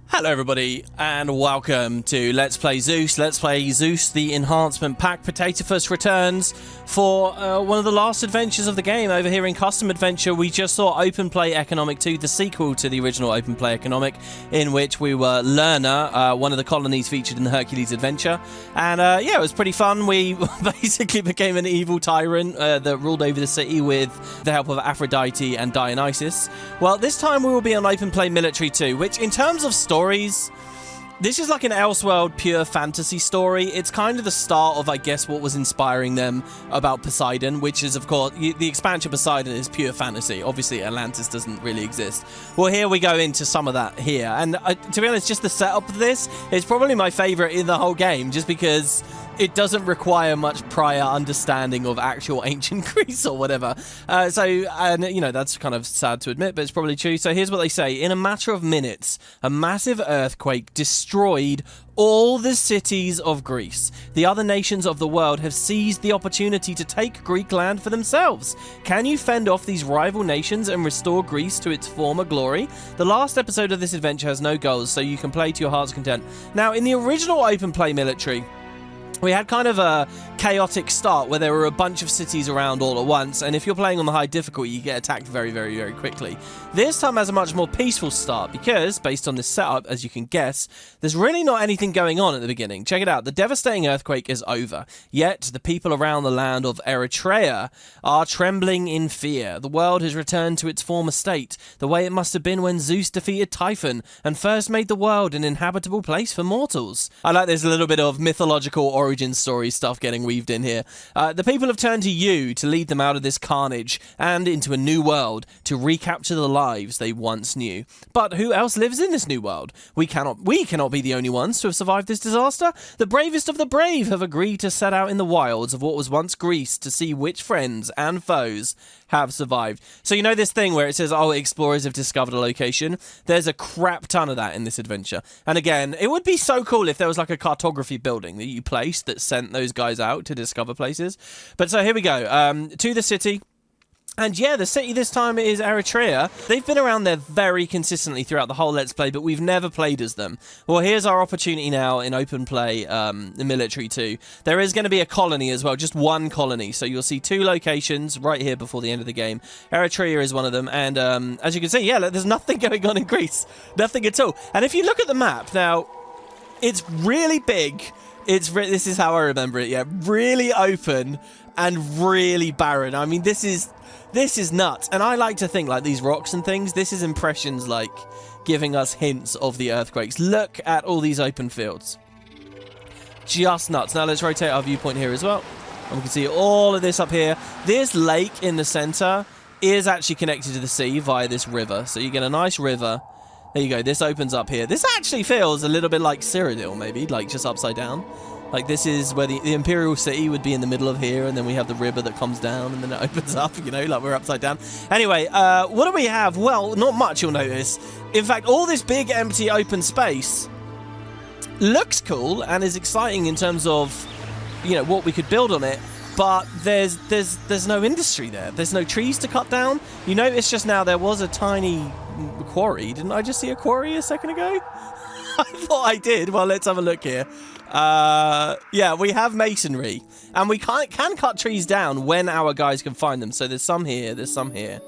Hello everybody, and welcome to Let's Play Zeus. Let's Play Zeus, the Enhancement Pack. Potatofuss returns for one of the last adventures of the game. Over here in Custom Adventure, we just saw Open Play Economic 2, the sequel to the original Open Play Economic, in which we were Lerna, one of the colonies featured in the Hercules adventure. And yeah, it was pretty fun. We basically became an evil tyrant that ruled over the city with the help of Aphrodite and Dionysus. Well, this time we will be on Open Play Military 2, which in terms of stories, this is like an Elseworld pure fantasy story. It's kind of the start of, I guess, what was inspiring them about Poseidon, which is, of course, the expansion Poseidon is pure fantasy. Obviously, Atlantis doesn't really exist. Well, here we go into some of that here. And to be honest, just the setup of this is probably my favorite in the whole game, just because it doesn't require much prior understanding of actual ancient Greece or whatever. And you know, that's kind of sad to admit, but it's probably true. So here's what they say. In a matter of minutes, a massive earthquake destroyed all the cities of Greece. The other nations of the world have seized the opportunity to take Greek land for themselves. Can you fend off these rival nations and restore Greece to its former glory? The last episode of this adventure has no goals, so you can play to your heart's content. Now, in the original Open Play Military, we had kind of a chaotic start where there were a bunch of cities around all at once, and if you're playing on the high difficulty, you get attacked very, very, very quickly. This time has a much more peaceful start because, based on this setup, as you can guess, there's really not anything going on at the beginning. Check it out. The devastating earthquake is over, yet the people around the land of Eretria are trembling in fear. The world has returned to its former state, the way it must have been when Zeus defeated Typhon and first made the world an inhabitable place for mortals. I like there's a little bit of mythological origin story stuff getting weaved in here. The people have turned to you to lead them out of this carnage and into a new world to recapture the lives they once knew. But who else lives in this new world? We cannot be the only ones to have survived this disaster. The bravest of the brave have agreed to set out in the wilds of what was once Greece to see which friends and foes have survived. So you know this thing where it says, oh, explorers have discovered a location? There's a crap ton of that in this adventure. And again, it would be so cool if there was like a cartography building that you placed that sent those guys out to discover places. But so here we go, to the city. And yeah, the city this time is Eretria. They've been around there very consistently throughout the whole Let's Play, but we've never played as them. Well, here's our opportunity now in Open Play, the Military 2. There is going to be a colony as well, just one colony. So you'll see two locations right here before the end of the game. Eretria is one of them. And as you can see, yeah, there's nothing going on in Greece. Nothing at all. And if you look at the map, now, it's really big. This is how I remember it, yeah. Really open and really barren. I mean, this is nuts. And I like to think, like, these rocks and things, this is impressions, like, giving us hints of the earthquakes. Look at all these open fields. Just nuts. Now let's rotate our viewpoint here as well. And we can see all of this up here. This lake in the center is actually connected to the sea via this river. So you get a nice river. There you go. This opens up here. This actually feels a little bit like Cyrodiil, maybe, like just upside down. Like, this is where the Imperial City would be in the middle of here, and then we have the river that comes down, and then it opens up, you know, like we're upside down. Anyway, what do we have? Well, not much, you'll notice. In fact, all this big, empty, open space looks cool and is exciting in terms of, you know, what we could build on it, but there's no industry there. There's no trees to cut down. You notice just now there was a tiny quarry. Didn't I just see a quarry a second ago? I thought I did. Well, let's have a look here. Yeah, we have masonry, and we can cut trees down when our guys can find them. So there's some here, there's some here.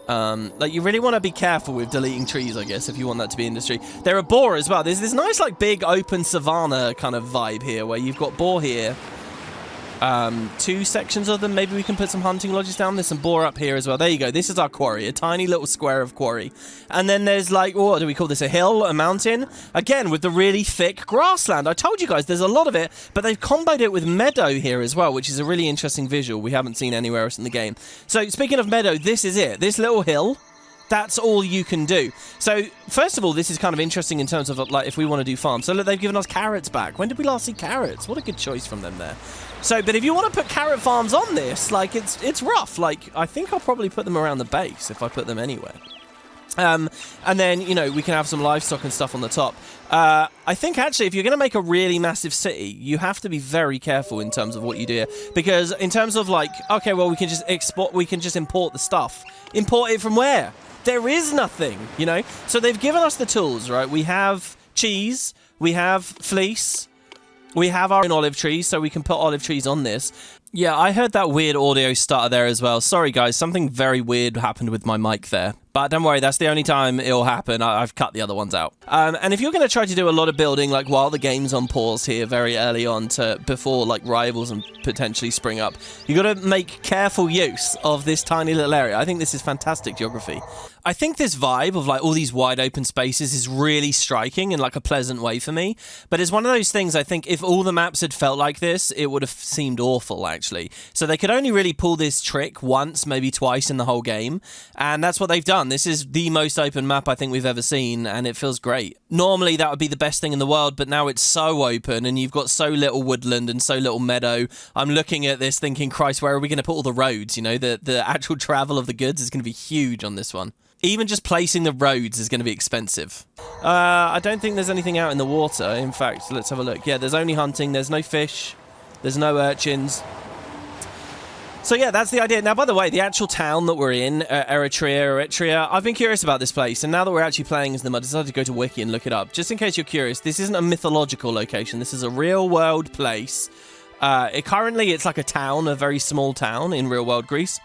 Like, you really want to be careful with deleting trees, I guess, if you want that to be industry. There are boar as well. There's this nice, like, big open savanna kind of vibe here, where you've got boar here. Two sections of them. Maybe we can put some hunting lodges down. There's some boar up here as well. There you go. This is our quarry, a tiny little square of quarry. And then there's, like, what do we call this? A hill, a mountain? Again, with the really thick grassland. I told you guys there's a lot of it, but they've comboed it with meadow here as well, which is a really interesting visual we haven't seen anywhere else in the game. So, speaking of meadow, this is it. This little hill, that's all you can do. So, first of all, this is kind of interesting in terms of, like, if we want to do farms. So, look, they've given us carrots back. When did we last see carrots? What a good choice from them there. So, but if you want to put carrot farms on this, like, it's rough. Like, I think I'll probably put them around the base if I put them anywhere. And then, you know, we can have some livestock and stuff on the top. I think, actually, if you're going to make a really massive city, you have to be very careful in terms of what you do here. Because in terms of, like, okay, well, we can just import the stuff. Import it from where? there is nothing, you know? So they've given us the tools, right? We have cheese, we have fleece, we have our own olive trees, so we can put olive trees on this. Yeah, I heard that weird audio stutter there as well. Sorry, guys, something very weird happened with my mic there. But don't worry, that's the only time it'll happen. I've cut the other ones out. And if you're going to try to do a lot of building, like while the game's on pause here very early on before like rivals and potentially spring up, you got to make careful use of this tiny little area. I think this is fantastic geography. I think this vibe of like all these wide open spaces is really striking in like a pleasant way for me. But it's one of those things, I think if all the maps had felt like this, it would have seemed awful actually. So they could only really pull this trick once, maybe twice in the whole game. And that's what they've done. This is the most open map I think we've ever seen, and it feels great. Normally that would be the best thing in the world, but now it's so open and you've got so little woodland and so little meadow. I'm looking at this thinking, Christ, where are we going to put all the roads? You know, the actual travel of the goods is going to be huge on this one. Even just placing the roads is going to be expensive. I don't think there's anything out in the water. In fact, let's have a look. Yeah, there's only hunting. There's no fish. There's no urchins. So yeah, that's the idea. Now, by the way, the actual town that we're in, Eretria, I've been curious about this place, and now that we're actually playing as them, I decided to go to Wiki and look it up. Just in case you're curious, this isn't a mythological location. This is a real-world place. Currently, it's like a town, a very small town in real-world Greece.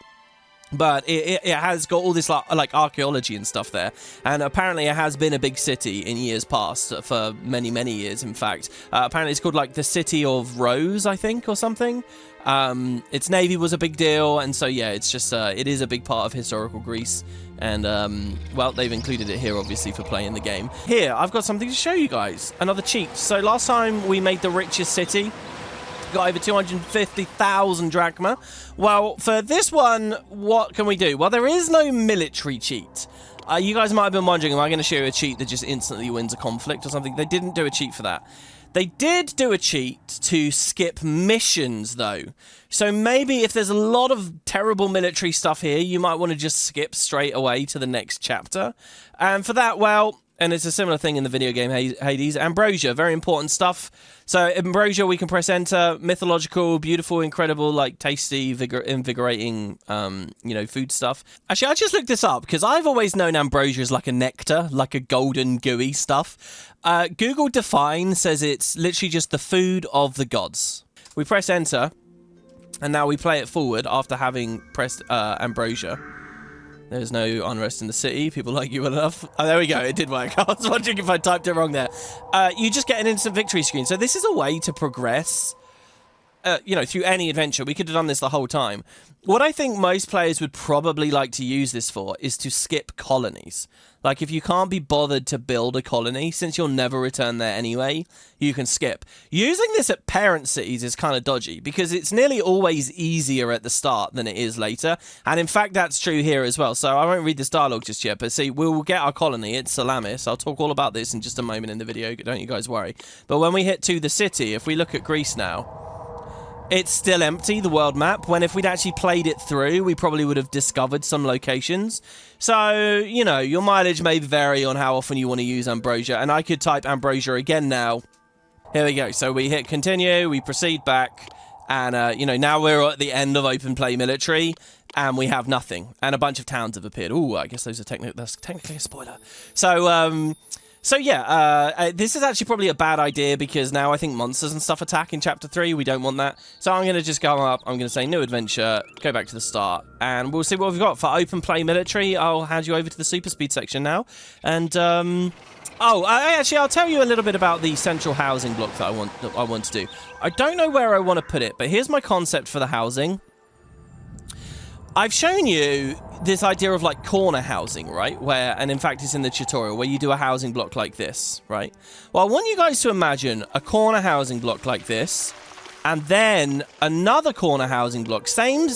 But it has got all this like archaeology and stuff there, and apparently it has been a big city in years past, for many years in fact. Apparently it's called like the City of Rose, I think, or something. Its navy was a big deal, and so yeah, it's just it is a big part of historical Greece, and well, they've included it here obviously for playing the game. Here I've got something to show you guys, another cheat. So last time we made the richest city, got over 250,000 drachma. Well, for this one, what can we do? Well, there is no military cheat. You guys might have been wondering, am I going to show you a cheat that just instantly wins a conflict or something? They didn't do a cheat for that. They did do a cheat to skip missions, though. So maybe if there's a lot of terrible military stuff here, you might want to just skip straight away to the next chapter. And for that, well, and it's a similar thing in the video game Hades, ambrosia, very important stuff. So ambrosia, we can press enter, mythological, beautiful, incredible, like tasty, invigorating, you know, food stuff. Actually, I just looked this up because I've always known ambrosia as like a nectar, like a golden gooey stuff. Google Define says it's literally just the food of the gods. We press enter, and now we play it forward after having pressed ambrosia. There's no unrest in the city. People like you enough. Oh, there we go. It did work. I was wondering if I typed it wrong there. You just get an instant victory screen. So this is a way to progress, you know, through any adventure. We could have done this the whole time. What I think most players would probably like to use this for is to skip colonies. Like, if you can't be bothered to build a colony, since you'll never return there anyway, you can skip. Using this at parent cities is kind of dodgy, because it's nearly always easier at the start than it is later. And in fact, that's true here as well. So I won't read this dialogue just yet, but see, we'll get our colony. It's Salamis. I'll talk all about this in just a moment in the video. Don't you guys worry. But when we hit to the city, if we look at Greece now, it's still empty, the world map, when if we'd actually played it through, we probably would have discovered some locations. So, you know, your mileage may vary on how often you want to use ambrosia, and I could type ambrosia again now. Here we go. So we hit continue, we proceed back, and, you know, now we're at the end of open play military, and we have nothing, and a bunch of towns have appeared. Ooh, I guess those are that's technically a spoiler. So yeah, this is actually probably a bad idea because now I think monsters and stuff attack in Chapter 3. We don't want that. So I'm going to just go up. I'm going to say new adventure, go back to the start, and we'll see what we've got. For open play military, I'll hand you over to the super speed section now. And, actually, I'll tell you a little bit about the central housing block that I want to do. I don't know where I want to put it, but here's my concept for the housing. I've shown you this idea of like corner housing, right? And in fact, it's in the tutorial where you do a housing block like this, right? Well, I want you guys to imagine a corner housing block like this, and then another corner housing block, same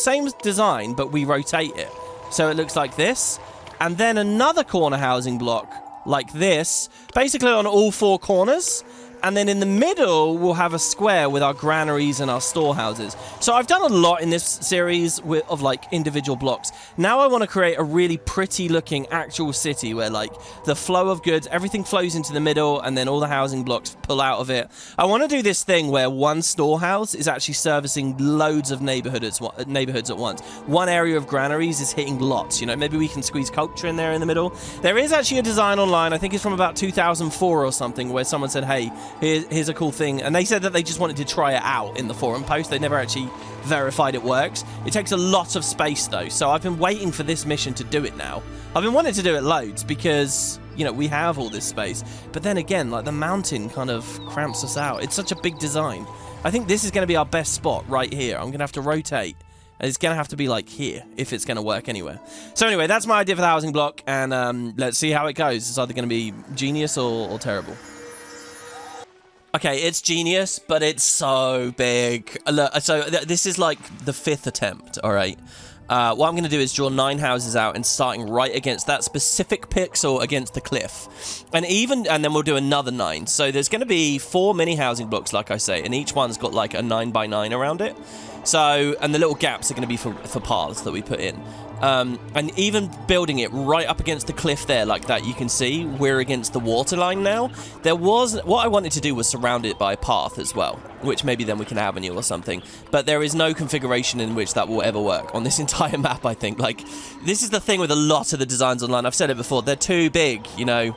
design, but we rotate it. So it looks like this, and then another corner housing block like this, basically on all four corners. And then in the middle, we'll have a square with our granaries and our storehouses. So I've done a lot in this series of like individual blocks. Now I want to create a really pretty looking actual city where like the flow of goods, everything flows into the middle and then all the housing blocks pull out of it. I want to do this thing where one storehouse is actually servicing loads of neighborhoods at once. One area of granaries is hitting lots. You know, maybe we can squeeze culture in there in the middle. There is actually a design online, I think it's from about 2004 or something, where someone said, hey, here's a cool thing. And they said that they just wanted to try it out in the forum post. They never actually verified it works. It takes a lot of space though. So I've been waiting for this mission to do it now. I've been wanting to do it loads because, you know, we have all this space. But then again, like the mountain kind of cramps us out. It's such a big design. I think this is going to be our best spot right here. I'm going to have to rotate. It's going to have to be like here if it's going to work anywhere. So anyway, that's my idea for the housing block. And let's see how it goes. It's either going to be genius or terrible. Okay, it's genius, but it's so big. Look, so this is like the 5th attempt, all right? What I'm going to do is draw 9 houses out and starting right against that specific pixel against the cliff. And then we'll do another 9. So there's going to be 4 mini housing blocks, like I say, and each one's got like a 9x9 around it. So, and the little gaps are going to be for paths that we put in. And even building it right up against the cliff there like that, you can see we're against the water line now. What I wanted to do was surround it by a path as well, which maybe then we can avenue or something. But there is no configuration in which that will ever work on this entire map, I think. Like, this is the thing with a lot of the designs online. I've said it before, they're too big, you know.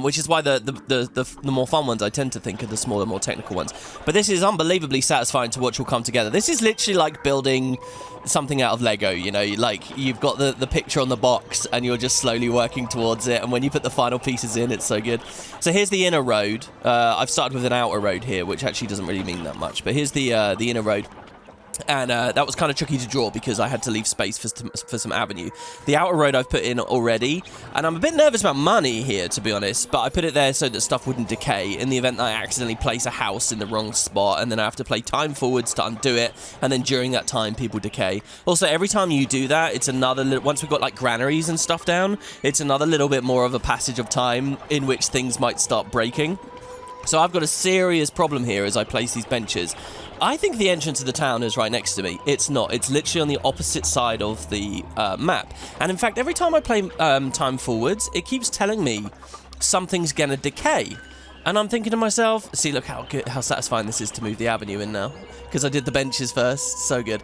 Which is why the more fun ones I tend to think are the smaller, more technical ones. But this is unbelievably satisfying to watch all come together. This is literally like building something out of Lego, you know, like you've got the picture on the box and you're just slowly working towards it, and when you put the final pieces in, it's so good. So here's the inner road. I've started with an outer road here, which actually doesn't really mean that much, but here's the inner road. And that was kind of tricky to draw because I had to leave space for some avenue. The outer road I've put in already, and I'm a bit nervous about money here, to be honest, but I put it there so that stuff wouldn't decay in the event that I accidentally place a house in the wrong spot, and then I have to play time forwards to undo it, and then during that time, people decay. Also, every time you do that, it's another little... Once we've got, like, granaries and stuff down, it's another little bit more of a passage of time in which things might start breaking. So I've got a serious problem here as I place these benches. I think the entrance of the town is right next to me. It's not. It's literally on the opposite side of the map. And in fact, every time I play time forwards, it keeps telling me something's going to decay. And I'm thinking to myself, see, look how satisfying this is to move the avenue in now. Because I did the benches first. So good.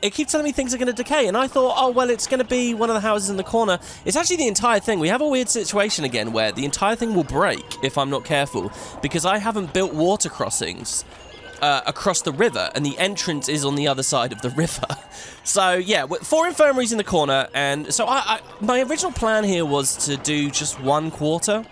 It keeps telling me things are going to decay. And I thought, oh, well, it's going to be one of the houses in the corner. It's actually the entire thing. We have a weird situation again where the entire thing will break if I'm not careful. Because I haven't built water crossings across the river, and the entrance is on the other side of the river. So yeah, 4 infirmaries in the corner, and so my original plan here was to do just 1 quarter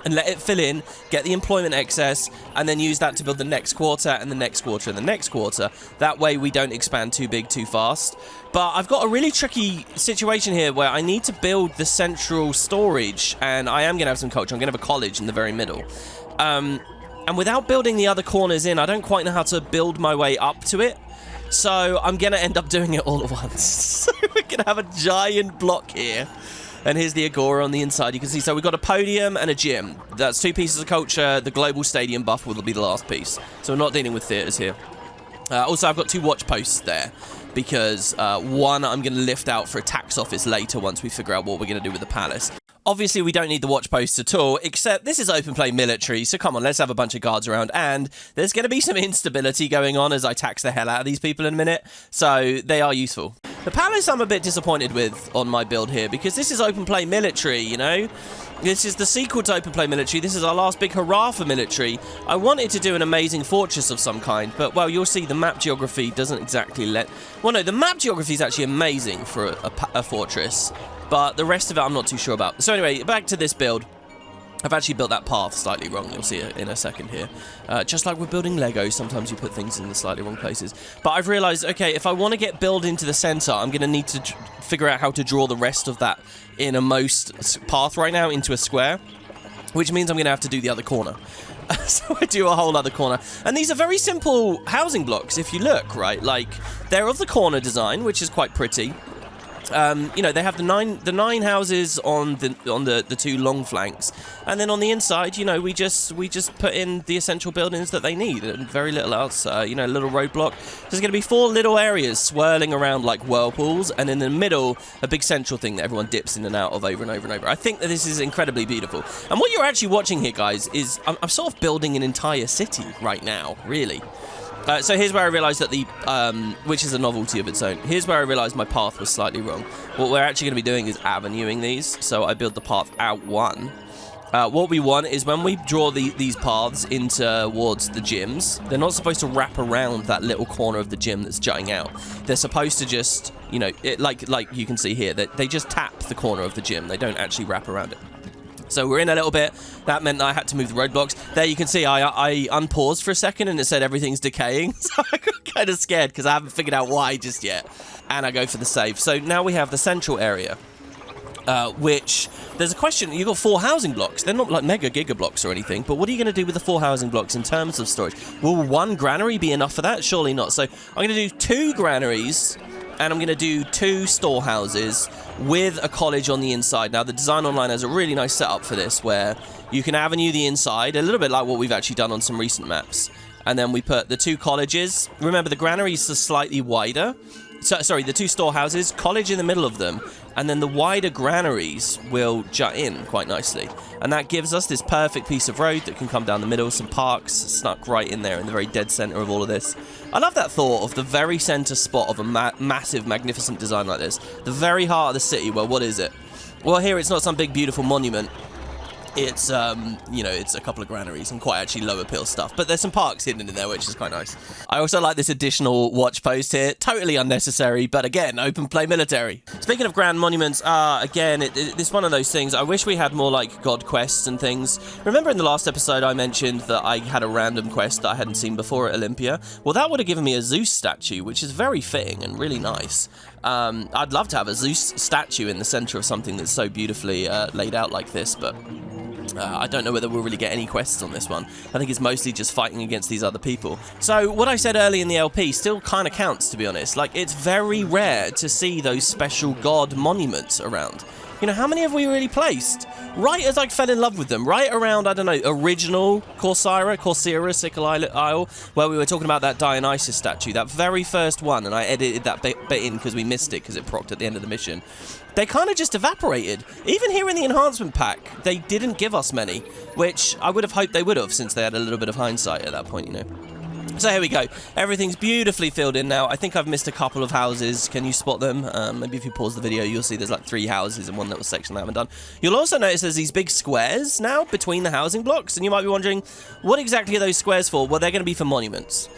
and let it fill in, get the employment excess, and then use that to build the next quarter and the next quarter and the next quarter. That way we don't expand too big too fast. But I've got a really tricky situation here where I need to build the central storage, and I am going to have some culture. I'm going to have a college in the very middle. And without building the other corners in, I don't quite know how to build my way up to it. So I'm going to end up doing it all at once. So we're going to have a giant block here. And here's the Agora on the inside. You can see, so we've got a podium and a gym. That's 2 pieces of culture. The global stadium buff will be the last piece. So we're not dealing with theatres here. Also, I've got 2 watch posts there. Because one I'm going to lift out for a tax office later once we figure out what we're going to do with the palace. Obviously, we don't need the watch posts at all, except this is open play military, so come on, let's have a bunch of guards around. And there's going to be some instability going on as I tax the hell out of these people in a minute, so they are useful. The palace I'm a bit disappointed with on my build here, because this is open play military, you know? This is the sequel to open play military. This is our last big hurrah for military. I wanted to do an amazing fortress of some kind, but, well, you'll see the map geography doesn't exactly let... Well, no, the map geography is actually amazing for a fortress. But the rest of it I'm not too sure about. So anyway, back to this build. I've actually built that path slightly wrong. You'll see it in a second here. Just like we're building Lego, sometimes you put things in the slightly wrong places. But I've realised, okay, if I want to get build into the centre, I'm going to need to figure out how to draw the rest of that innermost path right now into a square. Which means I'm going to have to do the other corner. So I do a whole other corner. And these are very simple housing blocks, if you look, right? Like, they're of the corner design, which is quite pretty. you know, they have the nine houses on the two long flanks, and then on the inside, you know, we just put in the essential buildings that they need, and very little else. You know, a little roadblock. There's going to be 4 little areas swirling around like whirlpools, and in the middle, a big central thing that everyone dips in and out of over and over and over. I think that this is incredibly beautiful. And what you're actually watching here, guys, is I'm sort of building an entire city right now, really. So here's where I realised that which is a novelty of its own. Here's where I realised my path was slightly wrong. What we're actually going to be doing is avenuing these. So I build the path out one. What we want is when we draw these paths in towards the gyms, they're not supposed to wrap around that little corner of the gym that's jutting out. They're supposed to just, you know, like you can see here, that they just tap the corner of the gym. They don't actually wrap around it. So we're in a little bit. That meant I had to move the roadblocks. There you can see I unpaused for a second and it said everything's decaying. So I got kind of scared because I haven't figured out why just yet. And I go for the save. So now we have the central area, which there's a question. You've got 4 housing blocks. They're not like mega giga blocks or anything. But what are you going to do with the 4 housing blocks in terms of storage? Will 1 granary be enough for that? Surely not. So I'm going to do 2 granaries. And I'm going to do 2 storehouses with a college on the inside. Now, the Design Online has a really nice setup for this, where you can avenue the inside, a little bit like what we've actually done on some recent maps. And then we put the 2 colleges. Remember, the granaries are slightly wider. So, sorry, the 2 storehouses, college in the middle of them, and then the wider granaries will jut in quite nicely. And that gives us this perfect piece of road that can come down the middle, some parks snuck right in there in the very dead center of all of this. I love that thought of the very center spot of a massive, magnificent design like this. The very heart of the city. Well, what is it? Well, here it's not some big, beautiful monument. It's, you know, it's a couple of granaries and quite actually lower pill stuff. But there's some parks hidden in there, which is quite nice. I also like this additional watch post here. Totally unnecessary, but again, open play military. Speaking of grand monuments, again, it's one of those things. I wish we had more, like, god quests and things. Remember in the last episode I mentioned that I had a random quest that I hadn't seen before at Olympia? Well, that would have given me a Zeus statue, which is very fitting and really nice. I'd love to have a Zeus statue in the center of something that's so beautifully laid out like this, but I don't know whether we'll really get any quests on this one. I think it's mostly just fighting against these other people. So what I said early in the LP still kind of counts, to be honest. Like, it's very rare to see those special god monuments around. You know, how many have we really placed? Right as I fell in love with them, right around, I don't know, original Corsaira, Sickle Isle, where we were talking about that Dionysus statue, that very first one, and I edited that bit in because we missed it because it procced at the end of the mission. They kind of just evaporated. Even here in the enhancement pack, they didn't give us many, which I would have hoped they would have, since they had a little bit of hindsight at that point, you know. So here we go. Everything's beautifully filled in now. I think I've missed a couple of houses. Can you spot them? Maybe if you pause the video, you'll see there's like 3 houses in one little section that I haven't done. You'll also notice there's these big squares now between the housing blocks, and you might be wondering, what exactly are those squares for? Well, they're going to be for monuments.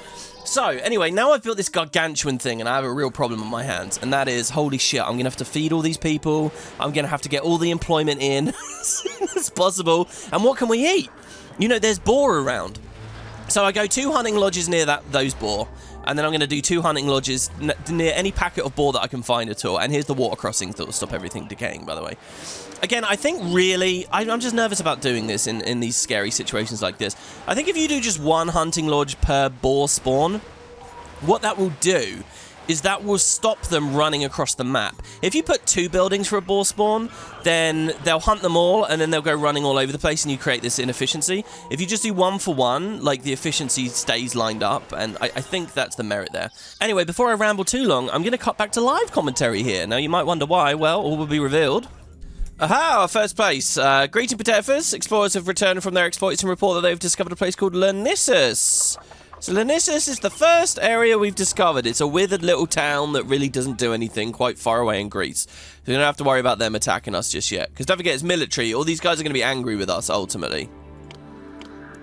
So, anyway, now I've built this gargantuan thing, and I have a real problem on my hands, and that is, holy shit, I'm going to have to feed all these people. I'm going to have to get all the employment in as soon as possible. And what can we eat? You know, there's boar around. So I go 2 hunting lodges near those boar, and then I'm going to do 2 hunting lodges near any packet of boar that I can find at all. And here's the water crossings that will stop everything decaying, by the way. Again, I think really, I'm just nervous about doing this in these scary situations like this. I think if you do just 1 hunting lodge per boar spawn, what that will do is that will stop them running across the map. If you put 2 buildings for a boar spawn, then they'll hunt them all, and then they'll go running all over the place, and you create this inefficiency. If you just do 1 for 1, like, the efficiency stays lined up, and I think that's the merit there. Anyway, before I ramble too long, I'm going to cut back to live commentary here. Now, you might wonder why. Well, all will be revealed. Aha, first place. Greeting Potatoes. Explorers have returned from their exploits and report that they've discovered a place called Lenissus. So Lenissus is the first area we've discovered. It's a withered little town that really doesn't do anything, quite far away in Greece. So we don't have to worry about them attacking us just yet. Because don't forget, it's military. All these guys are going to be angry with us, ultimately.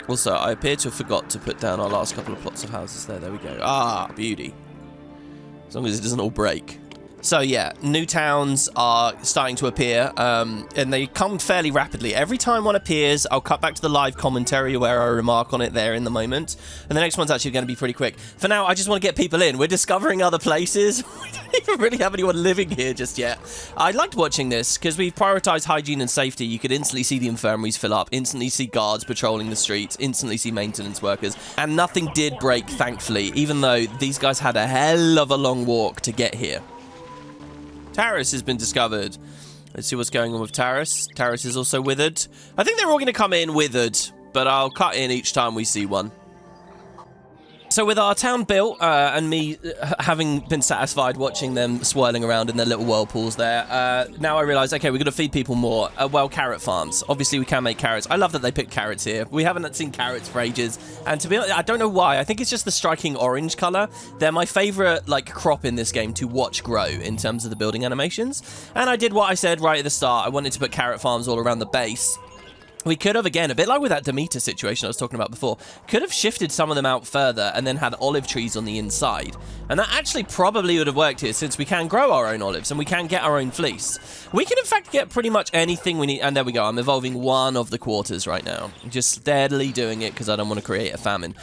Also, I appear to have forgot to put down our last couple of plots of houses there. There we go. Ah, beauty. As long as it doesn't all break. So yeah, new towns are starting to appear, and they come fairly rapidly. Every time one appears, I'll cut back to the live commentary where I remark on it there in the moment. And the next one's actually going to be pretty quick. For now, I just want to get people in. We're discovering other places. We don't even really have anyone living here just yet. I liked watching this because we've prioritized hygiene and safety. You could instantly see the infirmaries fill up, instantly see guards patrolling the streets, instantly see maintenance workers, and nothing did break, thankfully, even though these guys had a hell of a long walk to get here. Taris has been discovered. Let's see what's going on with Taris. Taris is also withered. I think they're all going to come in withered, but I'll cut in each time we see one. So with our town built, and me having been satisfied watching them swirling around in their little whirlpools there, now I realise, okay, we're going to feed people more. Well, carrot farms. Obviously, we can make carrots. I love that they picked carrots here. We haven't seen carrots for ages. And to be honest, I don't know why. I think it's just the striking orange colour. They're my favourite, like, crop in this game to watch grow in terms of the building animations. And I did what I said right at the start. I wanted to put carrot farms all around the base. We could have, again, a bit like with that Demeter situation I was talking about before, could have shifted some of them out further and then had olive trees on the inside. And that actually probably would have worked here since we can grow our own olives and we can get our own fleece. We can, in fact, get pretty much anything we need. And there we go. I'm evolving one of the quarters right now. Just steadily doing it because I don't want to create a famine.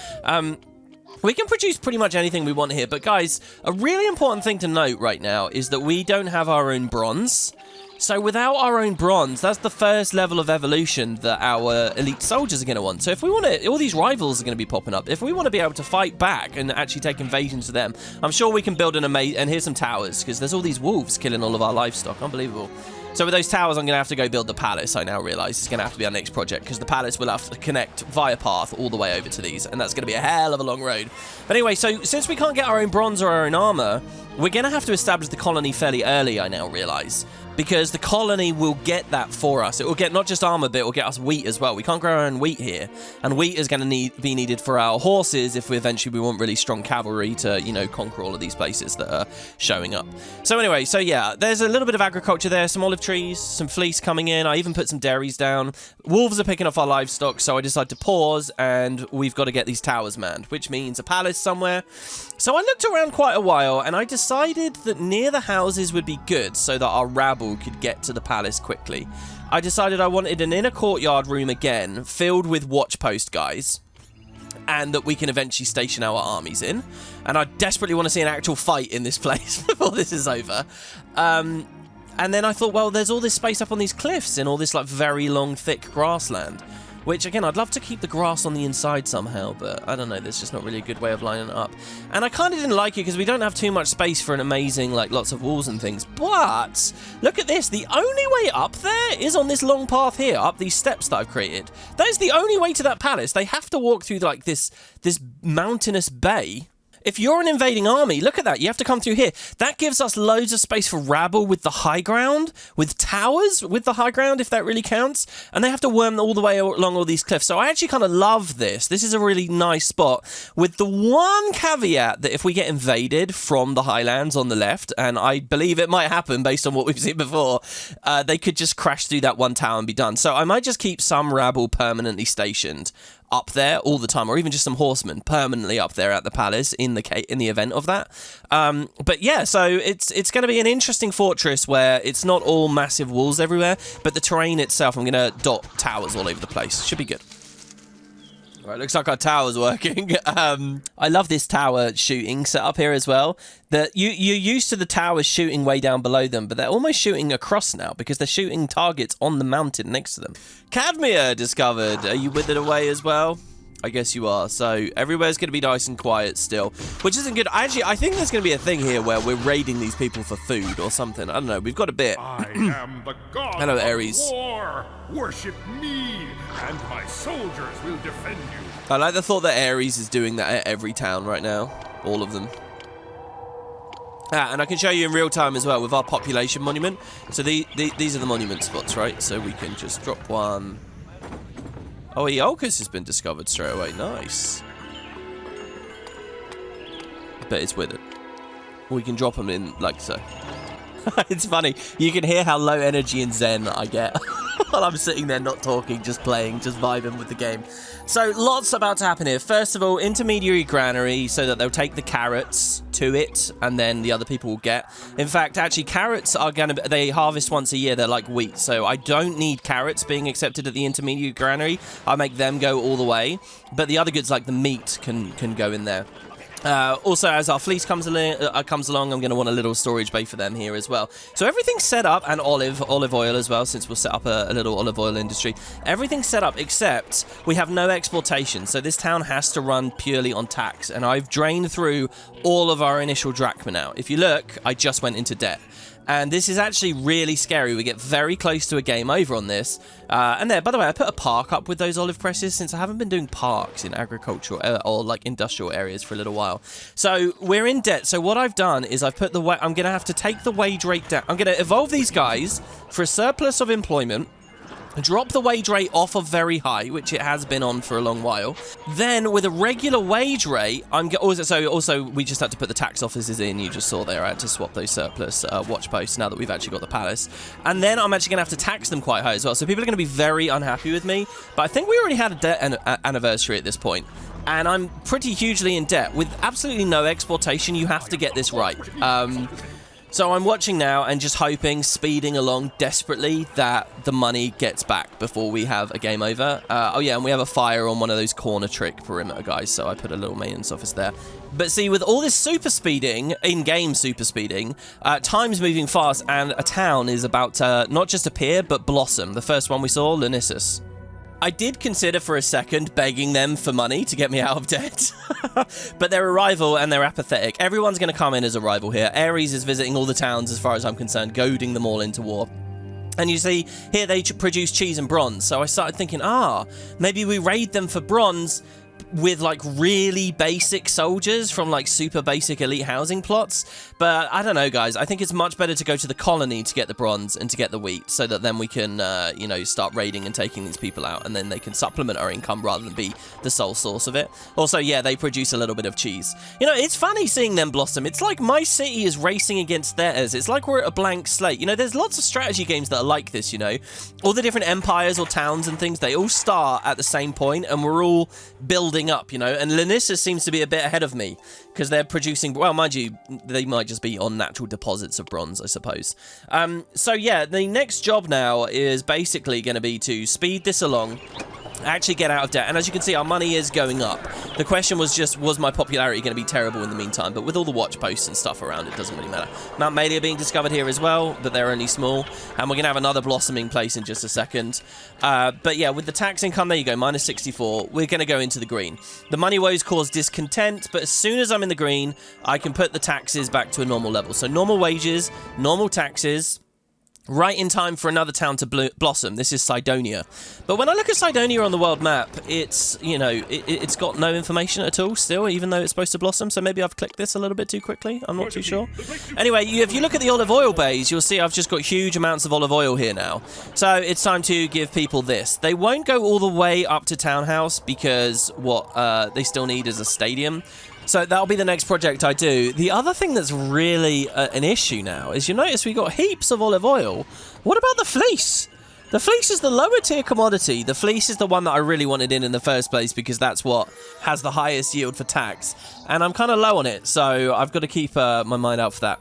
We can produce pretty much anything we want here. But, guys, a really important thing to note right now is that we don't have our own bronze. So without our own bronze, that's the first level of evolution that our elite soldiers are going to want. So if we want to, all these rivals are going to be popping up. If we want to be able to fight back and actually take invasions to them, I'm sure we can build an amazing, and here's some towers, because there's all these wolves killing all of our livestock. Unbelievable. So with those towers, I'm going to have to go build the palace. I now realise it's going to have to be our next project, because the palace will have to connect via path all the way over to these, and that's going to be a hell of a long road. But anyway, so since we can't get our own bronze or our own armour, we're going to have to establish the colony fairly early, I now realise. Because the colony will get that for us. It will get not just armor, but it will get us wheat as well. We can't grow our own wheat here. And wheat is going to be needed for our horses if we eventually want really strong cavalry to, you know, conquer all of these places that are showing up. So anyway, so yeah, there's a little bit of agriculture there. Some olive trees, some fleece coming in. I even put some dairies down. Wolves are picking off our livestock, so I decided to pause, and we've got to get these towers manned, which means a palace somewhere. So I looked around quite a while, and I decided that near the houses would be good so that our rabble could get to the palace quickly. I decided I wanted an inner courtyard room again, filled with watch post guys, and that we can eventually station our armies in. And I desperately want to see an actual fight in this place before this is over. And then I thought, well, there's all this space up on these cliffs and all this like very long, thick grassland. Which, again, I'd love to keep the grass on the inside somehow, but I don't know, there's just not really a good way of lining it up. And I kind of didn't like it because we don't have too much space for an amazing, like, lots of walls and things. But, look at this, the only way up there is on this long path here, up these steps that I've created. That is the only way to that palace. They have to walk through, like, this mountainous bay. If you're an invading army, look at that. You have to come through here. That gives us loads of space for rabble with the high ground, with towers with the high ground, if that really counts. And they have to worm all the way along all these cliffs. So I actually kind of love this. This is a really nice spot, with the one caveat that if we get invaded from the highlands on the left, and I believe it might happen based on what we've seen before, they could just crash through that one tower and be done. So I might just keep some rabble permanently stationed up there all the time, or even just some horsemen permanently up there at the palace in the event of that. But yeah, so it's going to be an interesting fortress where it's not all massive walls everywhere, but the terrain itself, I'm going to dot towers all over the place. Should be good. Right, looks like our tower's working. I love this tower shooting setup here as well. You're used to the towers shooting way down below them, but they're almost shooting across now because they're shooting targets on the mountain next to them. Cadmia discovered. Are you withered away as well? I guess you are. So everywhere's going to be nice and quiet still, which isn't good. Actually, I think there's going to be a thing here where we're raiding these people for food or something. I don't know. We've got a bit. I am the god Hello, Ares. of war. Worship me, and my soldiers will defend you. I like the thought that Ares is doing that at every town right now. All of them. And I can show you in real time as well with our population monument. So these are the monument spots, right? So we can just drop one. Oh, Eolcus has been discovered straight away. Nice. But it's withered. We can drop them in like so. It's funny. You can hear how low energy and zen I get while I'm sitting there not talking, just playing, just vibing with the game. So lots about to happen here. First of all, intermediary granary so that they'll take the carrots to it and then the other people will get. In fact, actually carrots are going to, they harvest once a year. They're like wheat. So I don't need carrots being accepted at the intermediary granary. I make them go all the way. But the other goods like the meat can go in there. Also, as our fleece comes along, I'm going to want a little storage bay for them here as well. So everything's set up, and olive oil as well, since we'll set up a little olive oil industry. Everything's set up, except we have no exportation. So this town has to run purely on tax, and I've drained through all of our initial drachma now. If you look, I just went into debt. And this is actually really scary. We get very close to a game over on this. And there, by the way, I put a park up with those olive presses since I haven't been doing parks in agricultural or like industrial areas for a little while. So we're in debt. So what I've done is I've put I'm going to have to take the wage rate down. I'm going to evolve these guys for a surplus of employment, drop the wage rate off of very high, which it has been on for a long while. Then with a regular wage rate, also we just had to put the tax offices in. You just saw there I had to swap those surplus watch posts now that we've actually got the palace. And then I'm actually going to have to tax them quite high as well. So people are going to be very unhappy with me. But I think we already had a debt anniversary at this point. And I'm pretty hugely in debt. With absolutely no exportation, you have to get this right. So I'm watching now and just hoping, speeding along desperately, that the money gets back before we have a game over. Oh yeah, and we have a fire on one of those corner trick perimeter guys, so I put a little maintenance office there. But see, with all this super speeding, in-game super speeding, time's moving fast, and a town is about to not just appear, but blossom. The first one we saw, Lenissus. I did consider for a second begging them for money to get me out of debt, but they're a rival and they're apathetic. Everyone's going to come in as a rival here. Ares is visiting all the towns, as far as I'm concerned, goading them all into war. And you see, here they produce cheese and bronze. So I started thinking, maybe we raid them for bronze with like really basic soldiers from like super basic elite housing plots. But I don't know, guys. I think it's much better to go to the colony to get the bronze and to get the wheat, so that then we can, start raiding and taking these people out, and then they can supplement our income rather than be the sole source of it. Also, yeah, they produce a little bit of cheese. You know, it's funny seeing them blossom. It's like my city is racing against theirs. It's like we're at a blank slate. You know, there's lots of strategy games that are like this, you know. All the different empires or towns and things, they all start at the same point, and we're all building up, you know. And Lenissus seems to be a bit ahead of me because they're producing, well, mind you, they might just be on natural deposits of bronze, I suppose. So yeah, the next job now is basically going to be to speed this along, actually get out of debt. And as you can see, our money is going up. The question was just, was my popularity going to be terrible in the meantime? But with all the watch posts and stuff around, it doesn't really matter. Mount Malia being discovered here as well, but they're only small. And we're going to have another blossoming place in just a second. But yeah, with the tax income, there you go, minus 64. We're going to go into the green. The money woes cause discontent, but as soon as I'm in the green, I can put the taxes back to a normal level. So normal wages, normal taxes, right in time for another town to blossom. This is Cydonia. But when I look at Cydonia on the world map, it's, you know, it's got no information at all still, even though it's supposed to blossom. So maybe I've clicked this a little bit too quickly. I'm not too sure. Anyway, if you look at the olive oil bays, you'll see I've just got huge amounts of olive oil here now. So it's time to give people this. They won't go all the way up to Townhouse because what they still need is a stadium. So that'll be the next project I do. The other thing that's really an issue now is you notice we got heaps of olive oil. What about the fleece? The fleece is the lower tier commodity. The fleece is the one that I really wanted in the first place because that's what has the highest yield for tax. And I'm kind of low on it, so I've got to keep my mind out for that.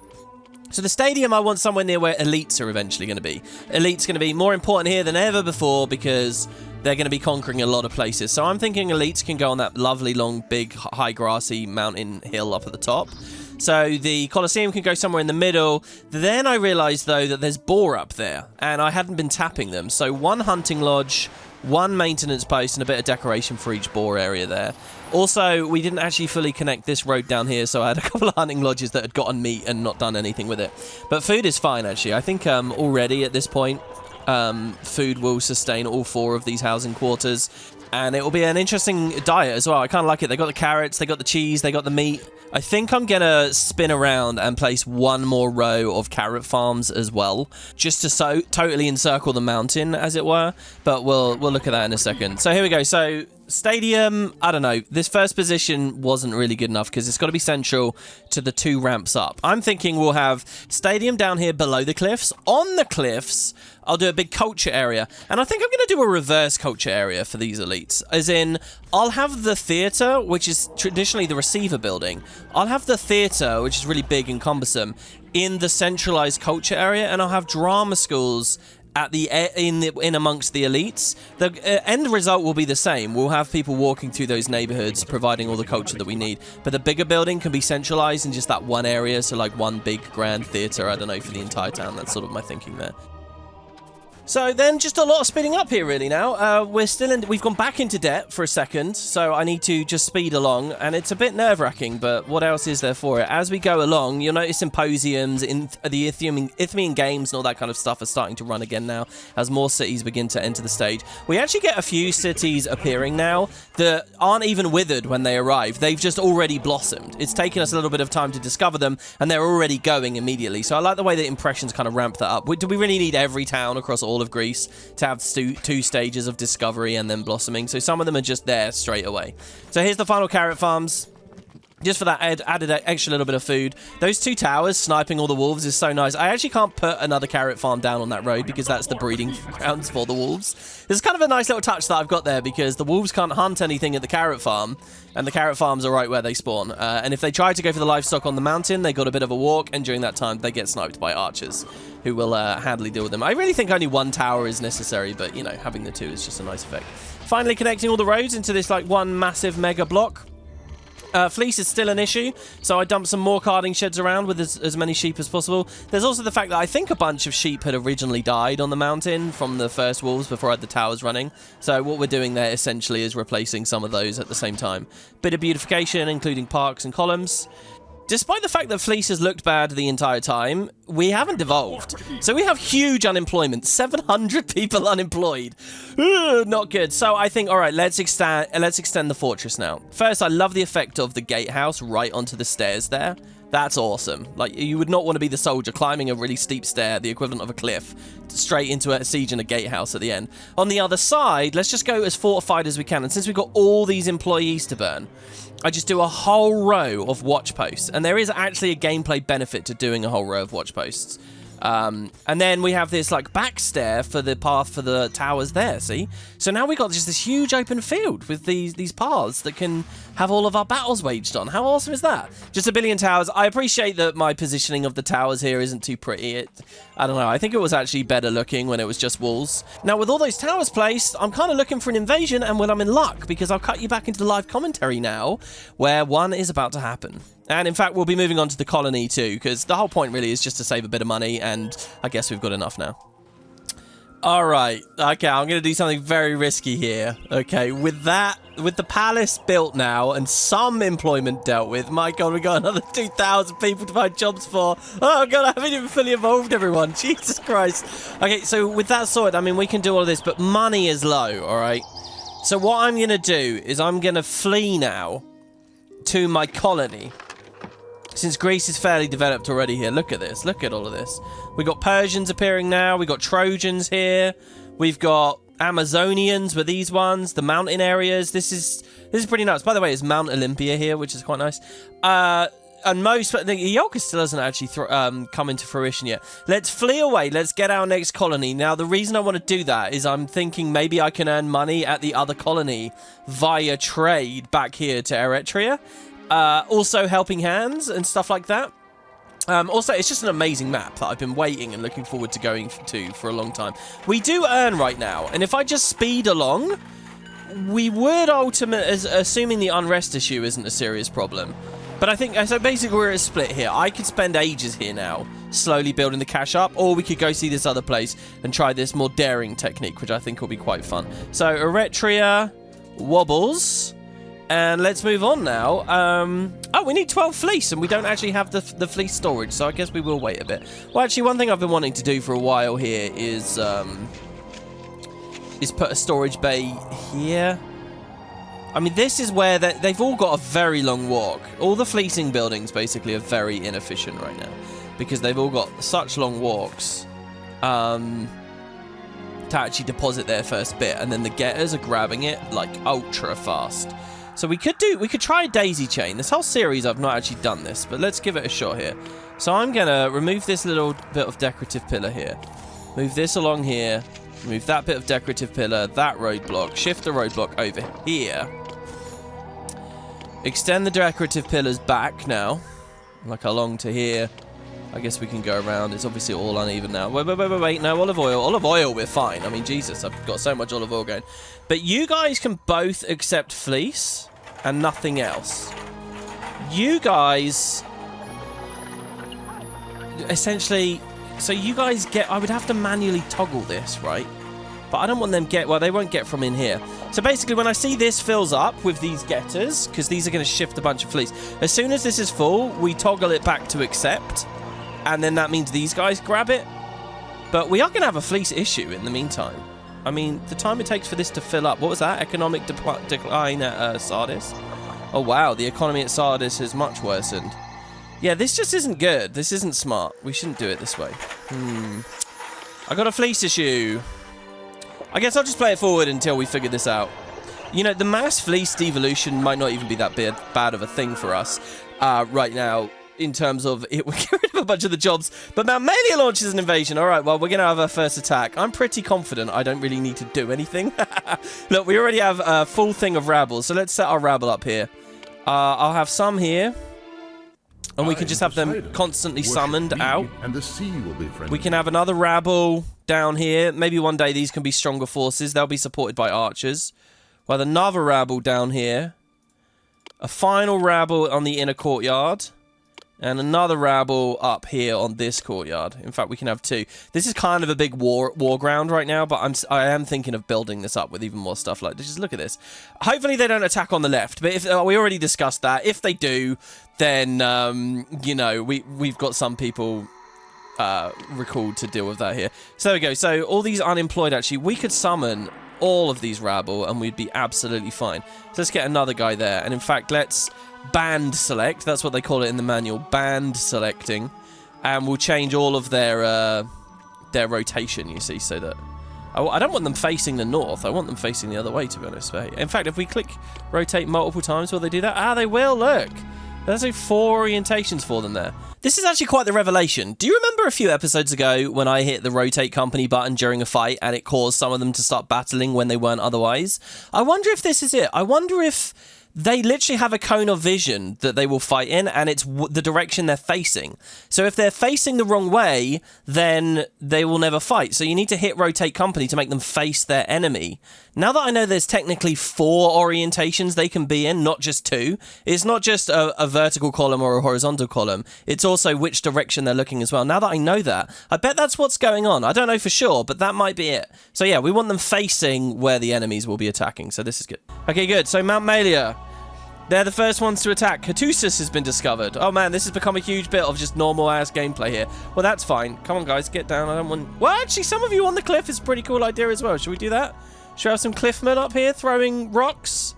So the stadium, I want somewhere near where elites are eventually going to be. Elites going to be more important here than ever before because they're going to be conquering a lot of places. So I'm thinking elites can go on that lovely, long, big, high, grassy mountain hill up at the top. So the Colosseum can go somewhere in the middle. Then I realized, though, that there's boar up there, and I hadn't been tapping them. So one hunting lodge, one maintenance post, and a bit of decoration for each boar area there. Also, we didn't actually fully connect this road down here, so I had a couple of hunting lodges that had gotten meat and not done anything with it. But food is fine, actually. I think already at this point, food will sustain all 4 of these housing quarters, and it will be an interesting diet as well. I kind of like it. They got the carrots, they got the cheese, they got the meat. I think I'm gonna spin around and place one more row of carrot farms as well, just to totally encircle the mountain, as it were. But we'll look at that in a second. So here we go. So stadium, I don't know. This first position wasn't really good enough because it's got to be central to the 2 ramps up. I'm thinking we'll have stadium down here below the cliffs. On the cliffs, I'll do a big culture area. And I think I'm going to do a reverse culture area for these elites. As in, I'll have the theatre, which is traditionally the receiver building. I'll have the theatre, which is really big and cumbersome, in the centralized culture area. And I'll have drama schools at the in amongst the elites. The end result will be the same. We'll have people walking through those neighborhoods, providing all the culture that we need. But the bigger building can be centralized in just that one area. So like one big grand theater, I don't know, for the entire town. That's sort of my thinking there. So then just a lot of speeding up here really now. We've gone back into debt for a second, so I need to just speed along, and it's a bit nerve-wracking, but what else is there for it? As we go along, you'll notice symposiums in the Isthmian games and all that kind of stuff are starting to run again now as more cities begin to enter the stage. We actually get a few cities appearing now that aren't even withered when they arrive. They've just already blossomed. It's taken us a little bit of time to discover them, and they're already going immediately. So I like the way that impressions kind of ramp that up. Do we really need every town across all of Greece to have two stages of discovery and then blossoming? So some of them are just there straight away. So here's the final carrot farms. Just for that added extra little bit of food. Those 2 towers sniping all the wolves is so nice. I actually can't put another carrot farm down on that road because that's the breeding grounds for the wolves. There's kind of a nice little touch that I've got there because the wolves can't hunt anything at the carrot farm, and the carrot farms are right where they spawn. And if they try to go for the livestock on the mountain, they got a bit of a walk, and during that time, they get sniped by archers who will handily deal with them. I really think only 1 tower is necessary, but, you know, having the 2 is just a nice effect. Finally connecting all the roads into this, like, one massive mega block. Fleece is still an issue, so I dumped some more carding sheds around with as many sheep as possible. There's also the fact that I think a bunch of sheep had originally died on the mountain from the first wolves before I had the towers running. So what we're doing there essentially is replacing some of those at the same time. Bit of beautification, including parks and columns. Despite the fact that Fleece has looked bad the entire time, we haven't devolved. So we have huge unemployment. 700 people unemployed. Ugh, not good. So I think, all right, let's extend the fortress now. First, I love the effect of the gatehouse right onto the stairs there. That's awesome. Like, you would not want to be the soldier climbing a really steep stair, the equivalent of a cliff, straight into a siege and a gatehouse at the end. On the other side, let's just go as fortified as we can. And since we've got all these employees to burn, I just do a whole row of watch posts. And there is actually a gameplay benefit to doing a whole row of watch posts. And then we have this like back stair for the path for the towers there, see? So now we've got just this huge open field with these paths that can have all of our battles waged on. How awesome is that? Just a billion towers. I appreciate that my positioning of the towers here isn't too pretty. I don't know. I think it was actually better looking when it was just walls. Now, with all those towers placed, I'm kind of looking for an invasion, and well, I'm in luck because I'll cut you back into the live commentary now where one is about to happen. And in fact, we'll be moving on to the colony too, because the whole point really is just to save a bit of money, and I guess we've got enough now. All right. Okay, I'm going to do something very risky here. Okay, with the palace built now and some employment dealt with, my God, we got another 2,000 people to find jobs for. Oh, God, I haven't even fully evolved everyone. Jesus Christ. Okay, so with that sorted, I mean, we can do all of this, but money is low, all right? So what I'm going to do is I'm going to flee now to my colony. Since Greece is fairly developed already here. Look at this. Look at all of this. We've got Persians appearing now. We've got Trojans here. We've got Amazonians with these ones. The mountain areas. This is pretty nuts. By the way, there's Mount Olympia here, which is quite nice. And most... The Iolcus still hasn't actually come into fruition yet. Let's flee away. Let's get our next colony. Now, the reason I want to do that is I'm thinking maybe I can earn money at the other colony via trade back here to Eretria. Also helping hands and stuff like that. Also, it's just an amazing map that I've been waiting and looking forward to going to for a long time. We do earn right now, and if I just speed along, we would ultimately, assuming the unrest issue isn't a serious problem. But I think, so basically we're at a split here. I could spend ages here now, slowly building the cash up, or we could go see this other place and try this more daring technique, which I think will be quite fun. So, Eretria wobbles. And let's move on now. Oh, we need 12 fleece, and we don't actually have the fleece storage, so I guess we will wait a bit. Well, actually, one thing I've been wanting to do for a while here is put a storage bay here. I mean, this is where they've all got a very long walk. All the fleecing buildings, basically, are very inefficient right now because they've all got such long walks to actually deposit their first bit, and then the getters are grabbing it, like, ultra fast. So we could try a daisy chain. This whole series I've not actually done this, but let's give it a shot here. So I'm gonna remove this little bit of decorative pillar here. Move this along here. Move that bit of decorative pillar, that roadblock. Shift the roadblock over here. Extend the decorative pillars back now. Like along to here. I guess we can go around. It's obviously all uneven now. Wait. No, olive oil. Olive oil, we're fine. I mean, Jesus, I've got so much olive oil going. But you guys can both accept fleece and nothing else. You guys... Essentially, So you guys get... I would have to manually toggle this, right? But I don't want them get... Well, they won't get from in here. So basically, when I see this fills up with these getters, because these are going to shift a bunch of fleece, as soon as this is full, we toggle it back to accept. And then that means these guys grab it. But we are going to have a fleece issue in the meantime. I mean, the time it takes for this to fill up. What was that? Economic decline at Sardis. Oh, wow. The economy at Sardis has much worsened. Yeah, this just isn't good. This isn't smart. We shouldn't do it this way. I got a fleece issue. I guess I'll just play it forward until we figure this out. You know, the mass fleece devolution might not even be that bad of a thing for us right now in terms of it. We're getting rid of a bunch of the jobs, but Mount Melia launches an invasion. All right, well, we're going to have our first attack. I'm pretty confident I don't really need to do anything. Look, we already have a full thing of rabble, so let's set our rabble up here. I'll have some here. And we can just have them constantly summoned out. And the sea will be friendly. We can have another rabble down here. Maybe one day these can be stronger forces. They'll be supported by archers. We'll have another rabble down here. A final rabble on the inner courtyard. And another rabble up here on this courtyard. In fact, we can have two. This is kind of a big war ground right now, but I am thinking of building this up with even more stuff like this. Just look at this. Hopefully they don't attack on the left, but if we already discussed that. If they do, then you know, we've got some people recalled to deal with that here. So there we go. So all these unemployed, actually, we could summon all of these rabble and we'd be absolutely fine. So let's get another guy there. And in fact, let's band select. That's what they call it in the manual. Band selecting. And we'll change all of their rotation, you see, so that... I don't want them facing the north. I want them facing the other way, to be honest. In fact, if we click rotate multiple times, will they do that? Ah, they will, look. There's like 4 orientations for them there. This is actually quite the revelation. Do you remember a few episodes ago when I hit the rotate company button during a fight and it caused some of them to start battling when they weren't otherwise? I wonder if this is it. I wonder if they literally have a cone of vision that they will fight in, and it's the direction they're facing. So if they're facing the wrong way, then they will never fight. So you need to hit rotate company to make them face their enemy. Now that I know there's technically 4 orientations they can be in, not just 2, it's not just a vertical column or a horizontal column, it's also which direction they're looking as well. Now that I know that, I bet that's what's going on. I don't know for sure, but that might be it. So yeah, we want them facing where the enemies will be attacking, so this is good. Okay, good. So Mount Melia, they're the first ones to attack. Caduceus has been discovered. Oh man, this has become a huge bit of just normal-ass gameplay here. Well, that's fine. Come on, guys, get down. I don't want... Well, actually, some of you on the cliff is a pretty cool idea as well. Should we do that? Should we have some cliffmen up here throwing rocks?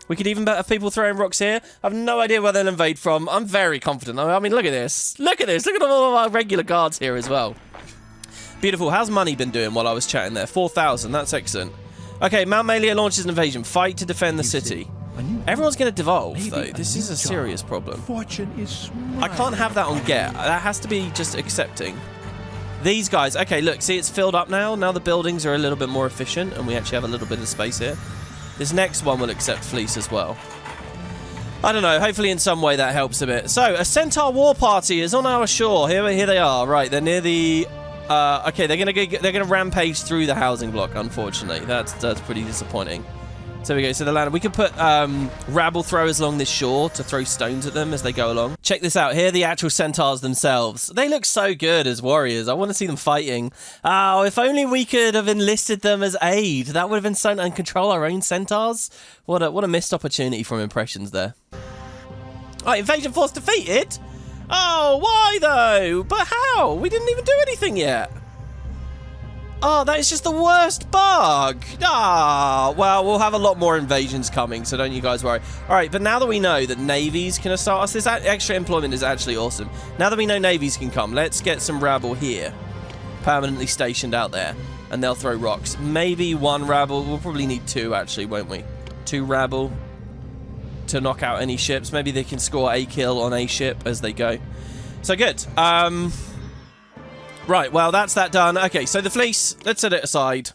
We could even have people throwing rocks here. I have no idea where they'll invade from. I'm very confident. I mean, look at this. Look at this. Look at all of our regular guards here as well. Beautiful. How's money been doing while I was chatting there? 4,000. That's excellent. Okay, Mount Melia launches an invasion. Fight to defend the city. Everyone's going to devolve, though. This is a serious problem. Fortune is I can't have that on get. That has to be just accepting. These guys. Okay, look. See, it's filled up now. Now the buildings are a little bit more efficient, and we actually have a little bit of space here. This next one will accept fleece as well. I don't know. Hopefully in some way that helps a bit. So, a Centaur war party is on our shore. Here they are. Right, they're near the... okay, they're gonna rampage through the housing block, unfortunately. That's pretty disappointing. So we go. So the land. We can put rabble throwers along this shore to throw stones at them as they go along. Check this out. Here are the actual centaurs themselves. They look so good as warriors. I want to see them fighting. Oh, if only we could have enlisted them as aid. That would have been so... And control our own centaurs. What a missed opportunity from impressions there. Oh, invasion force defeated? Oh, why though? But how? We didn't even do anything yet. Oh, that is just the worst bug. Ah, well, we'll have a lot more invasions coming, so don't you guys worry. All right, but now that we know that navies can assault us, this extra employment is actually awesome. Now that we know navies can come, let's get some rabble here, permanently stationed out there, and they'll throw rocks. Maybe 1 rabble. We'll probably need 2, actually, won't we? 2 rabble to knock out any ships. Maybe they can score a kill on a ship as they go. So good. Right, well, that's that done. Okay, so the fleece, let's set it aside.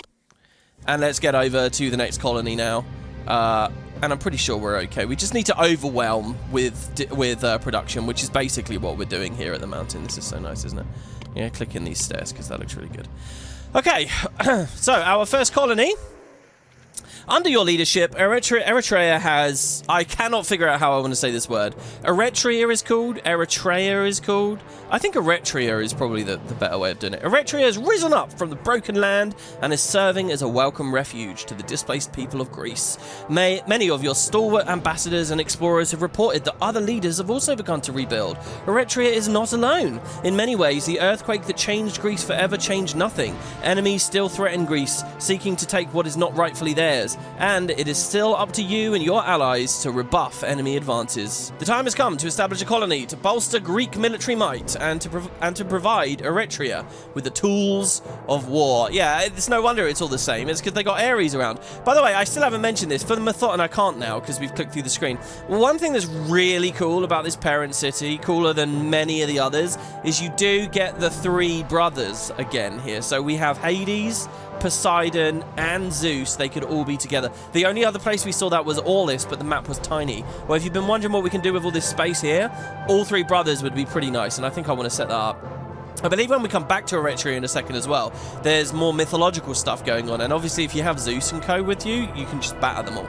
And let's get over to the next colony now. And I'm pretty sure we're okay. We just need to overwhelm with production, which is basically what we're doing here at the mountain. This is so nice, isn't it? Yeah, click in these stairs, because that looks really good. Okay, so our first colony Under your leadership, Eretria has... I cannot figure out how I want to say this word. Eretria is called. Eretria is called. I think Eretria is probably the better way of doing it. Eretria has risen up from the broken land and is serving as a welcome refuge to the displaced people of Greece. Many of your stalwart ambassadors and explorers have reported that other leaders have also begun to rebuild. Eretria is not alone. In many ways, the earthquake that changed Greece forever changed nothing. Enemies still threaten Greece, seeking to take what is not rightfully theirs, and it is still up to you and your allies to rebuff enemy advances. The time has come to establish a colony to bolster Greek military might and to provide Eretria with the tools of war. Yeah, it's no wonder it's all the same. It's because they got Ares around. By the way, I still haven't mentioned this for the Mythot, and I can't now because we've clicked through the screen. One thing that's really cool about this parent city, cooler than many of the others, is you do get the 3 brothers again here. So we have Hades, Poseidon, and Zeus. They could all be together. The only other place we saw that was Olympus, but the map was tiny. Well, if you've been wondering what we can do with all this space here, all 3 brothers would be pretty nice, and I think I want to set that up. I believe when we come back to Eretria in a second as well, there's more mythological stuff going on, and obviously if you have Zeus and co with you, you can just batter them all.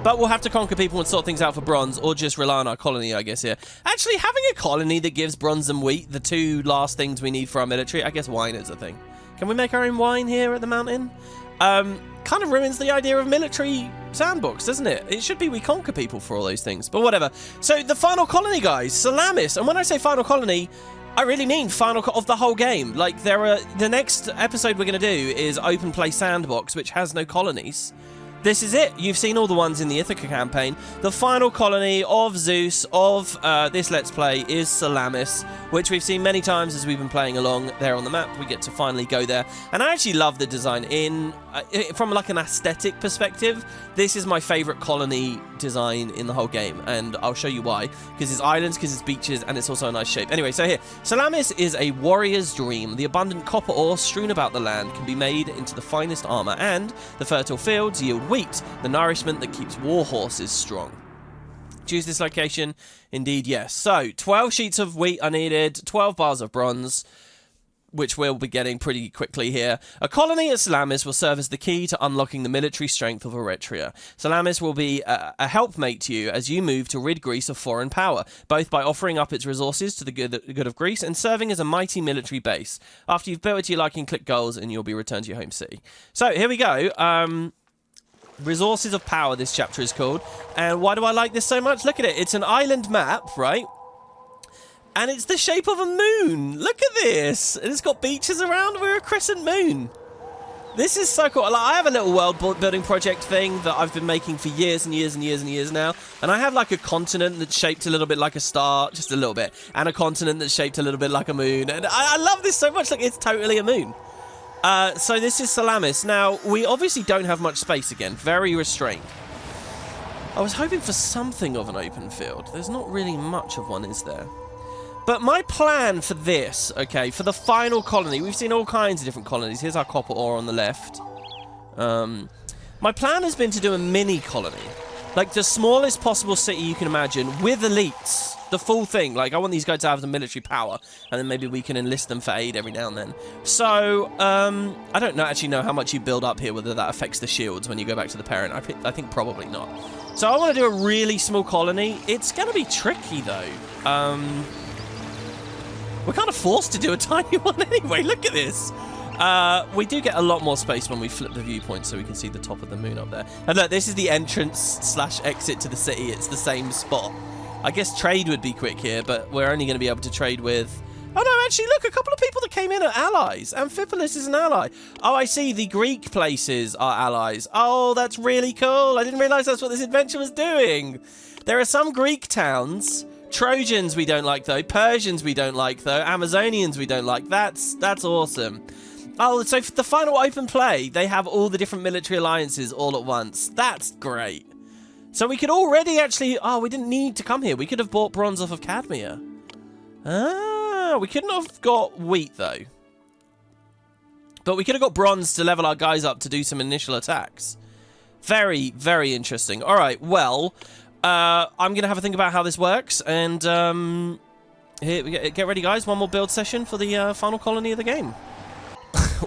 But we'll have to conquer people and sort things out for bronze, or just rely on our colony, I guess, here. Actually, having a colony that gives bronze and wheat, the 2 last things we need for our military, I guess wine is a thing. Can we make our own wine here at the mountain? Kind of ruins the idea of military sandbox, doesn't it? It should be we conquer people for all those things, but whatever. So the final colony, guys, Salamis. And when I say final colony, I really mean final of the whole game. Like, the next episode we're going to do is open play sandbox, which has no colonies. This is it. You've seen all the ones in the Ithaca campaign. The final colony of Zeus of this Let's Play is Salamis, which we've seen many times as we've been playing along there on the map. We get to finally go there. And I actually love the design from like an aesthetic perspective. This is my favorite colony design in the whole game, and I'll show you why. Because it's islands, because it's beaches, and it's also a nice shape. Anyway, so here, Salamis is a warrior's dream. The abundant copper ore strewn about the land can be made into the finest armor, and the fertile fields yield wheat, the nourishment that keeps war horses strong. Choose this location. Indeed, yes. So, 12 sheets of wheat are needed, 12 bars of bronze, which we'll be getting pretty quickly here. A colony at Salamis will serve as the key to unlocking the military strength of Eretria. Salamis will be a helpmate to you as you move to rid Greece of foreign power, both by offering up its resources to the good of Greece and serving as a mighty military base. After you've built it to your liking, click goals and you'll be returned to your home city. So, here we go. Resources of Power, this chapter is called. And why do I like this so much? Look at it. It's an island map, right? And it's the shape of a moon. Look at this. And it's got beaches around. We're a crescent moon. This is so cool. Like, I have a little world building project thing that I've been making for years and years and years and years now. And I have like a continent that's shaped a little bit like a star, just a little bit. And a continent that's shaped a little bit like a moon. And I love this so much. Like, it's totally a moon. So this is Salamis. Now, we obviously don't have much space again. Very restrained. I was hoping for something of an open field. There's not really much of one, is there? But my plan for this, okay, for the final colony, we've seen all kinds of different colonies. Here's our copper ore on the left. My plan has been to do a mini colony. Like the smallest possible city you can imagine with elites. The full thing. Like, I want these guys to have the military power, and then maybe we can enlist them for aid every now and then. So, I don't actually know how much you build up here, whether that affects the shields when you go back to the parent. I think probably not. So I want to do a really small colony. It's going to be tricky, though. We're kind of forced to do a tiny one anyway. Look at this. We do get a lot more space when we flip the viewpoint so we can see the top of the moon up there. And look, this is the entrance/exit to the city. It's the same spot. I guess trade would be quick here, but we're only going to be able to trade with... Oh, no, actually, look, a couple of people that came in are allies. Amphipolis is an ally. Oh, I see. The Greek places are allies. Oh, that's really cool. I didn't realize that's what this adventure was doing. There are some Greek towns. Trojans we don't like, though. Persians we don't like, though. Amazonians we don't like. That's awesome. Oh, so for the final open play, they have all the different military alliances all at once. That's great. So we could already actually... Oh, we didn't need to come here. We could have bought bronze off of Cadmia. Ah, we couldn't have got wheat, though. But we could have got bronze to level our guys up to do some initial attacks. Very, very interesting. All right, well, I'm going to have a think about how this works. And here, get ready, guys. One more build session for the final colony of the game.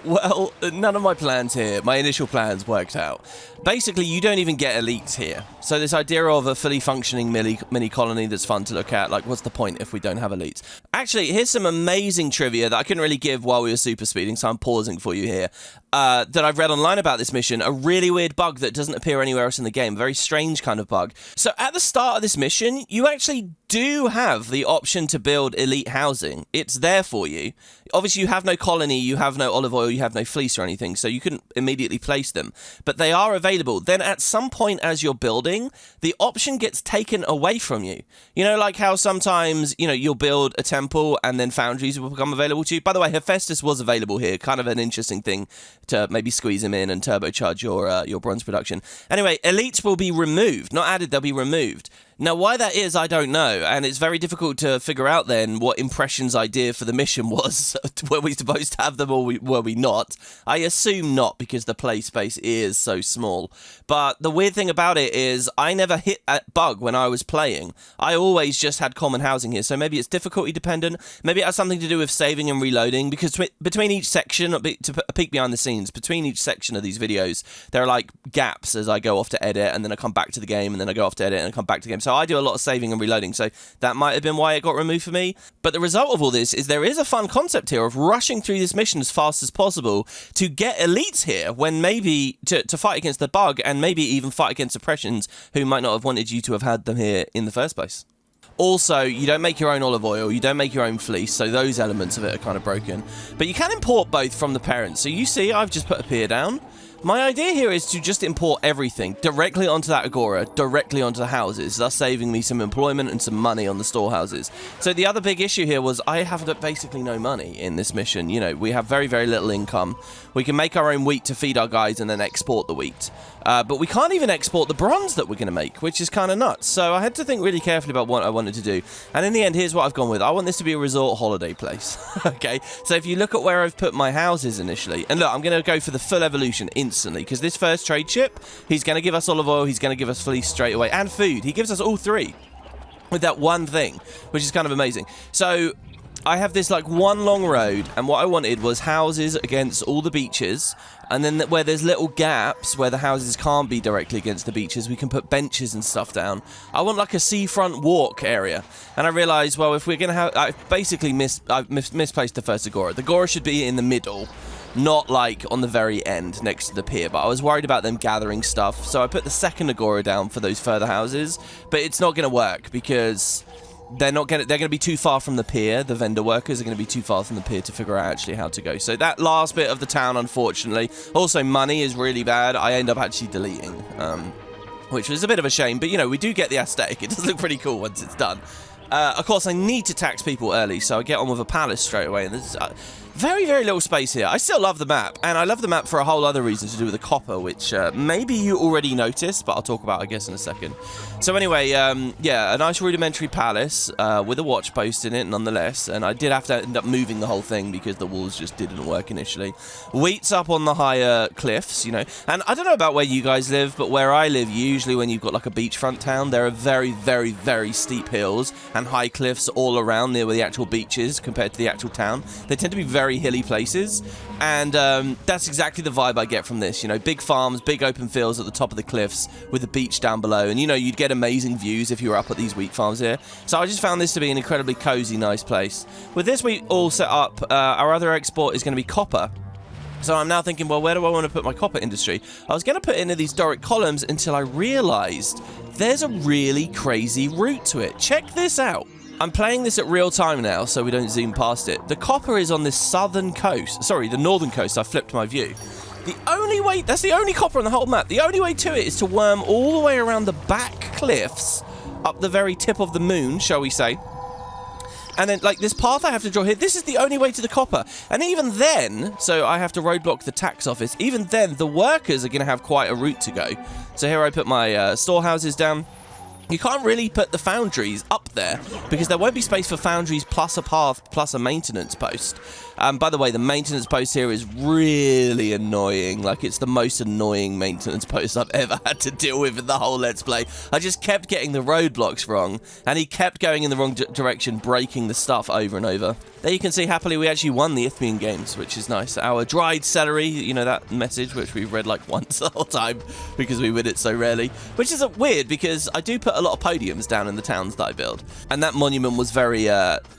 Well, none of my plans here, my initial plans worked out. Basically, you don't even get elites here. So this idea of a fully functioning mini colony that's fun to look at, like, what's the point if we don't have elites? Actually, here's some amazing trivia that I couldn't really give while we were super speeding, so I'm pausing for you here. That I've read online about this mission, a really weird bug that doesn't appear anywhere else in the game, a very strange kind of bug. So at the start of this mission, you actually do have the option to build elite housing. It's there for you. Obviously, you have no colony, you have no olive oil, you have no fleece or anything, so you couldn't immediately place them. But they are available. Then at some point as you're building, the option gets taken away from you. You know, like how sometimes, you know, you'll build a temple and then foundries will become available to you. By the way, Hephaestus was available here, kind of an interesting thing to maybe squeeze him in and turbocharge your bronze production. Anyway, elites will be removed, not added, they'll be removed. Now, why that is, I don't know, and it's very difficult to figure out then what Impression's idea for the mission was. Were we supposed to have them or were we not? I assume not, because the play space is so small. But the weird thing about it is I never hit that bug when I was playing. I always just had common housing here, so maybe it's difficulty dependent. Maybe it has something to do with saving and reloading, because between each section, to a peek behind the scenes, between each section of these videos, there are like gaps as I go off to edit, and then I come back to the game, and then I go off to edit, and I come back to the game. So I do a lot of saving and reloading, so that might have been why it got removed for me. But the result of all this is there is a fun concept here of rushing through this mission as fast as possible to get elites here, when maybe to fight against the bug, and maybe even fight against oppressions who might not have wanted you to have had them here in the first place. Also, you don't make your own olive oil, you don't make your own fleece, so those elements of it are kind of broken. But you can import both from the parent. So you see, I've just put a pier down. My idea here is to just import everything directly onto that agora, directly onto the houses, thus saving me some employment and some money on the storehouses. So the other big issue here was I have basically no money in this mission. You know, we have very, very little income. We can make our own wheat to feed our guys and then export the wheat. But we can't even export the bronze that we're going to make, which is kind of nuts. So I had to think really carefully about what I wanted to do. And in the end, here's what I've gone with. I want this to be a resort holiday place. Okay, so if you look at where I've put my houses initially, and look, I'm going to go for the full evolution instantly, because this first trade ship, he's going to give us olive oil, he's going to give us fleece straight away, and food. He gives us all three with that one thing, which is kind of amazing. So I have this like one long road, and what I wanted was houses against all the beaches, and then where there's little gaps where the houses can't be directly against the beaches, we can put benches and stuff down. I want like a seafront walk area, and I realized, well, if we're gonna have, I've basically misplaced the first agora. The agora should be in the middle, not like on the very end next to the pier, but I was worried about them gathering stuff, so I put the second agora down for those further houses, but it's not gonna work because they're going to be too far from the pier. The vendor workers are going to be too far from the pier to figure out actually how to go. So that last bit of the town, unfortunately. Also, money is really bad. I end up actually deleting, which was a bit of a shame. But, you know, we do get the aesthetic. It does look pretty cool once it's done. Of course, I need to tax people early, so I get on with a palace straight away. And there's very, very little space here. I still love the map, and I love the map for a whole other reason to do with the copper, which maybe you already noticed, but I'll talk about, I guess, in a second. So anyway, yeah, a nice rudimentary palace with a watch post in it, nonetheless, and I did have to end up moving the whole thing because the walls just didn't work initially. Wheat's up on the higher cliffs, you know, and I don't know about where you guys live, but where I live, usually when you've got like a beachfront town, there are very, very, very steep hills and high cliffs all around near where the actual beach is compared to the actual town. They tend to be very hilly places, and that's exactly the vibe I get from this. You know, big farms, big open fields at the top of the cliffs with the beach down below, and you know, you'd get amazing views if you were up at these wheat farms here. So I just found this to be an incredibly cozy, nice place. With this wheat all set up, our other export is going to be copper. So I'm now thinking, well, where do I want to put my copper industry? I was going to put into these Doric columns until I realized there's a really crazy route to it. Check this out. I'm playing this at real time now, so we don't zoom past it. The copper is on this southern coast. Sorry, the northern coast. I flipped my view. The only way, that's the only copper on the whole map. The only way to it is to worm all the way around the back cliffs, up the very tip of the moon, shall we say. And then, like, this path I have to draw here, this is the only way to the copper. And even then, so I have to roadblock the tax office, even then, the workers are going to have quite a route to go. So here I put my storehouses down. You can't really put the foundries up there because there won't be space for foundries plus a path plus a maintenance post. By the way, the maintenance post here is really annoying. Like, it's the most annoying maintenance post I've ever had to deal with in the whole Let's Play. I just kept getting the roadblocks wrong, and he kept going in the wrong direction, breaking the stuff over and over. There you can see, happily, we actually won the Isthmian Games, which is nice. Our dried celery, you know, that message, which we've read like once the whole time, because we win it so rarely. Which is weird, because I do put a lot of podiums down in the towns that I build. And that monument was very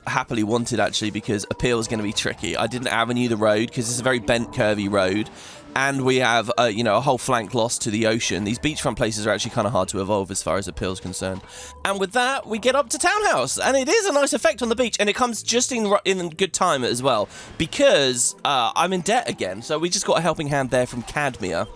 happily wanted, actually, because appeal is going to be tricky. I didn't avenue the road, because it's a very bent, curvy road. And we have, you know, a whole flank lost to the ocean. These beachfront places are actually kind of hard to evolve as far as appeal is concerned. And with that, we get up to Townhouse. And it is a nice effect on the beach. And it comes just in good time as well. Because I'm in debt again. So we just got a helping hand there from Cadmia.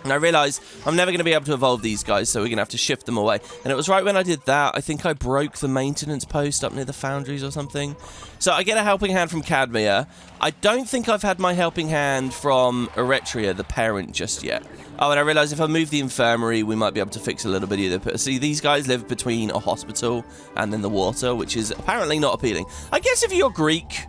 And I realised I'm never going to be able to evolve these guys, so we're going to have to shift them away. And it was right when I did that, I think I broke the maintenance post up near the foundries or something. So I get a helping hand from Cadmia. I don't think I've had my helping hand from Eretria, the parent, just yet. Oh, and I realised if I move the infirmary, we might be able to fix a little bit either. See, these guys live between a hospital and then the water, which is apparently not appealing. I guess if you're Greek,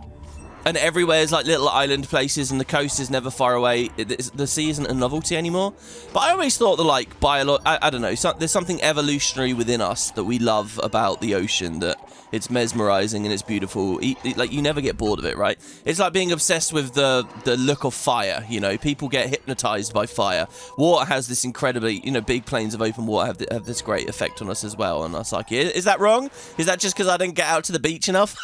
and everywhere is like little island places, and the coast is never far away, the sea isn't a novelty anymore. But I always thought that, like, I don't know, there's something evolutionary within us that we love about the ocean, that it's mesmerizing and it's beautiful. Like, you never get bored of it, right? It's like being obsessed with the look of fire, you know? People get hypnotized by fire. Water has this incredibly, you know, big plains of open water have this great effect on us as well. And I was like, is that wrong? Is that just because I didn't get out to the beach enough?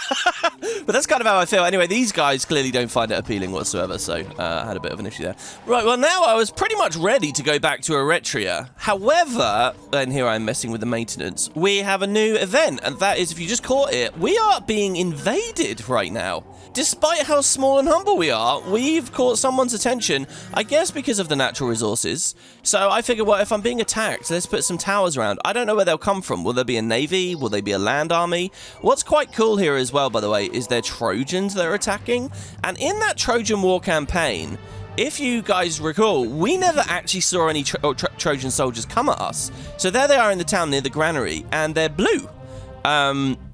But that's kind of how I feel. Anyway, these guys clearly don't find it appealing whatsoever, so I had a bit of an issue there. Right, well, now I was pretty much ready to go back to Eretria. However, and here I'm messing with the maintenance, we have a new event, and that is, if you just caught it, we are being invaded right now. Despite how small and humble we are, we've caught someone's attention, I guess because of the natural resources. So I figured, well, if I'm being attacked, let's put some towers around. I don't know where they'll come from. Will there be a navy? Will they be a land army? What's quite cool here as well, by the way, is they're Trojans that are attacking. And in that Trojan War campaign, if you guys recall, we never actually saw any Trojan soldiers come at us. So there they are in the town near the granary, and they're blue.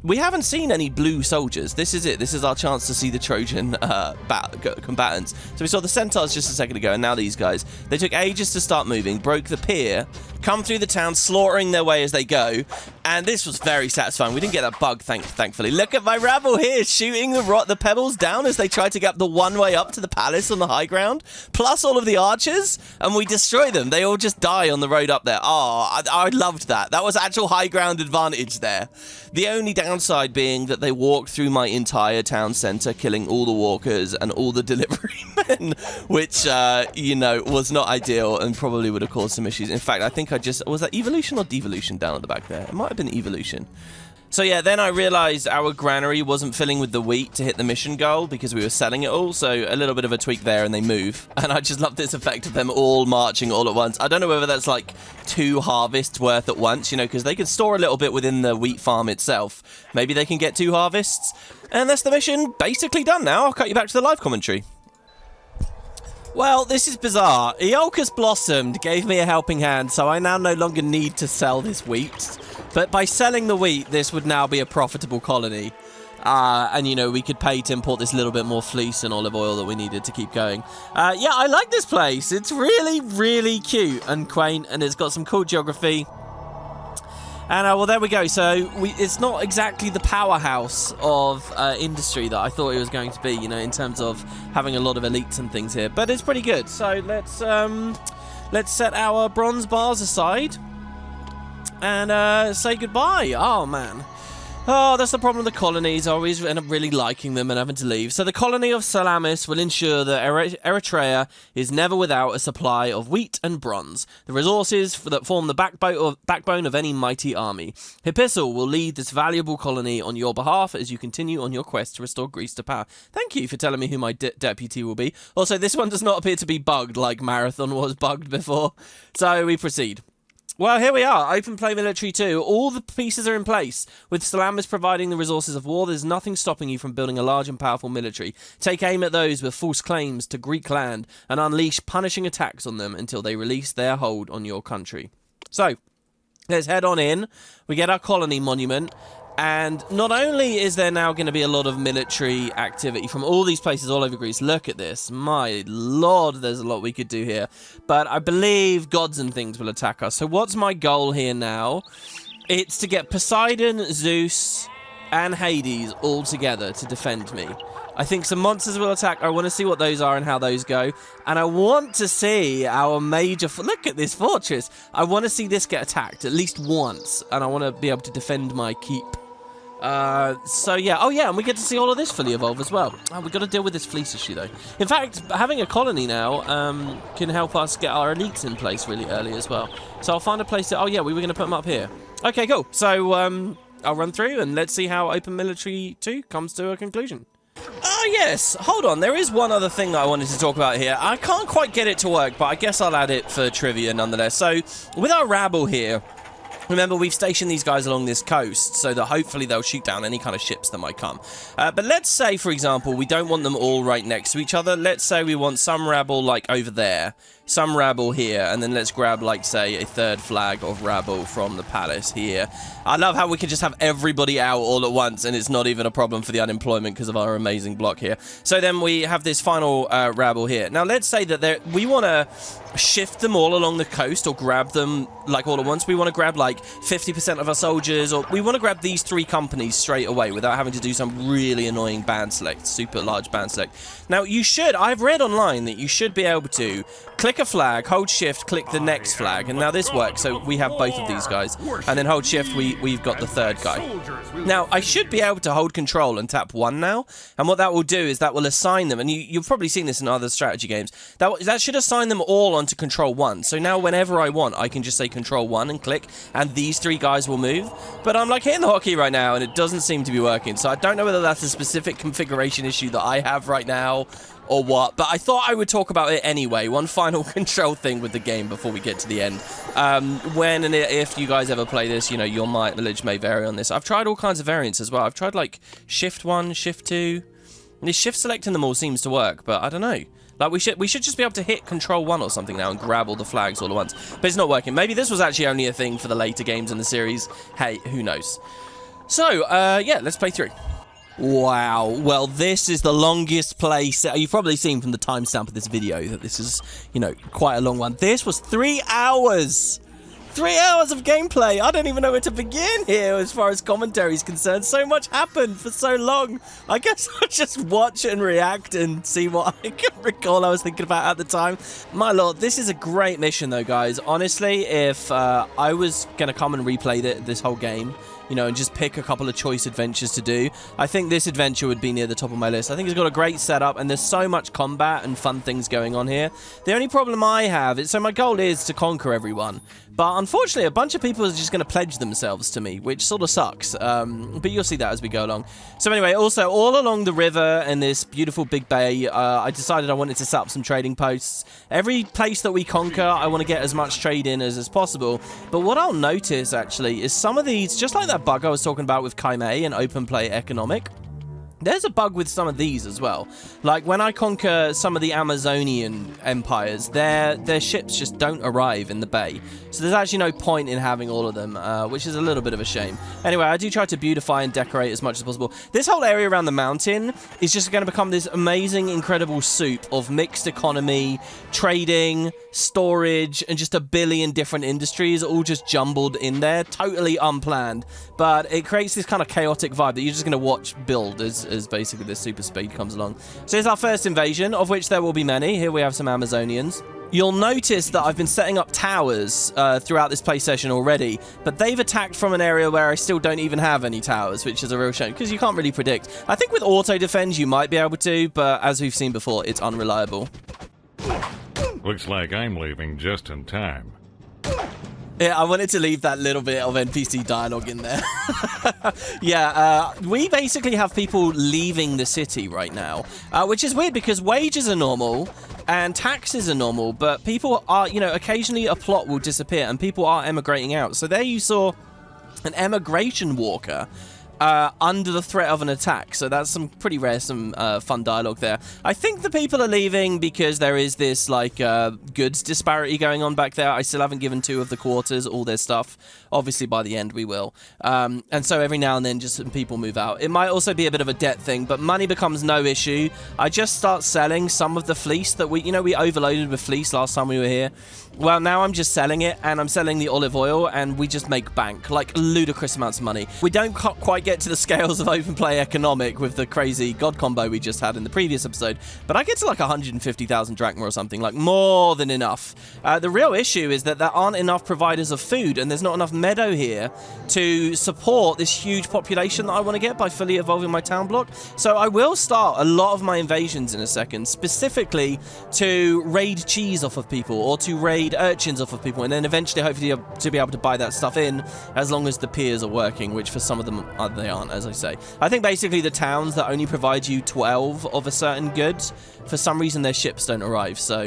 We haven't seen any blue soldiers. This is it. This is our chance to see the Trojan combatants. So we saw the centaurs just a second ago, and now these guys. They took ages to start moving, broke the pier, come through the town, slaughtering their way as they go, and this was very satisfying. We didn't get that bug, thankfully. Look at my rabble here, shooting the pebbles down as they try to get the one way up to the palace on the high ground, plus all of the archers, and we destroy them. They all just die on the road up there. Oh, I loved that. That was actual high ground advantage there. The only downside being that they walked through my entire town centre, killing all the walkers and all the delivery men, which, you know, was not ideal and probably would have caused some issues. In fact, I think was that evolution or devolution down at the back there? It might have been evolution. So yeah, then I realised our granary wasn't filling with the wheat to hit the mission goal because we were selling it all, so a little bit of a tweak there and they move. And I just love this effect of them all marching all at once. I don't know whether that's like 2 harvests worth at once, you know, because they can store a little bit within the wheat farm itself. Maybe they can get 2 harvests. And that's the mission basically done now. I'll cut you back to the live commentary. Well, this is bizarre. Iolcus blossomed, gave me a helping hand, so I now no longer need to sell this wheat. But by selling the wheat, this would now be a profitable colony. And, you know, we could pay to import this little bit more fleece and olive oil that we needed to keep going. Yeah, I like this place. It's really, really cute and quaint, and it's got some cool geography. And, well, there we go. So, it's not exactly the powerhouse of industry that I thought it was going to be, you know, in terms of having a lot of elites and things here. But it's pretty good. So, let's set our bronze bars aside and say goodbye. Oh, man. Oh, that's the problem with the colonies. I always end up really liking them and having to leave. So the colony of Salamis will ensure that Eretria is never without a supply of wheat and bronze, the resources that form the backbone of any mighty army. Hippisel will lead this valuable colony on your behalf as you continue on your quest to restore Greece to power. Thank you for telling me who my deputy will be. Also, this one does not appear to be bugged like Marathon was bugged before. So we proceed. Well, here we are, Open Play Military 2. All the pieces are in place. With Salamis providing the resources of war, there's nothing stopping you from building a large and powerful military. Take aim at those with false claims to Greek land and unleash punishing attacks on them until they release their hold on your country. So, let's head on in. We get our colony monument. And not only is there now going to be a lot of military activity from all these places all over Greece. Look at this. My lord, there's a lot we could do here. But I believe gods and things will attack us. So what's my goal here now? It's to get Poseidon, Zeus, and Hades all together to defend me. I think some monsters will attack. I want to see what those are and how those go. And I want to see our major... Look at this fortress. I want to see this get attacked at least once. And I want to be able to defend my keep. So yeah. Oh yeah, and we get to see all of this fully evolve as well. Oh, we've got to deal with this fleece issue though. In fact, having a colony now can help us get our elites in place really early as well. So I'll find a place to... Oh yeah, we were going to put them up here. Okay, cool. So I'll run through and let's see how Open Military 2 comes to a conclusion. Oh, yes. Hold on. There is one other thing that I wanted to talk about here. I can't quite get it to work, but I guess I'll add it for trivia nonetheless. So, with our rabble here, remember, we've stationed these guys along this coast so that hopefully they'll shoot down any kind of ships that might come. But let's say, for example, we don't want them all right next to each other. Let's say we want some rabble, like, over there, some rabble here, and then let's grab, like, say, a third flag of rabble from the palace here. I love how we can just have everybody out all at once, and it's not even a problem for the unemployment because of our amazing block here. So then we have this final rabble here. Now, let's say that we want to shift them all along the coast or grab them, like, all at once. We want to grab, like, 50% of our soldiers, or we want to grab these 3 companies straight away without having to do some really annoying band select, super large band select. Now, I've read online that you should be able to click a flag, hold shift, click the next flag, and now this works. So we have both of these guys, and then hold shift, we've got the third guy. Now, I should be able to hold control and tap 1 now, and what that will do is that will assign them, and you've probably seen this in other strategy games, that should assign them all onto control 1. So now whenever I want, I can just say control 1 and click, and these 3 guys will move. But I'm like hitting the hotkey right now, and it doesn't seem to be working, so I don't know whether that's a specific configuration issue that I have right now, or what, but I thought I would talk about it anyway. One final control thing with the game before we get to the end. When and if you guys ever play this, you know, your mileage may vary on this. I've tried all kinds of variants as well. I've tried, like, shift 1, shift 2. And this shift selecting them all seems to work, but I don't know. Like, we should just be able to hit control 1 or something now and grab all the flags all at once. But it's not working. Maybe this was actually only a thing for the later games in the series. Hey, who knows? So, yeah, let's play through. Wow, well, this is the longest play set. You've probably seen from the timestamp of this video that this is, you know, quite a long one. This was 3 hours. 3 hours of gameplay. I don't even know where to begin here as far as commentary is concerned. So much happened for so long. I guess I'll just watch and react and see what I can recall I was thinking about at the time. My lord, this is a great mission though, guys. Honestly, if I was going to come and replay this whole game, you know, and just pick a couple of choice adventures to do, I think this adventure would be near the top of my list. I think it's got a great setup, and there's so much combat and fun things going on here. The only problem I have is, so my goal is to conquer everyone, but unfortunately, a bunch of people are just going to pledge themselves to me, which sort of sucks, but you'll see that as we go along. So anyway, also, all along the river and this beautiful big bay, I decided I wanted to set up some trading posts. Every place that we conquer, I want to get as much trade in as possible, but what I'll notice, actually, is some of these, just like that bug I was talking about with Kaimei and open play economic, there's a bug with some of these as well. Like when I conquer some of the Amazonian empires, their ships just don't arrive in the bay. So there's actually no point in having all of them, which is a little bit of a shame. Anyway, I do try to beautify and decorate as much as possible. This whole area around the mountain is just going to become this amazing, incredible soup of mixed economy, trading, storage, and just a billion different industries all just jumbled in there, totally unplanned. But it creates this kind of chaotic vibe that you're just going to watch build as basically this super speed comes along. So here's our first invasion, of which there will be many. Here we have some Amazonians. You'll notice that I've been setting up towers throughout this play session already, but they've attacked from an area where I still don't even have any towers, which is a real shame, because you can't really predict. I think with auto-defense you might be able to, but as we've seen before, it's unreliable. Looks like I'm leaving just in time. Yeah, I wanted to leave that little bit of NPC dialogue in there. Yeah, we basically have people leaving the city right now, which is weird because wages are normal and taxes are normal, but people are, you know, occasionally a plot will disappear and people are emigrating out. So there you saw an emigration walker. under the threat of an attack. So that's some pretty rare, some fun dialogue there. I think the people are leaving because there is this, like, goods disparity going on back there. I still haven't given 2 of the quarters all their stuff. Obviously, by the end, we will. And so every now and then, just some people move out. It might also be a bit of a debt thing, but money becomes no issue. I just start selling some of the fleece that we overloaded with fleece last time we were here. Well, now I'm just selling it, and I'm selling the olive oil, and we just make bank, like ludicrous amounts of money. We don't quite get to the scales of open play economic with the crazy god combo we just had in the previous episode, but I get to like 150,000 drachma or something, like more than enough. The real issue is that there aren't enough providers of food, and there's not enough meadow here to support this huge population that I want to get by fully evolving my town block. So I will start a lot of my invasions in a second, specifically to raid cheese off of people, or to raid urchins off of people, and then eventually hopefully to be able to buy that stuff in, as long as the piers are working, which for some of them they aren't, as I say. I think basically the towns that only provide you 12 of a certain good, for some reason their ships don't arrive, so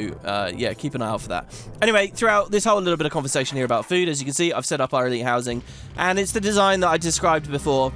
yeah, keep an eye out for that. Anyway, throughout this whole little bit of conversation here about food, as you can see, I've set up our elite housing, and it's the design that I described before.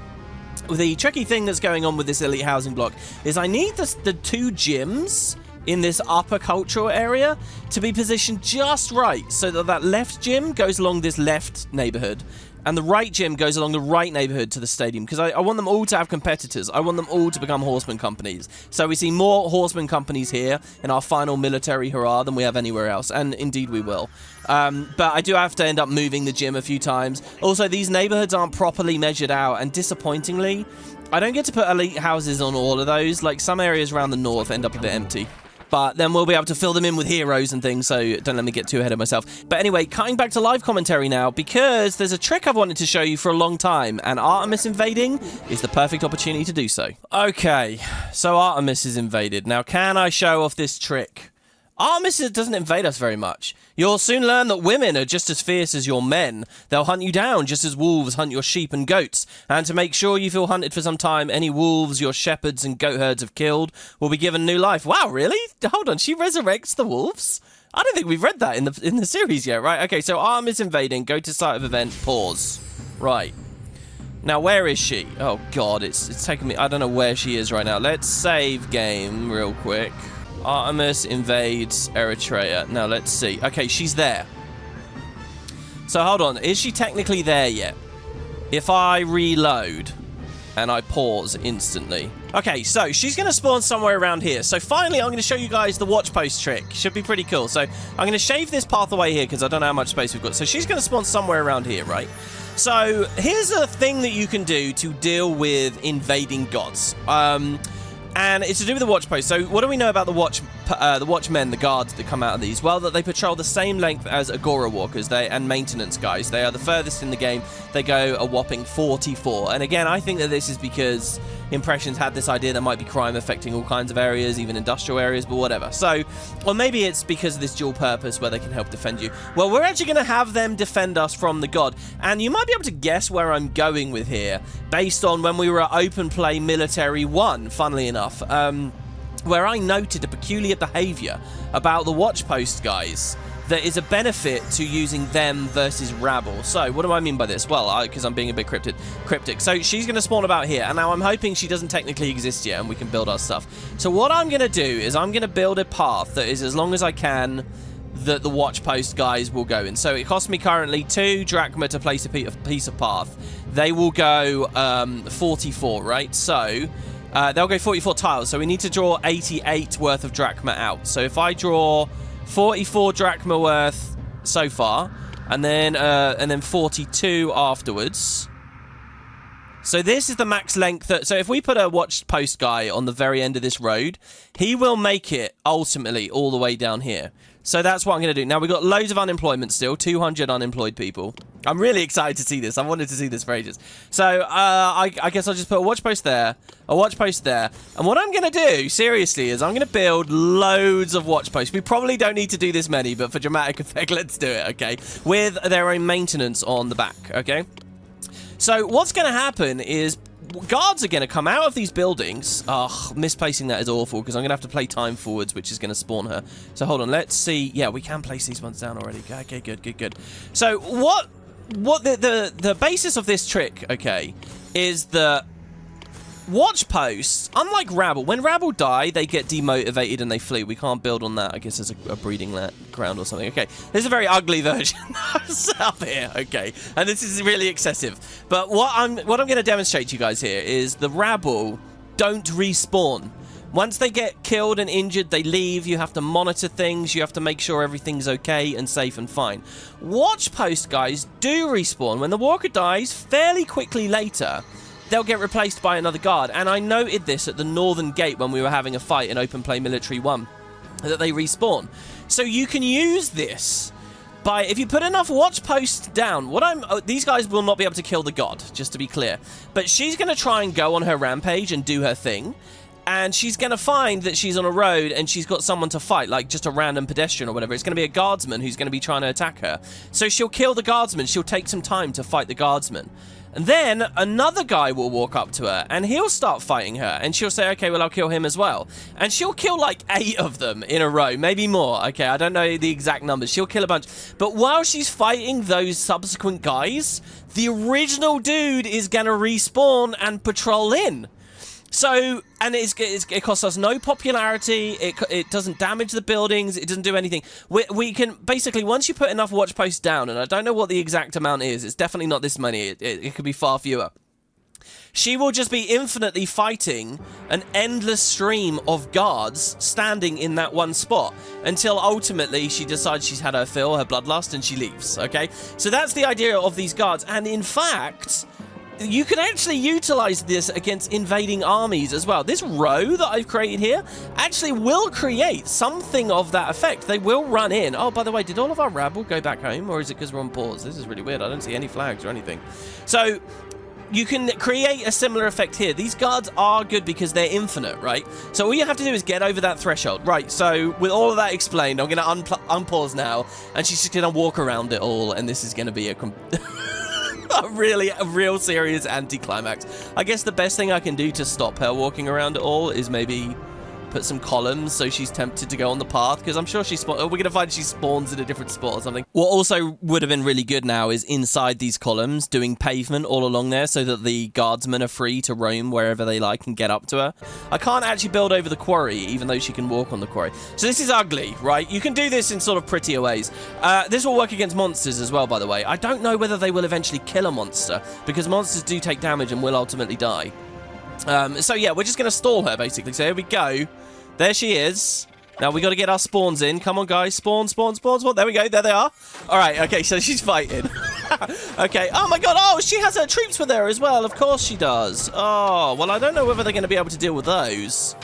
The tricky thing that's going on with this elite housing block is I need the 2 gyms in this upper cultural area to be positioned just right, so that that left gym goes along this left neighborhood, and the right gym goes along the right neighborhood to the stadium, because I want them all to have competitors. I want them all to become horseman companies. So we see more horseman companies here in our final military hurrah than we have anywhere else, and indeed we will. But I do have to end up moving the gym a few times. Also, these neighborhoods aren't properly measured out, and disappointingly, I don't get to put elite houses on all of those. Like, some areas around the north end up a bit empty. But then we'll be able to fill them in with heroes and things, so don't let me get too ahead of myself. But anyway, cutting back to live commentary now, because there's a trick I've wanted to show you for a long time, and Artemis invading is the perfect opportunity to do so. Okay, so Artemis is invaded. Now, can I show off this trick? Artemis doesn't invade us very much. You'll soon learn that women are just as fierce as your men. They'll hunt you down just as wolves hunt your sheep and goats. And to make sure you feel hunted for some time, any wolves your shepherds and goat herds have killed will be given new life. Wow, really? Hold on, she resurrects the wolves? I don't think we've read that in the series yet, right? Okay, so Artemis invading, go to site of event, pause. Right. Now, where is she? Oh, God, it's taking me... I don't know where she is right now. Let's save game real quick. Artemis invades Eretria. Now, let's see. Okay, she's there. So, hold on. Is she technically there yet? If I reload and I pause instantly. Okay, so she's going to spawn somewhere around here. So, finally, I'm going to show you guys the watch post trick. Should be pretty cool. So, I'm going to shave this path away here because I don't know how much space we've got. So, she's going to spawn somewhere around here, right? So, here's a thing that you can do to deal with invading gods. And it's to do with the watch post. So what do we know about the watchmen, the guards that come out of these? Well, that they patrol the same length as Agora walkers and maintenance guys. They are the furthest in the game. They go a whopping 44. And again, I think that this is because Impressions had this idea there might be crime affecting all kinds of areas, even industrial areas, but whatever. So, or maybe it's because of this dual purpose where they can help defend you. Well, we're actually going to have them defend us from the god. And you might be able to guess where I'm going with here, based on when we were at Open Play Military 1, funnily enough, where I noted a peculiar behavior about the watch post guys. There is a benefit to using them versus rabble. So, what do I mean by this? Well, because I'm being a bit cryptic. So, she's going to spawn about here. And now I'm hoping she doesn't technically exist yet and we can build our stuff. So, what I'm going to do is I'm going to build a path that is as long as I can that the watch post guys will go in. So, it costs me currently 2 drachma to place a piece of path. They will go 44, right? So, they'll go 44 tiles. So, we need to draw 88 worth of drachma out. So, if I draw 44 drachma worth so far, and then 42 afterwards. So this is the max length. So if we put a watch post guy on the very end of this road, he will make it ultimately all the way down here. So that's what I'm going to do. Now, we've got loads of unemployment still, 200 unemployed people. I'm really excited to see this. I wanted to see this for ages. So I guess I'll just put a watch post there, a watch post there. And what I'm going to do, seriously, is I'm going to build loads of watch posts. We probably don't need to do this many, but for dramatic effect, let's do it, okay? With their own maintenance on the back, okay? So what's going to happen is guards are going to come out of these buildings. Ugh, misplacing that is awful because I'm going to have to play time forwards, which is going to spawn her. So hold on, let's see. Yeah, we can place these ones down already. Okay, good. So what what the basis of this trick, okay, is that watch posts, unlike rabble, when rabble die, they get demotivated and they flee. We can't build on that. I guess there's a breeding ground or something. Okay, this is a very ugly version up here. Okay, and this is really excessive. But what I'm going to demonstrate to you guys here is the rabble don't respawn. Once they get killed and injured, they leave. You have to monitor things. You have to make sure everything's okay and safe and fine. Watch post guys do respawn. When the walker dies, fairly quickly later, they'll get replaced by another guard. And I noted this at the northern gate when we were having a fight in Open Play Military 1, that they respawn. So you can use this by, if you put enough watch posts down, these guys will not be able to kill the god, just to be clear. But she's going to try and go on her rampage and do her thing. And she's going to find that she's on a road and she's got someone to fight, like just a random pedestrian or whatever. It's going to be a guardsman who's going to be trying to attack her. So she'll kill the guardsman. She'll take some time to fight the guardsman. And then another guy will walk up to her and he'll start fighting her. And she'll say, okay, well, I'll kill him as well. And she'll kill like 8 of them in a row, maybe more. Okay, I don't know the exact numbers. She'll kill a bunch. But while she's fighting those subsequent guys, the original dude is going to respawn and patrol in. So, and it costs us no popularity, it doesn't damage the buildings, it doesn't do anything. We can, basically, once you put enough watch posts down, and I don't know what the exact amount is, it's definitely not this many, it could be far fewer. She will just be infinitely fighting an endless stream of guards standing in that one spot until ultimately she decides she's had her fill, her bloodlust, and she leaves, okay? So that's the idea of these guards, and in fact, you can actually utilize this against invading armies as well. This row that I've created here actually will create something of that effect. They will run in. Oh, by the way, did all of our rabble go back home, or is it because we're on pause? This is really weird. I don't see any flags or anything. So you can create a similar effect here. These guards are good because they're infinite, right? So all you have to do is get over that threshold. Right, so with all of that explained, I'm going to unpause now, and she's just going to walk around it all, and this is going to be a real serious anticlimax. I guess the best thing I can do to stop her walking around at all is maybe put some columns so she's tempted to go on the path, because I'm sure we're going to find she spawns in a different spot or something. What also would have been really good now is inside these columns doing pavement all along there so that the guardsmen are free to roam wherever they like and get up to her. I can't actually build over the quarry even though she can walk on the quarry. So this is ugly, right? You can do this in sort of prettier ways. This will work against monsters as well, by the way. I don't know whether they will eventually kill a monster, because monsters do take damage and will ultimately die. So yeah, we're just going to stall her, basically. So here we go. There she is. Now we got to get our spawns in. Come on, guys. Spawn, spawn, spawn, spawn. There we go. There they are. All right. Okay, so she's fighting. Okay. Oh, my God. Oh, she has her troops with her as well. Of course she does. Oh, well, I don't know whether they're going to be able to deal with those.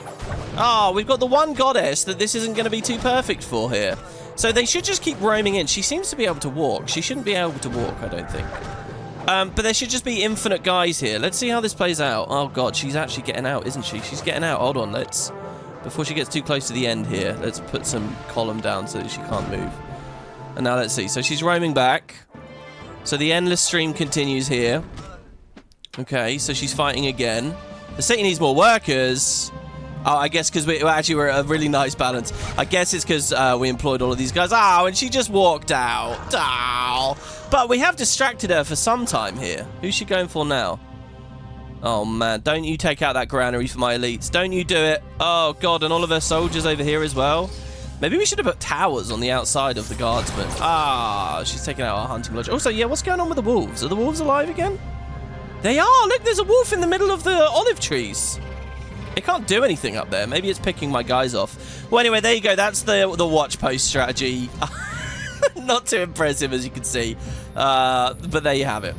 Oh, we've got the one goddess that this isn't going to be too perfect for here. So they should just keep roaming in. She seems to be able to walk. She shouldn't be able to walk, I don't think. But there should just be infinite guys here. Let's see how this plays out. Oh, God, she's actually getting out, isn't she? She's getting out. Hold on, before she gets too close to the end here, let's put some column down so that she can't move. And now let's see. So she's roaming back. So the endless stream continues here. Okay, so she's fighting again. The city needs more workers. Oh, I guess because we're at a really nice balance. I guess it's because we employed all of these guys. Oh, and she just walked out. Oh. But we have distracted her for some time here. Who's she going for now? Oh, man. Don't you take out that granary for my elites. Don't you do it. Oh, God. And all of her soldiers over here as well. Maybe we should have put towers on the outside of the guardsmen. Ah, she's taking out our hunting lodge. Also, yeah, what's going on with the wolves? Are the wolves alive again? They are. Look, there's a wolf in the middle of the olive trees. It can't do anything up there. Maybe it's picking my guys off. Well, anyway, there you go. That's the watch post strategy. Not too impressive, as you can see. But there you have it.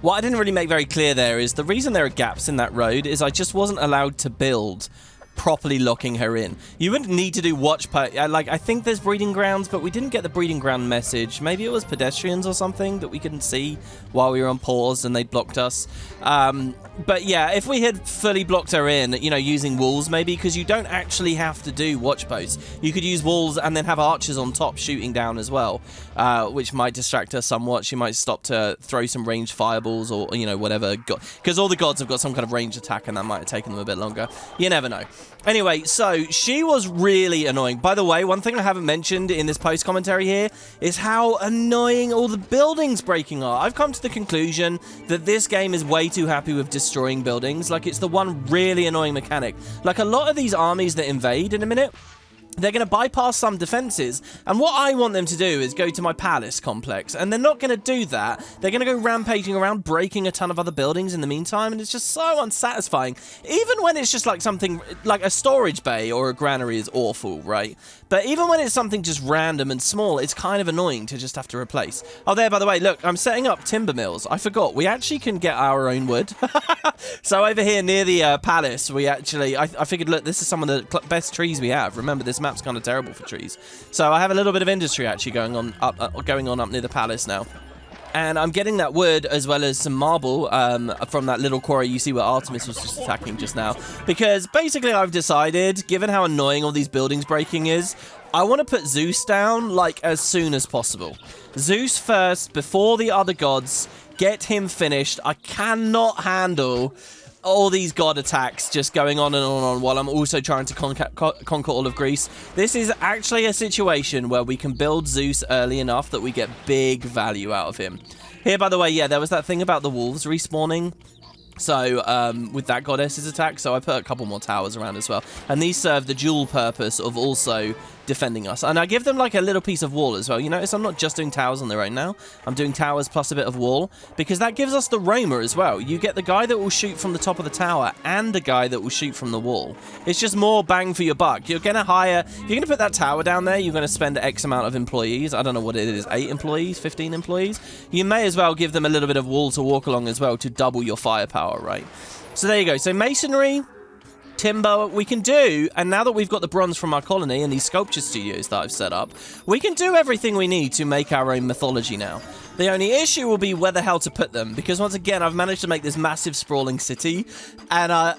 What I didn't really make very clear there is the reason there are gaps in that road is I just wasn't allowed to build properly locking her in. You wouldn't need to do watch post. I think there's breeding grounds, but we didn't get the breeding ground message. Maybe it was pedestrians or something that we couldn't see while we were on pause and they blocked us. But yeah, if we had fully blocked her in, you know, using walls maybe, because you don't actually have to do watch posts. You could use walls and then have archers on top shooting down as well, which might distract her somewhat. She might stop to throw some ranged fireballs or, you know, whatever. Because all the gods have got some kind of ranged attack and that might have taken them a bit longer. You never know. Anyway, so she was really annoying. By the way, one thing I haven't mentioned in this post commentary here is how annoying all the buildings breaking are. I've come to the conclusion that this game is way too happy with destroying buildings. Like, it's the one really annoying mechanic. Like, a lot of these armies that invade in a minute, they're going to bypass some defenses, and what I want them to do is go to my palace complex, and they're not going to do that. They're going to go rampaging around, breaking a ton of other buildings in the meantime, and it's just so unsatisfying. Even when it's just like something like a storage bay or a granary is awful, right? But even when it's something just random and small, it's kind of annoying to just have to replace. Oh, there, by the way, look, I'm setting up timber mills. I forgot, we actually can get our own wood. So over here near the palace, we actually, I figured, look, this is some of the best trees we have. Remember, this map's kind of terrible for trees. So I have a little bit of industry actually going on up near the palace now. And I'm getting that wood as well as some marble from that little quarry you see where Artemis was just attacking just now. Because basically I've decided, given how annoying all these buildings breaking is, I want to put Zeus down like as soon as possible. Zeus first, before the other gods. Get him finished. I cannot handle all these god attacks just going on and on while I'm also trying to conquer all of Greece. This is actually a situation where we can build Zeus early enough that we get big value out of him. Here, by the way, yeah, there was that thing about the wolves respawning. So, with that goddess's attack, so I put a couple more towers around as well. And these serve the dual purpose of also defending us. And I give them like a little piece of wall as well. You notice I'm not just doing towers on their own now. I'm doing towers plus a bit of wall, because that gives us the roamer as well. You get the guy that will shoot from the top of the tower and the guy that will shoot from the wall. It's just more bang for your buck. You're going to hire, if you're going to put that tower down there, you're going to spend X amount of employees. I don't know what it is, 8 employees, 15 employees. You may as well give them a little bit of wall to walk along as well to double your firepower, right? So there you go. So masonry, timber, we can do, and now that we've got the bronze from our colony and these sculpture studios that I've set up, we can do everything we need to make our own mythology now. The only issue will be where the hell to put them, because once again, I've managed to make this massive sprawling city, and I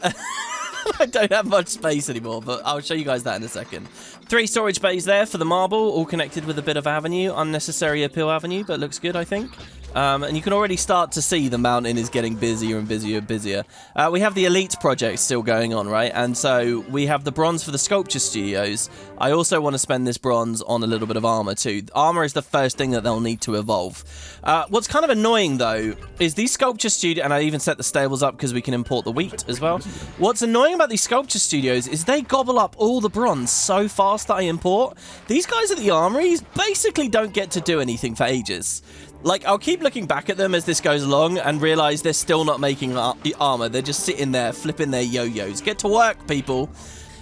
don't have much space anymore, but I'll show you guys that in a second. 3 storage bays there for the marble, all connected with a bit of avenue, unnecessary appeal avenue, but looks good, I think. And you can already start to see the mountain is getting busier and busier and busier. We have the elite project still going on, right? And so we have the bronze for the sculpture studios. I also want to spend this bronze on a little bit of armor too. Armor is the first thing that they'll need to evolve. What's kind of annoying though is these sculpture studios, and I even set the stables up because we can import the wheat as well. What's annoying about these sculpture studios is they gobble up all the bronze so fast that I import. These guys at the armories basically don't get to do anything for ages. Like, I'll keep looking back at them as this goes along and realize they're still not making armor. They're just sitting there flipping their yo-yos. Get to work, people.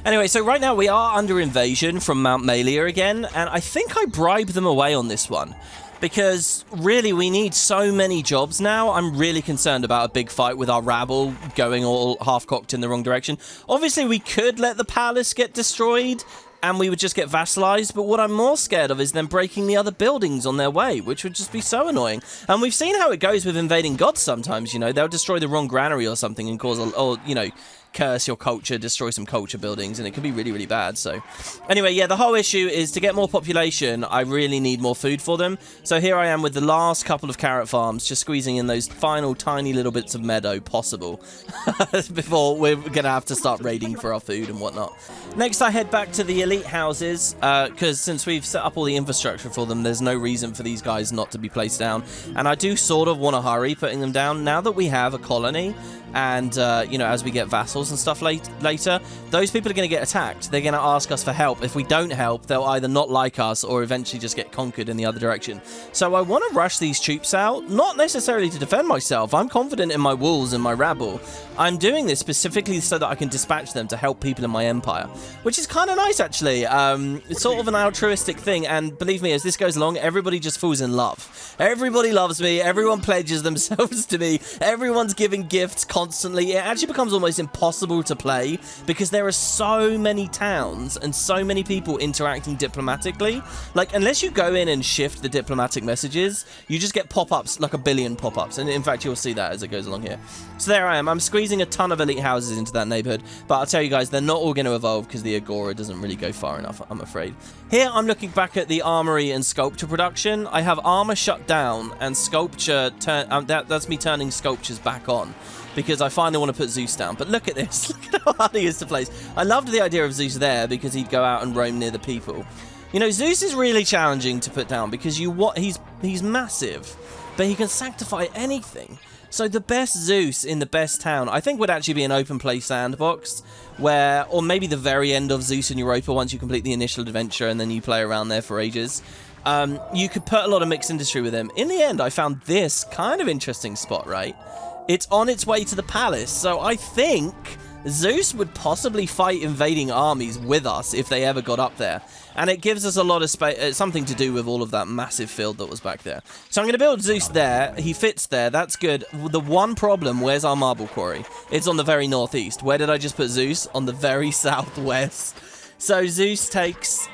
Anyway, so right now we are under invasion from Mount Malia again, and I think I bribed them away on this one. Because, really, we need so many jobs now. I'm really concerned about a big fight with our rabble going all half-cocked in the wrong direction. Obviously, we could let the palace get destroyed, and we would just get vassalized, but what I'm more scared of is them breaking the other buildings on their way, which would just be so annoying. And we've seen how it goes with invading gods sometimes, you know. They'll destroy the wrong granary or something and cause, curse your culture, destroy some culture buildings, and it can be really, really bad. So anyway, yeah, the whole issue is to get more population, I really need more food for them. So here I am with the last couple of carrot farms, just squeezing in those final tiny little bits of meadow possible before we're going to have to start raiding for our food and whatnot. Next, I head back to the elite houses, because since we've set up all the infrastructure for them, there's no reason for these guys not to be placed down. And I do sort of want to hurry putting them down now that we have a colony. And, as we get vassals and stuff later, those people are going to get attacked. They're going to ask us for help. If we don't help, they'll either not like us or eventually just get conquered in the other direction. So I want to rush these troops out, not necessarily to defend myself. I'm confident in my wolves and my rabble. I'm doing this specifically so that I can dispatch them to help people in my empire, which is kind of nice, actually. It's sort of an altruistic thing, and believe me, as this goes along, everybody just falls in love. Everybody loves me. Everyone pledges themselves to me. Everyone's giving gifts constantly. It actually becomes almost impossible to play because there are so many towns and so many people interacting diplomatically. Like, unless you go in and shift the diplomatic messages, you just get pop-ups, like a billion pop-ups. And in fact, you'll see that as it goes along here. So there I am. I'm squeezing a ton of elite houses into that neighborhood, but I'll tell you guys, they're not all going to evolve because the Agora doesn't really go far enough, I'm afraid. Here, I'm looking back at the armory and sculpture production. I have armor shut down and sculpture that's me turning sculptures back on. Because because I finally want to put Zeus down. But look at this. Look at how hard he is to place. I loved the idea of Zeus there because he'd go out and roam near the people. You know, Zeus is really challenging to put down because he's massive, but he can sanctify anything. So the best Zeus in the best town, I think, would actually be an open play sandbox where, or maybe the very end of Zeus in Europa once you complete the initial adventure and then you play around there for ages. You could put a lot of mixed industry with him. In the end, I found this kind of interesting spot, right? It's on its way to the palace, so I think Zeus would possibly fight invading armies with us if they ever got up there. And it gives us a lot of space, something to do with all of that massive field that was back there. So I'm going to build Zeus there. He fits there. That's good. The one problem, where's our marble quarry? It's on the very northeast. Where did I just put Zeus? On the very southwest. So Zeus takes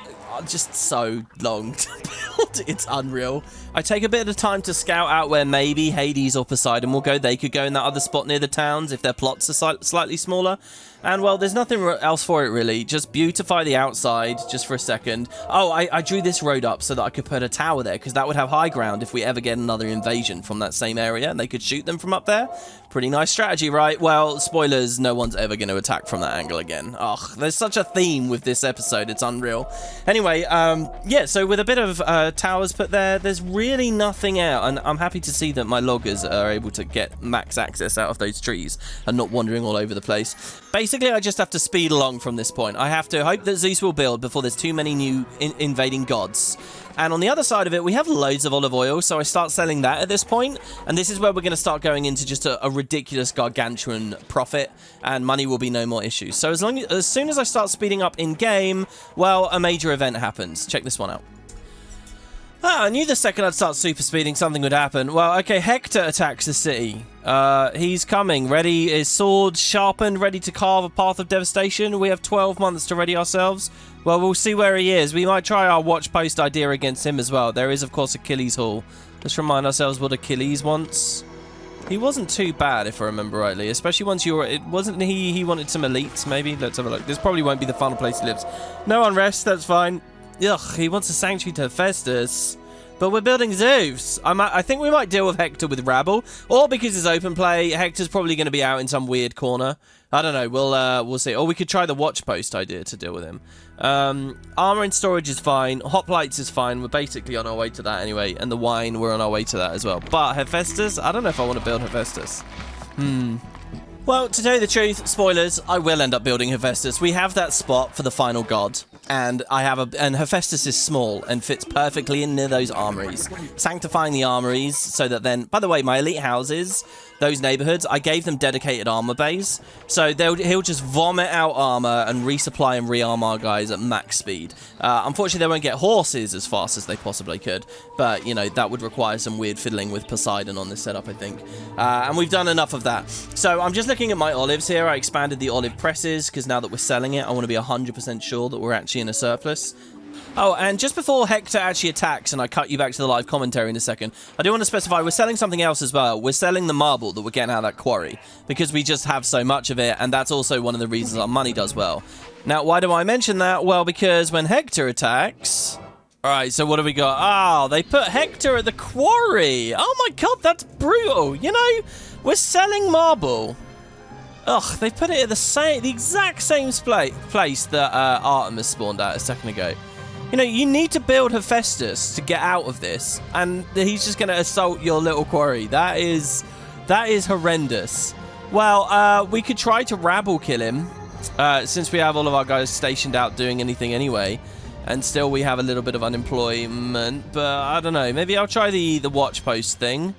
just so long to build. It's unreal. I take a bit of time to scout out where maybe Hades or Poseidon will go. They could go in that other spot near the towns if their plots are slightly smaller. And, well, there's nothing else for it, really. Just beautify the outside, just for a second. Oh, I drew this road up so that I could put a tower there, because that would have high ground if we ever get another invasion from that same area, and they could shoot them from up there. Pretty nice strategy, right? Well, spoilers, no one's ever going to attack from that angle again. Ugh, there's such a theme with this episode, it's unreal. Anyway, yeah, so with a bit of towers put there, there's really nothing out, and I'm happy to see that my loggers are able to get max access out of those trees and not wandering all over the place. Basically, I just have to speed along from this point. I have to hope that Zeus will build before there's too many new invading gods. And on the other side of it, we have loads of olive oil, so I start selling that at this point. And this is where we're going to start going into just a ridiculous gargantuan profit, and money will be no more issues. So as soon as I start speeding up in-game, well, a major event happens. Check this one out. Ah, I knew the second I'd start super speeding, something would happen. Well, okay, Hector attacks the city. He's coming, ready, his sword sharpened, ready to carve a path of devastation. We have 12 months to ready ourselves. Well, we'll see where he is. We might try our watch post idea against him as well. There is, of course, Achilles' Hall. Let's remind ourselves what Achilles wants. He wasn't too bad, if I remember rightly, especially once you were... It wasn't he wanted some elites, maybe? Let's have a look. This probably won't be the final place he lives. No unrest, that's fine. Ugh, he wants a sanctuary to Hephaestus. But we're building Zeus. I think we might deal with Hector with rabble, or because it's open play, Hector's probably going to be out in some weird corner. I don't know. We'll see. Or we could try the watch post idea to deal with him. Armor and storage is fine. Hoplites is fine. We're basically on our way to that anyway. And the wine, we're on our way to that as well. But Hephaestus, I don't know if I want to build Hephaestus. Well, to tell you the truth, spoilers, I will end up building Hephaestus. We have that spot for the final god. And and Hephaestus is small and fits perfectly in near those armories. Sanctifying the armories so that then, by the way, my elite houses, those neighborhoods, I gave them dedicated armor bays. So he'll just vomit out armor and resupply and rearm our guys at max speed. Unfortunately, they won't get horses as fast as they possibly could. But, you know, that would require some weird fiddling with Poseidon on this setup, I think. And we've done enough of that. So I'm just looking at my olives here. I expanded the olive presses because now that we're selling it, I want to be 100% sure that we're actually in a surplus. Oh, and just before Hector actually attacks, and I cut you back to the live commentary in a second, I do want to specify we're selling something else as well. We're selling the marble that we're getting out of that quarry, because we just have so much of it, and that's also one of the reasons our money does well. Now, why do I mention that? Well, because when Hector attacks... Alright, so what do we got? Oh, they put Hector at the quarry! Oh my god, that's brutal! You know, we're selling marble. Ugh, they put it at the exact same place that Artemis spawned at a second ago. You know, you need to build Hephaestus to get out of this, and he's just going to assault your little quarry. That is horrendous. Well, we could try to rabble kill him, since we have all of our guys stationed out doing anything anyway, and still we have a little bit of unemployment, but I don't know. Maybe I'll try the watch post thing.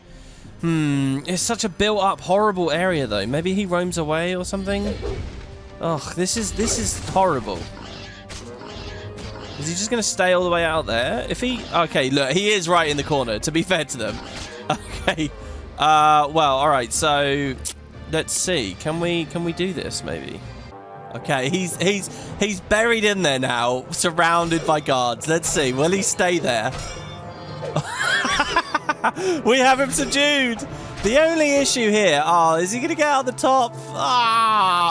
It's such a built-up, horrible area, though. Maybe he roams away or something? Ugh, this is horrible. Is he just going to stay all the way out there? If he... Okay, look, he is right in the corner, to be fair to them. Okay. Well, alright, so... Let's see. Can we do this, maybe? Okay, he's buried in there now, surrounded by guards. Let's see. Will he stay there? We have him subdued. The only issue here, is he going to get out the top?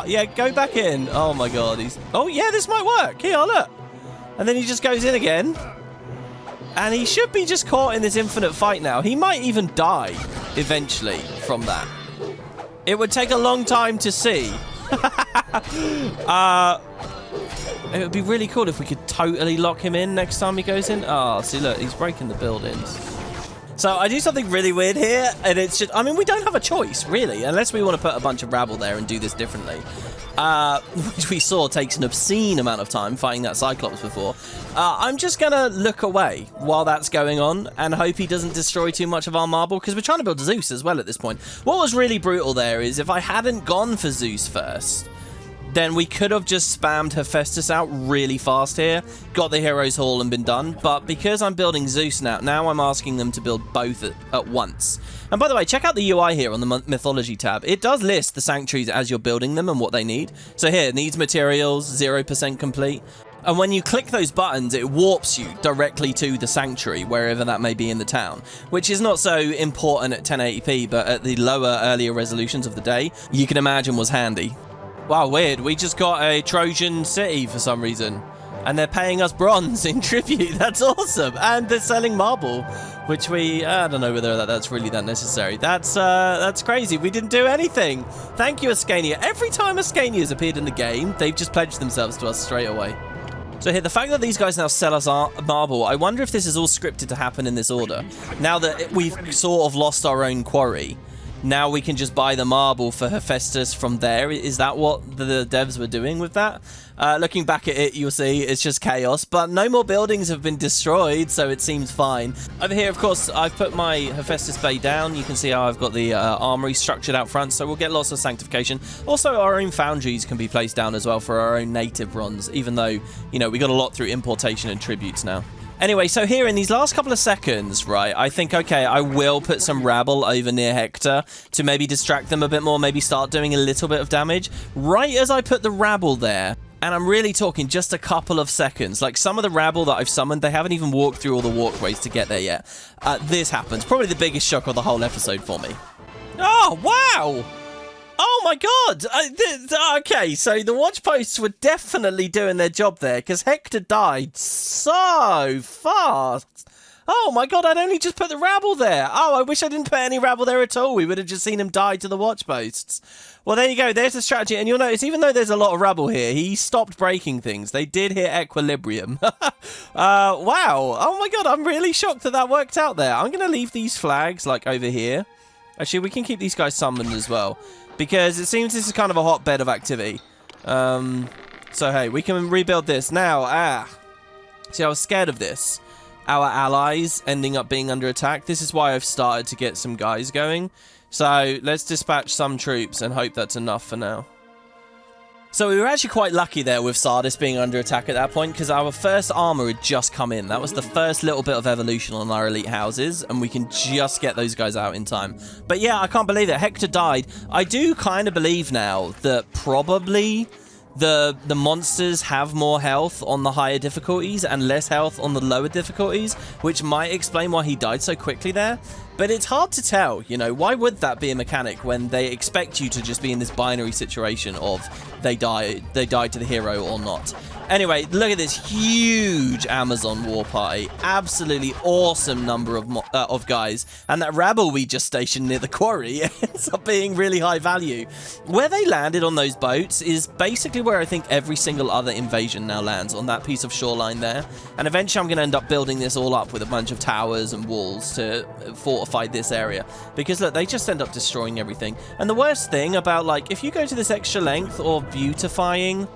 Yeah, go back in. Oh my god, oh yeah, this might work. Here, look. And then he just goes in again. And he should be just caught in this infinite fight now. He might even die eventually from that. It would take a long time to see. It would be really cool if we could totally lock him in next time he goes in. Oh, see, look, he's breaking the buildings. So I do something really weird here, and it's just, I mean, we don't have a choice, really, unless we want to put a bunch of rabble there and do this differently. Which we saw takes an obscene amount of time fighting that Cyclops before. I'm just going to look away while that's going on and hope he doesn't destroy too much of our marble, because we're trying to build Zeus as well at this point. What was really brutal there is if I hadn't gone for Zeus first, then we could have just spammed Hephaestus out really fast here, got the Heroes Hall and been done. But because I'm building Zeus now I'm asking them to build both at once. And by the way, check out the UI here on the Mythology tab. It does list the sanctuaries as you're building them and what they need. So here, needs materials, 0% complete. And when you click those buttons, it warps you directly to the sanctuary, wherever that may be in the town, which is not so important at 1080p, but at the lower, earlier resolutions of the day, you can imagine was handy. Wow, weird. We just got a Trojan city for some reason. And they're paying us bronze in tribute. That's awesome. And they're selling marble, which I don't know whether that's really that necessary. That's crazy. We didn't do anything. Thank you, Ascania. Every time Ascania's appeared in the game, they've just pledged themselves to us straight away. So here, the fact that these guys now sell us our marble, I wonder if this is all scripted to happen in this order. Now that we've sort of lost our own quarry, now we can just buy the marble for Hephaestus from there. Is that what the devs were doing with that? Looking back at it, you'll see it's just chaos, but no more buildings have been destroyed, so it seems fine. Over here, of course, I've put my Hephaestus Bay down. You can see how I've got the armory structured out front, so we'll get lots of sanctification. Also, our own foundries can be placed down as well for our own native bronze, even though, you know, we got a lot through importation and tributes now. Anyway, so here in these last couple of seconds, right, I think, okay, I will put some rabble over near Hector to maybe distract them a bit more, maybe start doing a little bit of damage. Right as I put the rabble there, and I'm really talking just a couple of seconds, like some of the rabble that I've summoned, they haven't even walked through all the walkways to get there yet. This happens. Probably the biggest shock of the whole episode for me. Oh, wow! Oh my god! Okay, so the watch posts were definitely doing their job there, because Hector died so fast. Oh my god, I'd only just put the rabble there. Oh, I wish I didn't put any rabble there at all. We would have just seen him die to the watch posts. Well, there you go. There's the strategy. And you'll notice, even though there's a lot of rabble here, he stopped breaking things. They did hit equilibrium. Wow. Oh my god, I'm really shocked that that worked out there. I'm going to leave these flags, like, over here. Actually, we can keep these guys summoned as well, because it seems this is kind of a hotbed of activity. So, hey, we can rebuild this. Now, see, I was scared of this. Our allies ending up being under attack. This is why I've started to get some guys going. So, let's dispatch some troops and hope that's enough for now. So we were actually quite lucky there with Sardis being under attack at that point, because our first armor had just come in. That was the first little bit of evolution on our elite houses, and we can just get those guys out in time. But yeah, I can't believe it. Hector died. I do kind of believe now that probably the monsters have more health on the higher difficulties and less health on the lower difficulties, which might explain why he died so quickly there. But it's hard to tell, you know, why would that be a mechanic when they expect you to just be in this binary situation of they died to the hero or not. Anyway, look at this huge Amazon war party. Absolutely awesome number of guys. And that rabble we just stationed near the quarry ends up being really high value. Where they landed on those boats is basically where I think every single other invasion now lands, on that piece of shoreline there. And eventually I'm going to end up building this all up with a bunch of towers and walls to fortify this area. Because look, they just end up destroying everything. And the worst thing about, like, if you go to this extra length or beautifying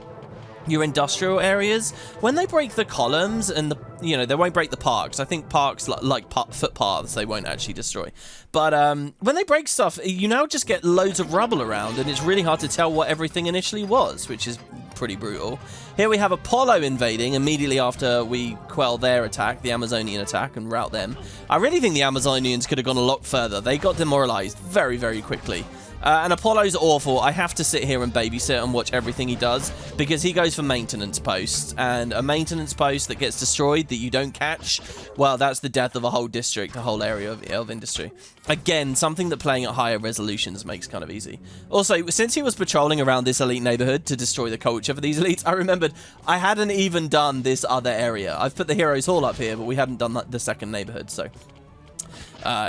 your industrial areas, when they break the columns and they won't break the parks. I think parks like footpaths they won't actually destroy. But when they break stuff, you now just get loads of rubble around, and it's really hard to tell what everything initially was, which is pretty brutal. Here we have Apollo invading immediately after we quell their attack, the Amazonian attack, and rout them. I really think the Amazonians could have gone a lot further. They got demoralized very, very quickly. And Apollo's awful. I have to sit here and babysit and watch everything he does, because he goes for maintenance posts, and a maintenance post that gets destroyed that you don't catch, well, that's the death of a whole district, a whole area of industry. Again, something that playing at higher resolutions makes kind of easy. Also, since he was patrolling around this elite neighborhood to destroy the culture for these elites, I remembered I hadn't even done this other area. I've put the Heroes Hall up here, but we hadn't done the second neighborhood, so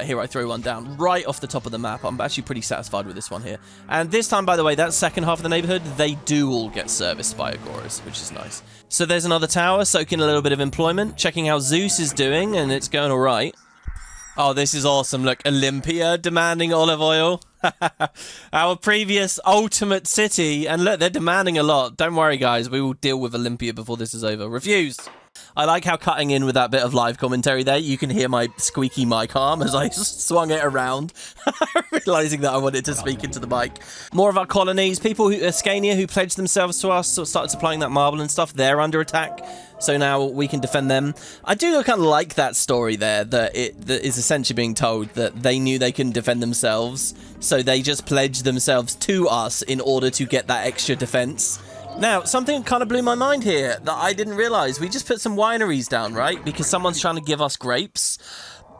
Here I throw one down right off the top of the map. I'm actually pretty satisfied with this one here. And this time, by the way, that second half of the neighborhood, they do all get serviced by Agoras, which is nice. So there's another tower, soaking a little bit of employment, checking how Zeus is doing, and it's going all right. Oh, this is awesome. Look, Olympia demanding olive oil. Our previous ultimate city. And look, they're demanding a lot. Don't worry, guys. We will deal with Olympia before this is over. Refused. I like how cutting in with that bit of live commentary there, you can hear my squeaky mic arm as I swung it around, realizing that I wanted to speak into the mic. More of our colonies, people who Scania who pledged themselves to us, sort of started supplying that marble and stuff, they're under attack. So now we can defend them. I do kind of like that story there, that is essentially being told that they knew they couldn't defend themselves, so they just pledged themselves to us in order to get that extra defense. Now, something kind of blew my mind here that I didn't realize. We just put some wineries down, right? Because someone's trying to give us grapes.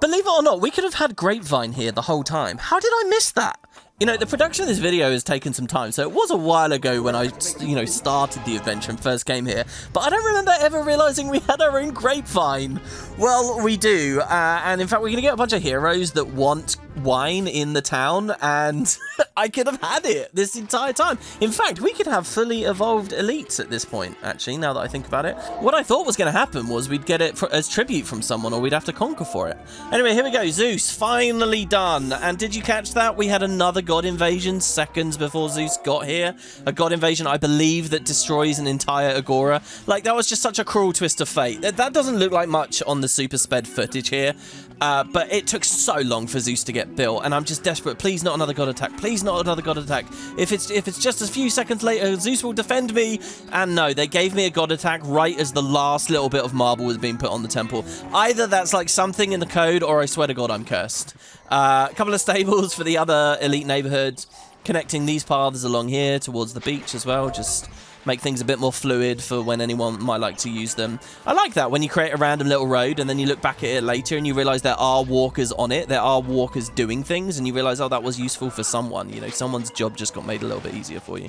Believe it or not, we could have had grapevine here the whole time. How did I miss that? You know, the production of this video has taken some time, so it was a while ago when I, started the adventure and first came here, but I don't remember ever realizing we had our own grapevine. Well, we do, and in fact, we're going to get a bunch of heroes that want wine in the town, and I could have had it this entire time. In fact, we could have fully evolved elites at this point, actually, now that I think about it. What I thought was going to happen was we'd get it as tribute from someone, or we'd have to conquer for it. Anyway, here we go, Zeus, finally done. And did you catch that? We had another god invasion seconds before Zeus got here. A god invasion, I believe, that destroys an entire agora. Like, that was just such a cruel twist of fate. That doesn't look like much on the super sped footage here, but it took so long for Zeus to get built, and I'm just desperate. Please, not another god attack. Please, not another god attack. If it's just a few seconds later, Zeus will defend me. And no, they gave me a god attack right as the last little bit of marble was being put on the temple. Either that's like something in the code, or I swear to God, I'm cursed. A couple of stables for the other elite neighborhoods, connecting these paths along here towards the beach as well. Just make things a bit more fluid for when anyone might like to use them. I like that when you create a random little road and then you look back at it later and you realize there are walkers on it, there are walkers doing things, and you realize, oh, that was useful for someone. You know, someone's job just got made a little bit easier for you.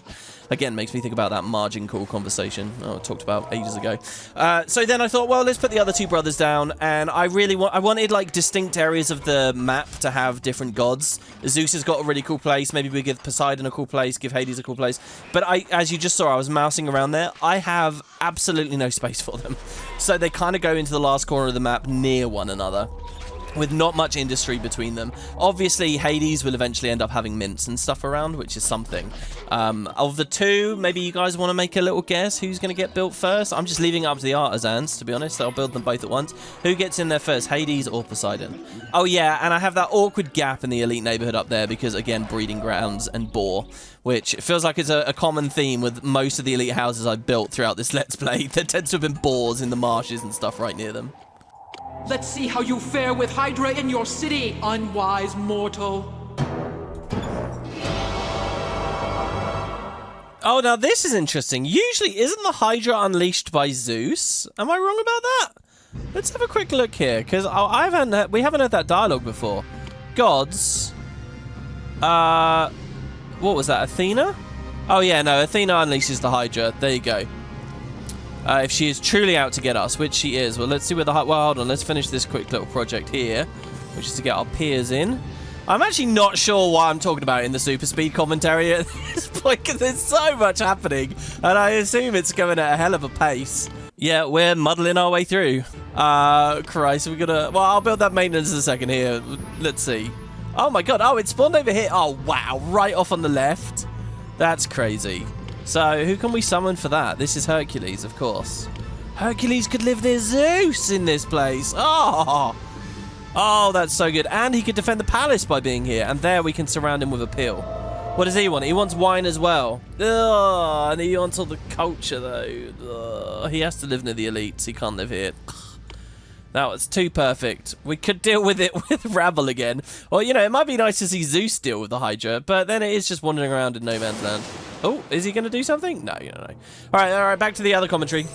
Again, makes me think about that margin call conversation I talked about ages ago. So then I thought, well, let's put the other two brothers down, and I wanted like distinct areas of the map to have different gods. Zeus has got a really cool place. Maybe we give Poseidon a cool place, give Hades a cool place. But as you just saw, I was mousing around there. I have absolutely no space for them. So they kind of go into the last corner of the map near one another, with not much industry between them. Obviously, Hades will eventually end up having mints and stuff around, which is something. Of the two, maybe you guys want to make a little guess who's going to get built first? I'm just leaving it up to the artisans, to be honest. I'll build them both at once. Who gets in there first, Hades or Poseidon? Oh, yeah, and I have that awkward gap in the elite neighborhood up there because, again, breeding grounds and boar, which feels like it's a common theme with most of the elite houses I've built throughout this Let's Play. There tends to have been boars in the marshes and stuff right near them. Let's see how you fare with Hydra in your city, unwise mortal. Oh, now this is interesting. Usually, isn't the Hydra unleashed by Zeus? Am I wrong about that? Let's have a quick look here, because we haven't heard that dialogue before. Gods. What was that? Athena? Oh yeah, no. Athena unleashes the Hydra. There you go. If she is truly out to get us, which she is. Well, let's see where well, hold on. Let's finish this quick little project here, which is to get our peers in. I'm actually not sure why I'm talking about it in the super speed commentary at this point, because there's so much happening, and I assume it's going at a hell of a pace. Yeah, we're muddling our way through. Christ, we're gonna... Well, I'll build that maintenance in a second here. Let's see. Oh my god, oh, it spawned over here. Oh, wow, right off on the left. That's crazy. So, who can we summon for that? This is Hercules, of course. Hercules could live near Zeus in this place. Oh, that's so good. And he could defend the palace by being here. And there we can surround him with a peel. What does he want? He wants wine as well. Ugh, and he wants all the culture, though. Ugh, he has to live near the elites. He can't live here. That was too perfect. We could deal with it with Rabble again. Well, you know, it might be nice to see Zeus deal with the Hydra, but then it is just wandering around in no man's land. Oh, is he going to do something? No, you don't know. All right, back to the other commentary.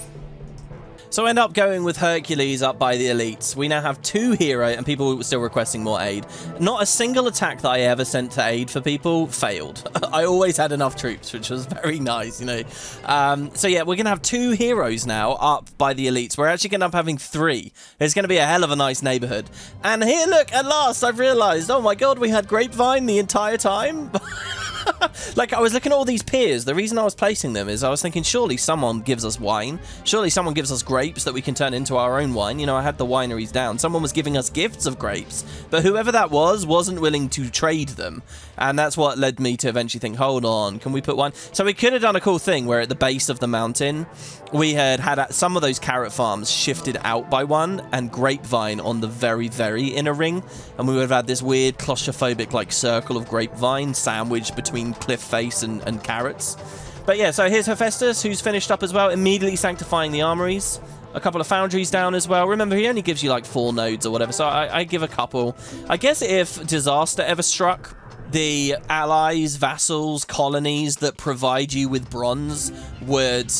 So I end up going with Hercules up by the elites. We now have 2 hero, and people were still requesting more aid. Not a single attack that I ever sent to aid for people failed. I always had enough troops, which was very nice, you know. So yeah, we're going to have 2 heroes now up by the elites. We're actually going to end up having 3. It's going to be a hell of a nice neighborhood. And here, look, at last, I've realized, oh my god, we had Grapevine the entire time. Like, I was looking at all these piers. The reason I was placing them is I was thinking, surely someone gives us wine. Surely someone gives us grapes that we can turn into our own wine. You know, I had the wineries down. Someone was giving us gifts of grapes. But whoever that was wasn't willing to trade them. And that's what led me to eventually think, hold on, can we put one? So we could have done a cool thing where at the base of the mountain, we had some of those carrot farms shifted out by one and Grapevine on the very, very inner ring. And we would have had this weird claustrophobic like circle of Grapevine sandwiched between cliff face and carrots. But yeah, so here's Hephaestus, who's finished up as well, immediately sanctifying the armories. A couple of foundries down as well. Remember, he only gives you like 4 nodes or whatever, so I give a couple. I guess if disaster ever struck, the allies, vassals, colonies that provide you with bronze would,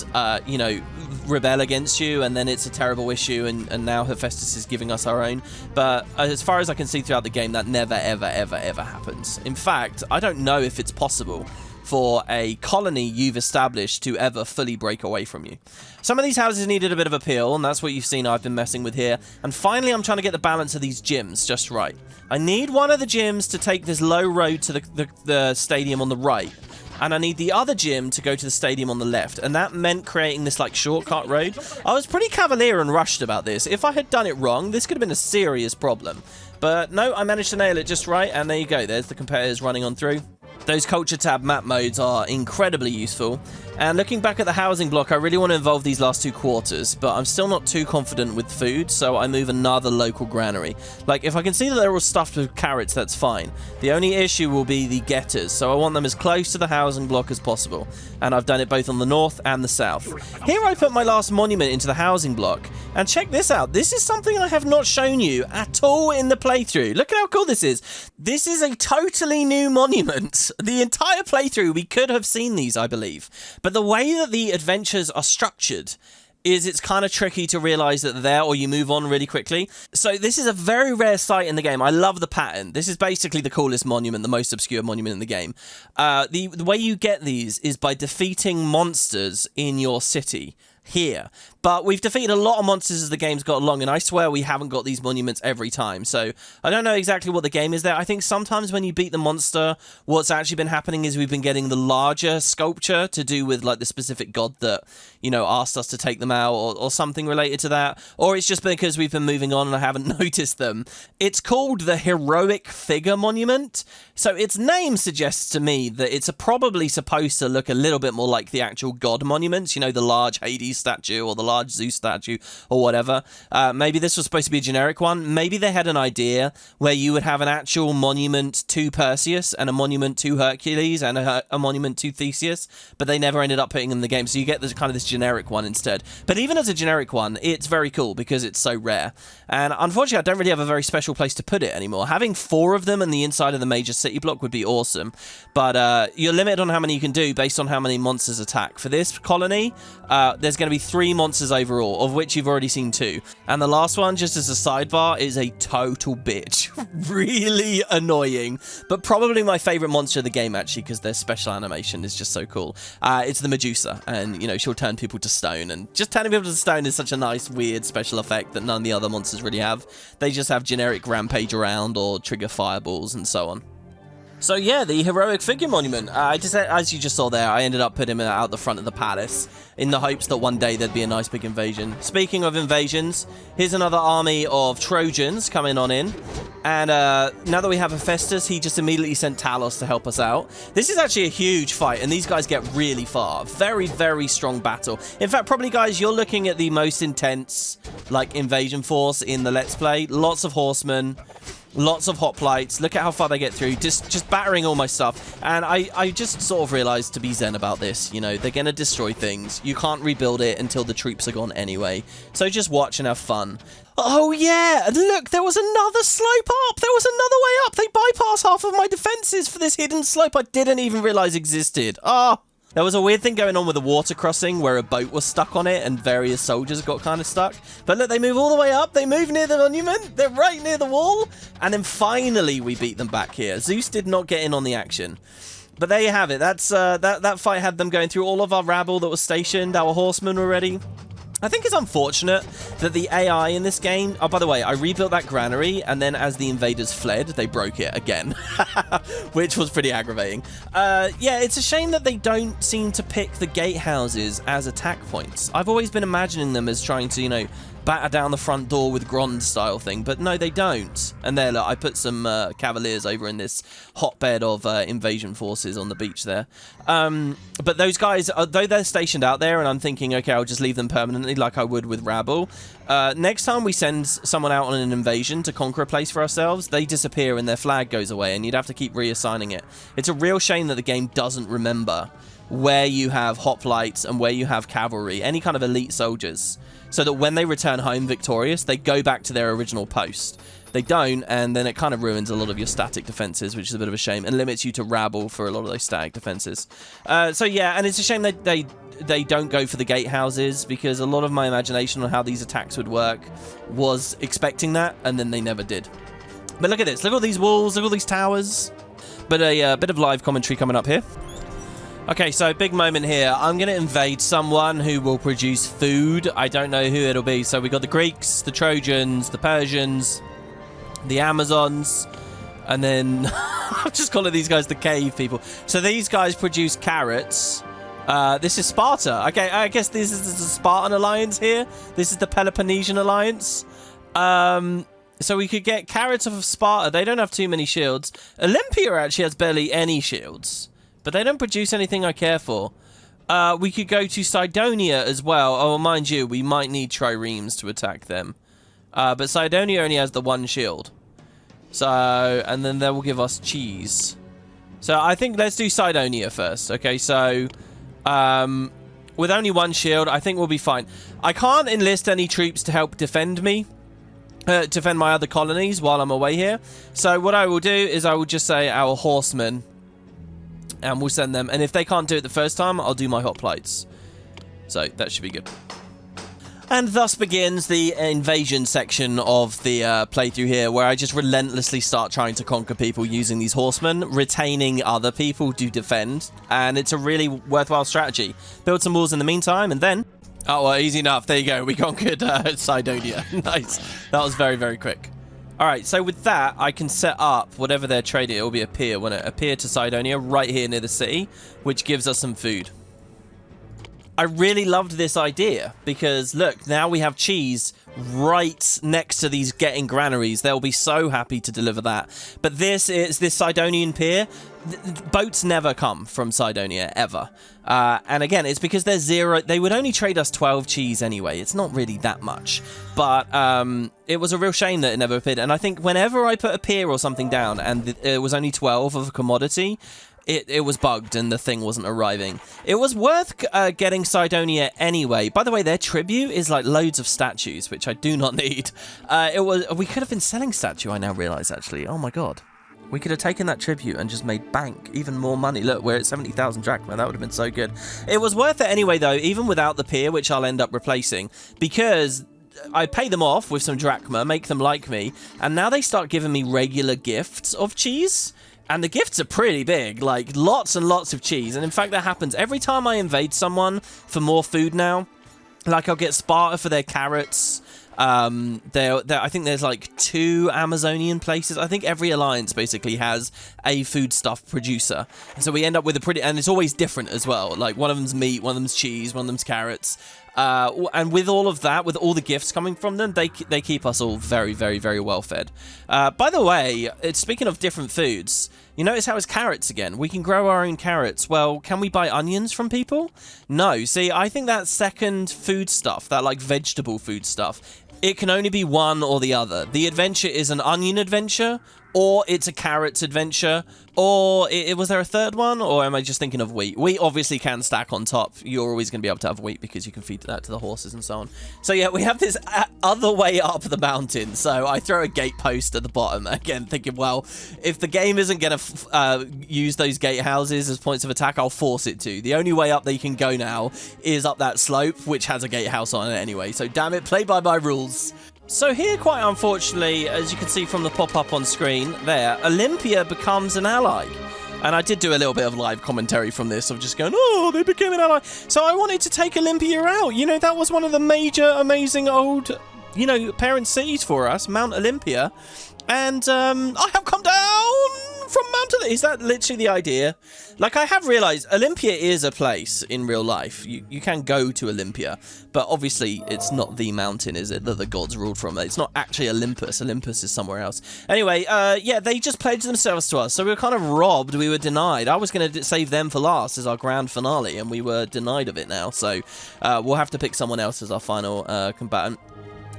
you know, rebel against you, and then it's a terrible issue, and now Hephaestus is giving us our own. But as far as I can see throughout the game, that never, ever, ever, ever happens. In fact, I don't know if it's possible for a colony you've established to ever fully break away from you. Some of these houses needed a bit of appeal, and that's what you've seen I've been messing with here. And finally, I'm trying to get the balance of these gyms just right. I need one of the gyms to take this low road to the stadium on the right, and I need the other gym to go to the stadium on the left, and that meant creating this like shortcut road. I was pretty cavalier and rushed about this. If I had done it wrong, this could have been a serious problem. But no, I managed to nail it just right, and there you go. There's the competitors running on through. Those culture tab map modes are incredibly useful. And looking back at the housing block, I really want to involve these last 2 quarters, but I'm still not too confident with food, so I move another local granary. Like, if I can see that they're all stuffed with carrots, that's fine. The only issue will be the getters, so I want them as close to the housing block as possible. And I've done it both on the north and the south. Here I put my last monument into the housing block. And check this out. This is something I have not shown you at all in the playthrough. Look at how cool this is. This is a totally new monument. The entire playthrough, we could have seen these, I believe. But the way that the adventures are structured is it's kind of tricky to realize that they're there, or you move on really quickly. So this is a very rare sight in the game. I love the pattern. This is basically the coolest monument, the most obscure monument in the game. The way you get these is by defeating monsters in your city here. But we've defeated a lot of monsters as the game's got along, and I swear we haven't got these monuments every time. So I don't know exactly what the game is there. I think sometimes when you beat the monster, what's actually been happening is we've been getting the larger sculpture to do with like the specific god that, you know, asked us to take them out, or something related to that. Or it's just because we've been moving on and I haven't noticed them. It's called the Heroic Figure Monument. So its name suggests to me that it's probably supposed to look a little bit more like the actual god monuments, you know, the large Hades statue or the large Zeus statue or whatever. Maybe this was supposed to be a generic one. Maybe they had an idea where you would have an actual monument to Perseus and a monument to Hercules and a monument to Theseus, but they never ended up putting them in the game, so you get this kind of this generic one instead. But even as a generic one, it's very cool because it's so rare. And unfortunately, I don't really have a very special place to put it anymore. Having 4 of them in the inside of the major city block would be awesome, but you're limited on how many you can do based on how many monsters attack. For this colony, there's going to be 3 monsters overall, of which you've already seen 2. And the last one, just as a sidebar, is a total bitch. Really annoying, but probably my favorite monster of the game, actually, because their special animation is just so cool. It's the Medusa, and, you know, she'll turn people to stone, and just turning people to stone is such a nice, weird special effect that none of the other monsters really have. They just have generic rampage around or trigger fireballs and so on. So yeah, the Heroic Figure Monument. As you just saw there, I ended up putting him out the front of the palace in the hopes that one day there'd be a nice big invasion. Speaking of invasions, here's another army of Trojans coming on in. And now that we have Hephaestus, he just immediately sent Talos to help us out. This is actually a huge fight, and these guys get really far. Very, very strong battle. In fact, probably, guys, you're looking at the most intense, like, invasion force in the Let's Play. Lots of horsemen. Lots of hoplites. Look at how far they get through. Just battering all my stuff. And I just sort of realized to be zen about this. You know, they're going to destroy things. You can't rebuild it until the troops are gone anyway. So just watch and have fun. Oh, yeah. Look, there was another slope up. There was another way up. They bypassed half of my defenses for this hidden slope I didn't even realize existed. Ah. There was a weird thing going on with the water crossing where a boat was stuck on it and various soldiers got kind of stuck. But look, they move all the way up. They move near the monument. They're right near the wall. And then finally we beat them back here. Zeus did not get in on the action. But there you have it. That's that fight had them going through all of our rabble that was stationed. Our horsemen were ready. I think it's unfortunate that the AI in this game... Oh, by the way, I rebuilt that granary, and then as the invaders fled, they broke it again, which was pretty aggravating. Yeah, it's a shame that they don't seem to pick the gatehouses as attack points. I've always been imagining them as trying to, you know, batter down the front door with Grand style thing, but no, they don't. And there, look, I put some cavaliers over in this hotbed of invasion forces on the beach there. But those guys, though they're stationed out there, and I'm thinking, okay, I'll just leave them permanently like I would with rabble. Next time we send someone out on an invasion to conquer a place for ourselves, they disappear and their flag goes away, and you'd have to keep reassigning it. It's a real shame that the game doesn't remember where you have hoplites and where you have cavalry, any kind of elite soldiers, so that when they return home victorious, they go back to their original post. They don't, and then it kind of ruins a lot of your static defenses, which is a bit of a shame, and limits you to rabble for a lot of those static defenses. So yeah, and it's a shame that they don't go for the gatehouses, because a lot of my imagination on how these attacks would work was expecting that, and then they never did. But look at this. Look at all these walls. Look at all these towers. But a bit of live commentary coming up here. Okay, so big moment here. I'm going to invade someone who will produce food. I don't know who it'll be. So we got the Greeks, the Trojans, the Persians, the Amazons, and then I'm just calling these guys the cave people. So these guys produce carrots. This is Sparta. Okay, I guess this is the Spartan alliance here. This is the Peloponnesian alliance. So we could get carrots off of Sparta. They don't have too many shields. Olympia actually has barely any shields, but they don't produce anything I care for. We could go to Cydonia as well. Oh, mind you, we might need triremes to attack them. But Cydonia only has the one shield. So, and then they will give us cheese. So I think let's do Cydonia first. Okay, so with only one shield, I think we'll be fine. I can't enlist any troops to help defend me. Defend my other colonies while I'm away here. So what I will do is I will just say our horsemen, and we'll send them. And if they can't do it the first time, I'll do my hoplites. So that should be good. And thus begins the invasion section of the playthrough here, where I just relentlessly start trying to conquer people using these horsemen, retaining other people to defend. And it's a really worthwhile strategy. Build some walls in the meantime, and then... Oh, well, easy enough. There you go. We conquered Cydonia. Nice. That was very, very quick. All right, so with that, I can set up whatever they're trading. It will be a pier, won't it? A pier to Cydonia right here near the city, which gives us some food. I really loved this idea because, look, now we have cheese right next to these getting granaries. They'll be so happy to deliver that. But this Cydonian pier, boats never come from Cydonia, ever. And again, it's because they're zero. They would only trade us 12 cheese anyway. It's not really that much. But it was a real shame that it never appeared. And I think whenever I put a pier or something down and it was only 12 of a commodity, it was bugged and the thing wasn't arriving. It was worth getting Cydonia anyway. By the way, their tribute is like loads of statues, which I do not need. We could have been selling statue, I now realize, actually. Oh my god. We could have taken that tribute and just made bank, even more money. Look, we're at 70,000 drachma. That would have been so good. It was worth it anyway, though, even without the pier, which I'll end up replacing, because I pay them off with some drachma, make them like me, and now they start giving me regular gifts of cheese. And the gifts are pretty big, like lots and lots of cheese. And in fact, that happens every time I invade someone for more food now. Like I'll get Sparta for their carrots. I think there's like 2 Amazonian places. I think every alliance basically has a foodstuff producer. So we end up with a pretty, and it's always different as well. Like one of them's meat, one of them's cheese, one of them's carrots. And with all of that, with all the gifts coming from them, they keep us all very, very, very well fed. By the way, speaking of different foods, you notice how it's carrots again. We can grow our own carrots. Well, can we buy onions from people? No. See, I think that second food stuff, that like vegetable food stuff, it can only be one or the other. The adventure is an onion adventure or it's a carrots adventure, or was there a third one, or am I just thinking of wheat? Wheat obviously can stack on top. You're always going to be able to have wheat because you can feed that to the horses and so on. So yeah, we have this other way up the mountain. So I throw a gate post at the bottom, again thinking, well, if the game isn't going to use those gatehouses as points of attack, I'll force it to. The only way up they can go now is up that slope, which has a gatehouse on it anyway. So damn it, play by my rules. So here, quite unfortunately, as you can see from the pop-up on screen there, Olympia becomes an ally. And I did do a little bit of live commentary from this of just going, oh, they became an ally. So I wanted to take Olympia out. You know, that was one of the major, amazing old, you know, parent cities for us, Mount Olympia. And I have come down from Mount Olympia. Is that literally the idea? Like, I have realized Olympia is a place in real life. You can go to Olympia, but obviously it's not the mountain, is it, that the gods ruled from? It's not actually Olympus. Olympus is somewhere else. Anyway, yeah, they just pledged themselves to us, so we were kind of robbed. We were denied. I was going to save them for last as our grand finale, and we were denied of it now, so we'll have to pick someone else as our final combatant.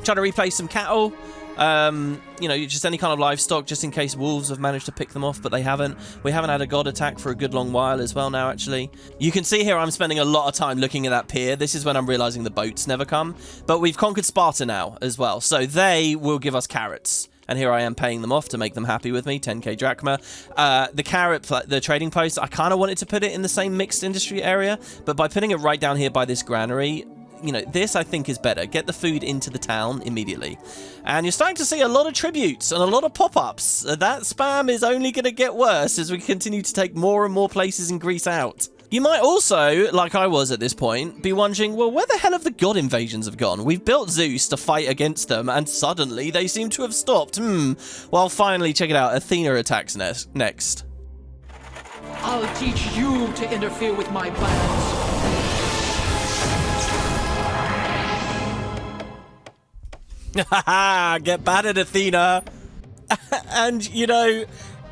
Try to replace some cattle. You know, just any kind of livestock, just in case wolves have managed to pick them off, but they haven't. We haven't had a god attack for a good long while as well now, actually. You can see here I'm spending a lot of time looking at that pier. This is when I'm realizing the boats never come. But we've conquered Sparta now as well, so they will give us carrots. And here I am paying them off to make them happy with me, 10k drachma. The trading post, I kind of wanted to put it in the same mixed industry area, but by putting it right down here by this granary, you know, this I think is better. Get the food into the town immediately. And you're starting to see a lot of tributes and a lot of pop-ups. That spam is only going to get worse as we continue to take more and more places in Greece out. You might also, like I was at this point, be wondering, well, where the hell have the god invasions have gone? We've built Zeus to fight against them, and suddenly they seem to have stopped. Well, finally, check it out. Athena attacks next. I'll teach you to interfere with my plans. Get battered, Athena. And, you know,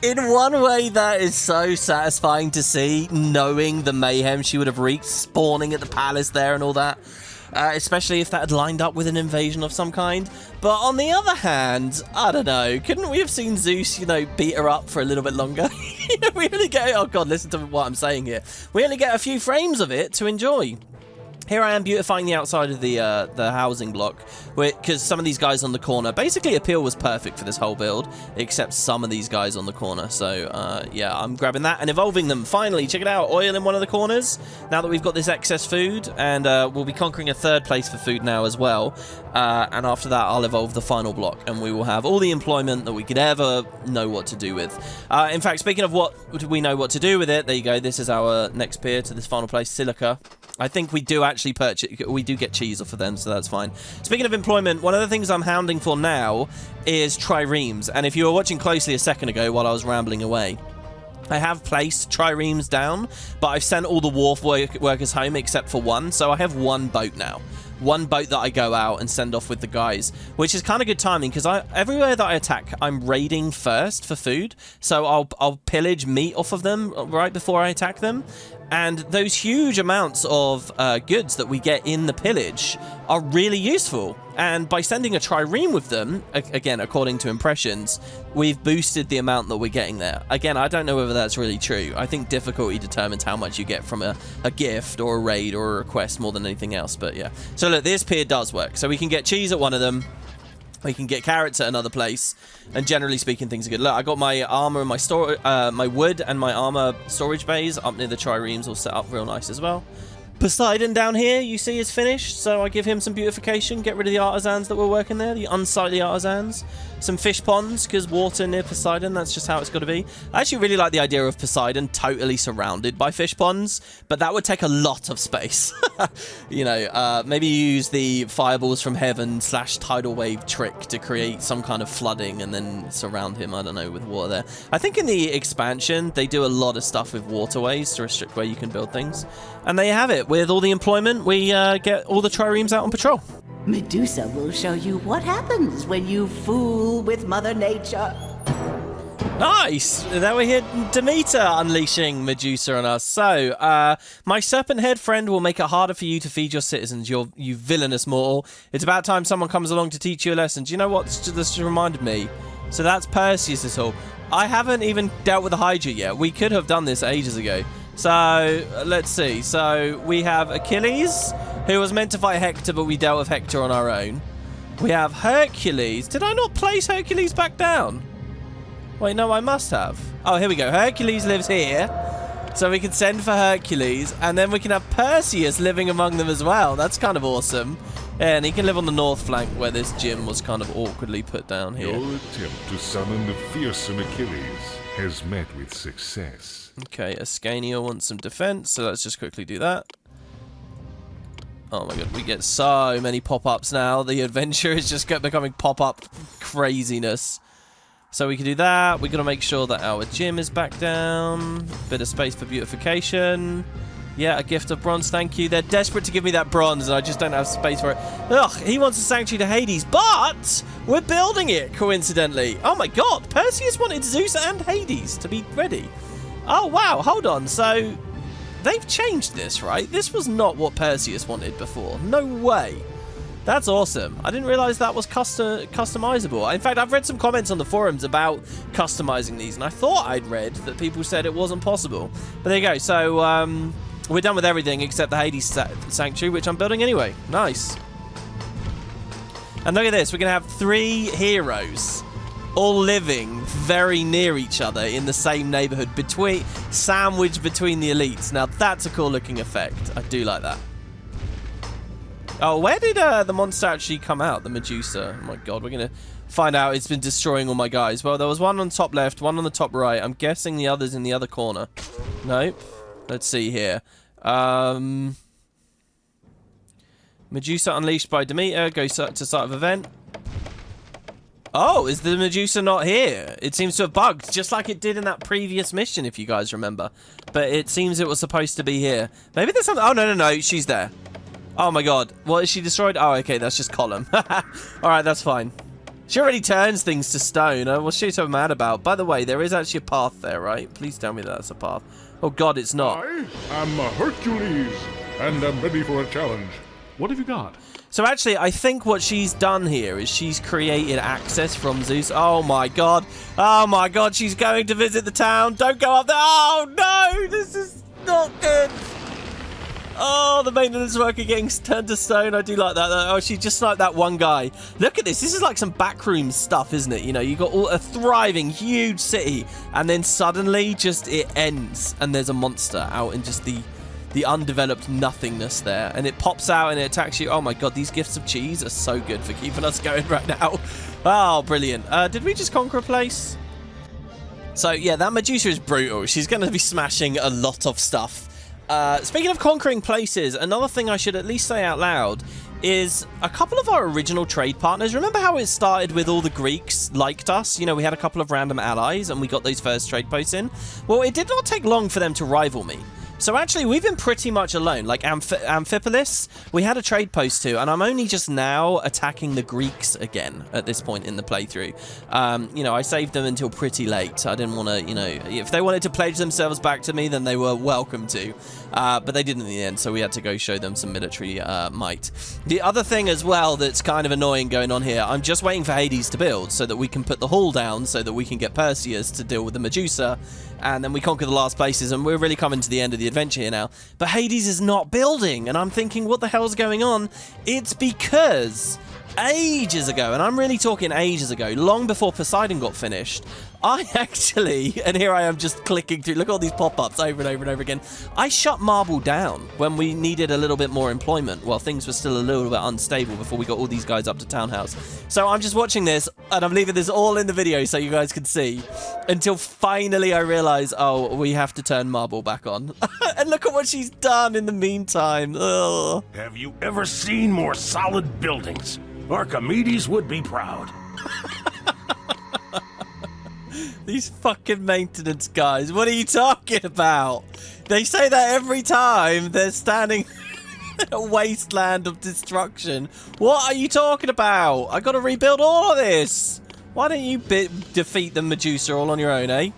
in one way that is so satisfying to see, knowing the mayhem she would have wreaked, spawning at the palace there and all that. Especially if that had lined up with an invasion of some kind. But on the other hand, I don't know, couldn't we have seen Zeus, you know, beat her up for a little bit longer? We only get, oh god, listen to what I'm saying here. We only get a few frames of it to enjoy. Here I am beautifying the outside of the housing block, because some of these guys on the corner, basically Appeal was perfect for this whole build, except some of these guys on the corner. So yeah, I'm grabbing that and evolving them. Finally, check it out, oil in one of the corners, now that we've got this excess food, and we'll be conquering a third place for food now as well. And after that, I'll evolve the final block, and we will have all the employment that we could ever know what to do with. In fact, speaking of what we know what to do with it, there you go, this is our next pier to this final place, Silica. I think we do actually we do get cheese off of them, so that's fine. Speaking of employment, one of the things I'm hounding for now is triremes. And if you were watching closely a second ago while I was rambling away, I have placed triremes down, but I've sent all the wharf workers home except for one, so I have one boat now. One boat that I go out and send off with the guys, which is kind of good timing because everywhere that I attack, I'm raiding first for food. So I'll pillage meat off of them right before I attack them. And those huge amounts of goods that we get in the pillage are really useful. And by sending a trireme with them, again, according to impressions, we've boosted the amount that we're getting there. Again, I don't know whether that's really true. I think difficulty determines how much you get from a gift or a raid or a request more than anything else. But yeah. So look, this pier does work. So we can get cheese at one of them. We can get carrots at another place, and generally speaking, things are good. Look, I got my armor and my wood and my armor storage bays up near the triremes, all set up real nice as well. Poseidon down here, you see, is finished, so I give him some beautification, get rid of the artisans that were working there, the unsightly artisans. Some fish ponds, because water near Poseidon, that's just how it's got to be. I actually really like the idea of Poseidon totally surrounded by fish ponds, but that would take a lot of space. You know, maybe use the fireballs from heaven / tidal wave trick to create some kind of flooding and then surround him, I don't know, with water there. I think in the expansion, they do a lot of stuff with waterways to restrict where you can build things. And there you have it. With all the employment, we get all the triremes out on patrol. Medusa will show you what happens when you fool with Mother Nature. Nice! Now we hear Demeter unleashing Medusa on us. So, my serpent head friend will make it harder for you to feed your citizens, you villainous mortal. It's about time someone comes along to teach you a lesson. Do you know what this reminded me? So that's Perseus at all. I haven't even dealt with the Hydra yet. We could have done this ages ago. So, let's see. So, we have Achilles, who was meant to fight Hector, but we dealt with Hector on our own. We have Hercules. Did I not place Hercules back down? Wait, no, I must have. Oh, here we go. Hercules lives here. So we can send for Hercules. And then we can have Perseus living among them as well. That's kind of awesome. And he can live on the north flank where this gym was kind of awkwardly put down here. Your attempt to summon the fearsome Achilles has met with success. Okay, Ascania wants some defense. So let's just quickly do that. Oh my god, we get so many pop-ups now. The adventure is just becoming pop-up craziness. So we can do that. We're going to make sure that our gym is back down. Bit of space for beautification. Yeah, a gift of bronze, thank you. They're desperate to give me that bronze, and I just don't have space for it. Ugh, he wants a sanctuary to Hades, but we're building it, coincidentally. Oh my god, Perseus wanted Zeus and Hades to be ready. Oh wow, hold on. So they've changed this, right? This was not what Perseus wanted before. No way. That's awesome. I didn't realize that was customizable. In fact, I've read some comments on the forums about customizing these, and I thought I'd read that people said it wasn't possible. But there you go. So, we're done with everything except the Hades Sanctuary, which I'm building anyway. Nice. And look at this. We're going to have 3 heroes all living very near each other in the same neighborhood, sandwiched between the elites. Now, that's a cool looking effect. I do like that. Oh, where did the monster actually come out? The Medusa. Oh my god, we're going to find out. It's been destroying all my guys. Well, there was one on the top left, one on the top right. I'm guessing the other's in the other corner. Nope. Let's see here. Medusa unleashed by Demeter. Goes to site of event. Oh, is the Medusa not here? It seems to have bugged, just like it did in that previous mission, if you guys remember. But it seems it was supposed to be here. Maybe there's something... Oh, no. She's there. Oh my god. What, is she destroyed? Oh, okay, that's just column. Alright, that's fine. She already turns things to stone. What's she so mad about? By the way, there is actually a path there, right? Please tell me that's a path. Oh god, it's not. I am Hercules, and I'm ready for a challenge. What have you got? So actually, I think what she's done here is she's created access from Zeus. Oh my god. Oh my god, she's going to visit the town. Don't go up there. Oh no, this is not good. Oh, the maintenance worker getting turned to stone. I do like that. Oh, she just like that one guy. Look at this. This is like some backroom stuff, isn't it? You know, you got a thriving, huge city, and then suddenly just it ends, and there's a monster out in just the undeveloped nothingness there, and it pops out and it attacks you. Oh my god, these gifts of cheese are so good for keeping us going right now. Oh, brilliant. Did we just conquer a place? So yeah, that Medusa is brutal. She's going to be smashing a lot of stuff. Speaking of conquering places, another thing I should at least say out loud is a couple of our original trade partners. Remember how it started with all the Greeks liked us? You know, we had a couple of random allies and we got those first trade posts in. Well, it did not take long for them to rival me. So actually, we've been pretty much alone. Like Amphipolis, we had a trade post to, and I'm only just now attacking the Greeks again at this point in the playthrough. You know, I saved them until pretty late. I didn't want to, you know, if they wanted to pledge themselves back to me, then they were welcome to. But they didn't in the end, so we had to go show them some military might. The other thing as well that's kind of annoying going on here, I'm just waiting for Hades to build so that we can put the hull down so that we can get Perseus to deal with the Medusa, and then we conquer the last places, and we're really coming to the end of the adventure here now. But Hades is not building, and I'm thinking, what the hell's going on? It's because ages ago, and I'm really talking ages ago, long before Poseidon got finished, I actually, and here I am just clicking through, look at all these pop-ups over and over and over again, I shut Marble down when we needed a little bit more employment, while things were still a little bit unstable before we got all these guys up to Townhouse. So I'm just watching this, and I'm leaving this all in the video so you guys can see, until finally I realise, oh, we have to turn Marble back on. And look at what she's done in the meantime. Ugh. Have you ever seen more solid buildings? Archimedes would be proud. These fucking maintenance guys, what are you talking about? They say that every time they're standing in a wasteland of destruction. What are you talking about? I gotta rebuild all of this. Why don't you defeat the Medusa all on your own, eh?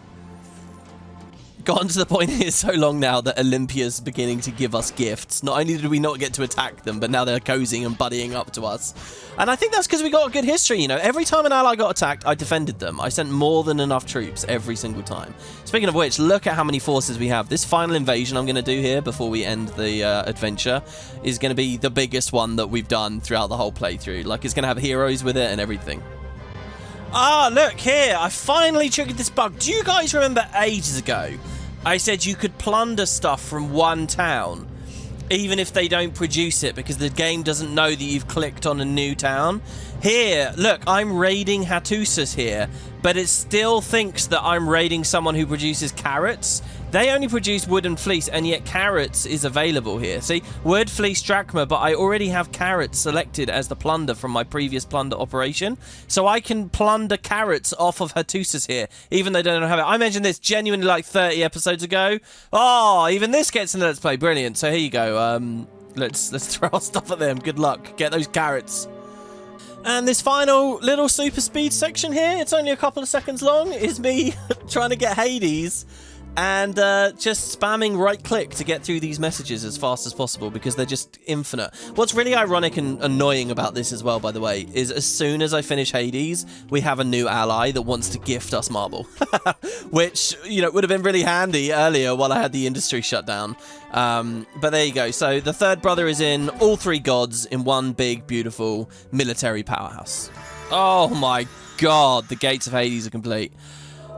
Gotten to the point here so long now that Olympia's beginning to give us gifts. Not only did we not get to attack them, but now they're cozying and buddying up to us. And I think that's because we got a good history, you know. Every time an ally got attacked, I defended them. I sent more than enough troops every single time. Speaking of which, look at how many forces we have. This final invasion I'm going to do here before we end the adventure is going to be the biggest one that we've done throughout the whole playthrough. Like, it's going to have heroes with it and everything. Ah, look here. I finally triggered this bug. Do you guys remember ages ago I said you could plunder stuff from one town even if they don't produce it because the game doesn't know that you've clicked on a new town? Here, look, I'm raiding Hattusas here, but it still thinks that I'm raiding someone who produces carrots. They only produce wood and fleece, and yet carrots is available here. See, wood, fleece, drachma, but I already have carrots selected as the plunder from my previous plunder operation. So I can plunder carrots off of Hattusas here, even though they don't have it. I mentioned this genuinely like 30 episodes ago. Oh, even this gets in the Let's Play. Brilliant. So here you go. Let's throw our stuff at them. Good luck. Get those carrots. And this final little super speed section here, it's only a couple of seconds long, is me trying to get Hades and just spamming right click to get through these messages as fast as possible because they're just infinite. What's really ironic and annoying about this as well, by the way, is as soon as I finish Hades, we have a new ally that wants to gift us marble, which, you know, would have been really handy earlier while I had the industry shut down. But there you go. So the third brother is in all three gods in one big, beautiful military powerhouse. Oh my god, the gates of Hades are complete.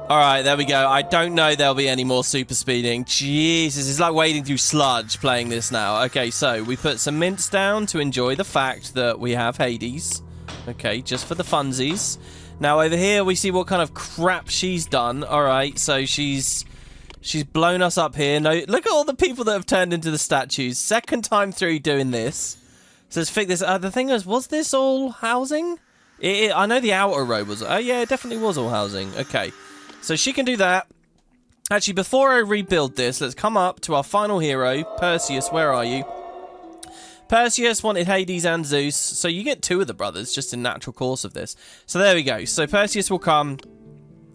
Alright, there we go. I don't know there'll be any more super speeding. Jesus, it's like wading through sludge playing this now. Okay, so we put some mints down to enjoy the fact that we have Hades. Okay, just for the funsies. Now over here we see what kind of crap she's done. Alright, so she's blown us up here. No, look at all the people that have turned into the statues. Second time through doing this. So let's fix this. The thing is, was this all housing? I know the outer row was. Oh yeah, it definitely was all housing. Okay. So she can do that. Actually, before I rebuild this, let's come up to our final hero, Perseus. Where are you? Perseus wanted Hades and Zeus, so you get two of the brothers just in natural course of this. So there we go. So Perseus will come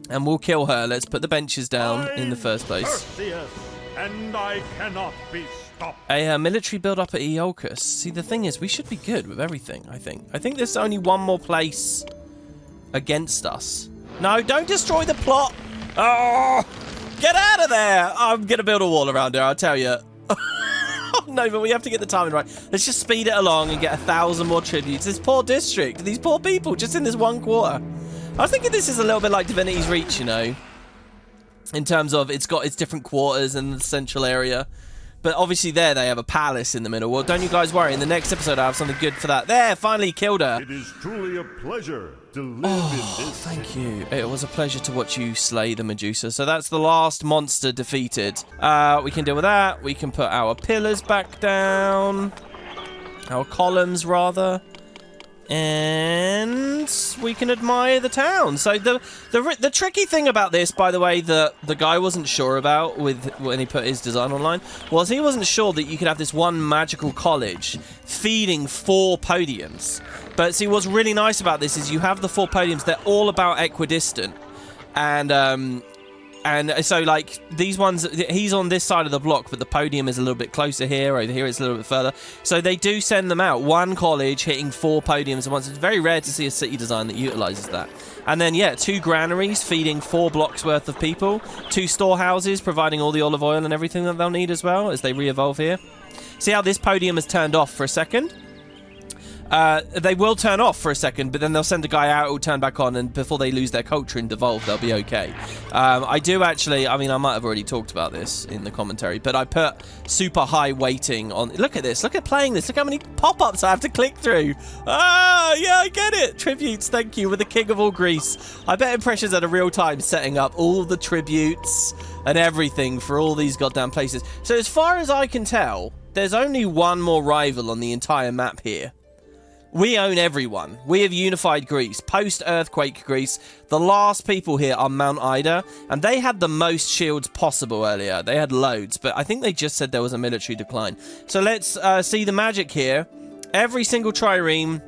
and we'll kill her. Let's put the benches down in the first place. Perseus, and I cannot be stopped. A military build-up at Olympus. See, the thing is, we should be good with everything, I think. I think there's only one more place against us. No, don't destroy the plot. Oh, get out of there. I'm going to build a wall around her, I'll tell you. No, but we have to get the timing right. Let's just speed it along and get 1,000 more tributes. This poor district, these poor people, just in this one quarter. I was thinking this is a little bit like Divinity's Reach, you know, in terms of it's got its different quarters in the central area. But obviously there they have a palace in the middle. Well, don't you guys worry. In the next episode, I have something good for that. There, finally killed her. It is truly a pleasure to live in this. Thank you. It was a pleasure to watch you slay the Medusa. So that's the last monster defeated. We can deal with that. We can put our pillars back down. Our columns, rather. And we can admire the town. So the tricky thing about this, by the way, that the guy wasn't sure about when he put his design online, was he wasn't sure that you could have this one magical college feeding 4 podiums. But see, what's really nice about this is you have the 4 podiums. They're all about equidistant. And so, like, these ones, he's on this side of the block, but the podium is a little bit closer here. Over here, it's a little bit further. So they do send them out. One college hitting 4 podiums at once. It's very rare to see a city design that utilizes that. And then, yeah, 2 granaries feeding 4 blocks worth of people. 2 storehouses providing all the olive oil and everything that they'll need as well as they re-evolve here. See how this podium has turned off for a second? They will turn off for a second, but then they'll send a guy out who'll turn back on, and before they lose their culture and devolve, they'll be okay. I do actually, I mean, I might have already talked about this in the commentary, but I put super high weighting on. Look at this. Look at playing this. Look how many pop-ups I have to click through. Ah, yeah, I get it. Tributes, thank you. We're the king of all Greece. I bet Impressions had a real time setting up all the tributes and everything for all these goddamn places. So as far as I can tell, there's only one more rival on the entire map here. We own everyone. We have unified Greece. Post-earthquake Greece. The last people here are Mount Ida, and they had the most shields possible earlier. They had loads, but I think they just said there was a military decline. So let's see the magic here. Every single trireme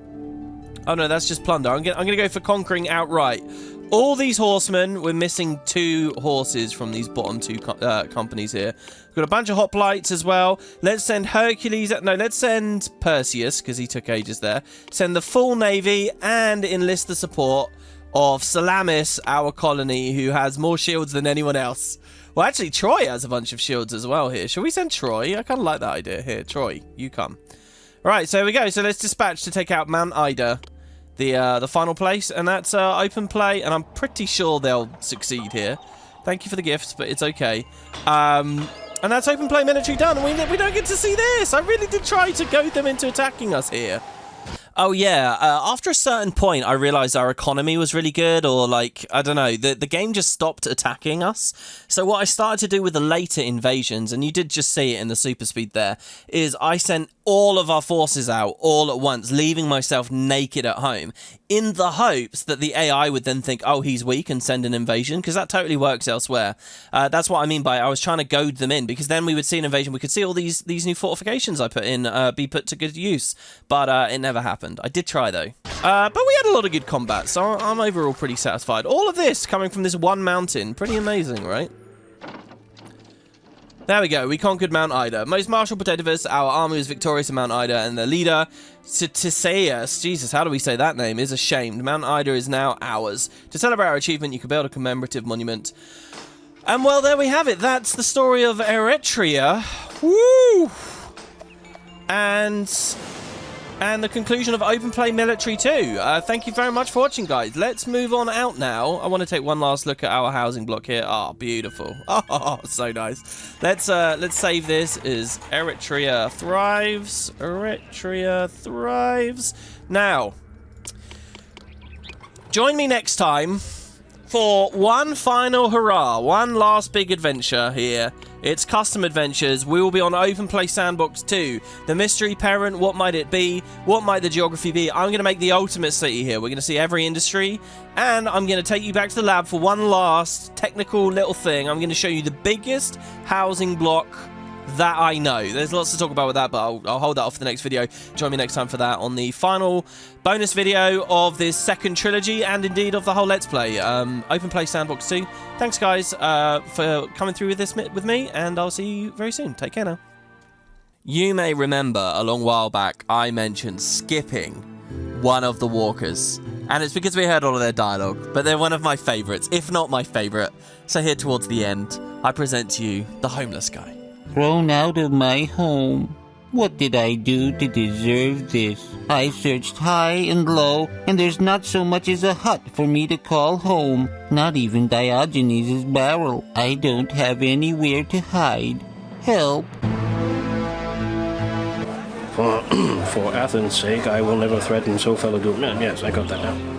Oh no, that's just plunder. I'm gonna go for conquering outright. All these horsemen, we're missing 2 horses from these bottom 2 companies here. We've got a bunch of hoplites as well. Let's send Hercules. No, let's send Perseus, because he took ages there. Send the full navy and enlist the support of Salamis, our colony, who has more shields than anyone else. Well, actually, Troy has a bunch of shields as well here. Shall we send Troy? I kind of like that idea. Here, Troy, you come. Right, so here we go. So let's dispatch to take out Mount Ida. The final place, and that's open play, and I'm pretty sure they'll succeed here. Thank you for the gifts, but it's okay. And that's open play military done. We don't get to see this. I really did try to goad them into attacking us here. Oh yeah, after a certain point I realised our economy was really good, or like, I don't know, the game just stopped attacking us. So what I started to do with the later invasions, and you did just see it in the super speed there, is I sent all of our forces out all at once, leaving myself naked at home, in the hopes that the AI would then think, oh, he's weak, and send an invasion, because that totally works elsewhere. That's what I mean by I was trying to goad them in, because then we would see an invasion, we could see all these new fortifications I put in be put to good use, but it never happened. I did try though. But we had a lot of good combat, so I'm overall pretty satisfied. All of this coming from this one mountain. Pretty amazing, right? There we go. We conquered Mount Ida. Most martial potatoes. Our army was victorious in Mount Ida, and their leader, Tisaeus, Jesus, how do we say that name, is ashamed. Mount Ida is now ours. To celebrate our achievement, you can build a commemorative monument. And well, there we have it. That's the story of Eretria. Woo! And the conclusion of Open Play Military 2. Thank you very much for watching, guys. Let's move on out now. I want to take one last look at our housing block here. Oh, beautiful. Oh, so nice. Let's save this as Eretria thrives. Eretria thrives. Now, join me next time for one final hurrah, one last big adventure here. It's custom adventures. We will be on Open Play Sandbox 2. The mystery parent, what might it be? What might the geography be? I'm going to make the ultimate city here. We're going to see every industry, and I'm going to take you back to the lab for one last technical little thing. I'm going to show you the biggest housing block that I know. There's lots to talk about with that, but I'll hold that off for the next video. Join me next time for that on the final bonus video of this second trilogy, and indeed of the whole Let's Play. Open Play Sandbox 2. Thanks, guys, for coming through with this with me, and I'll see you very soon. Take care now. You may remember a long while back I mentioned skipping one of the walkers, and it's because we heard all of their dialogue, but they're one of my favourites, if not my favourite. So here towards the end, I present to you the homeless guy. Thrown out of my home. What did I do to deserve this? I searched high and low, and there's not so much as a hut for me to call home. Not even Diogenes' barrel. I don't have anywhere to hide. Help. For Athens' sake, I will never threaten so fellow doom. Yes, I got that now.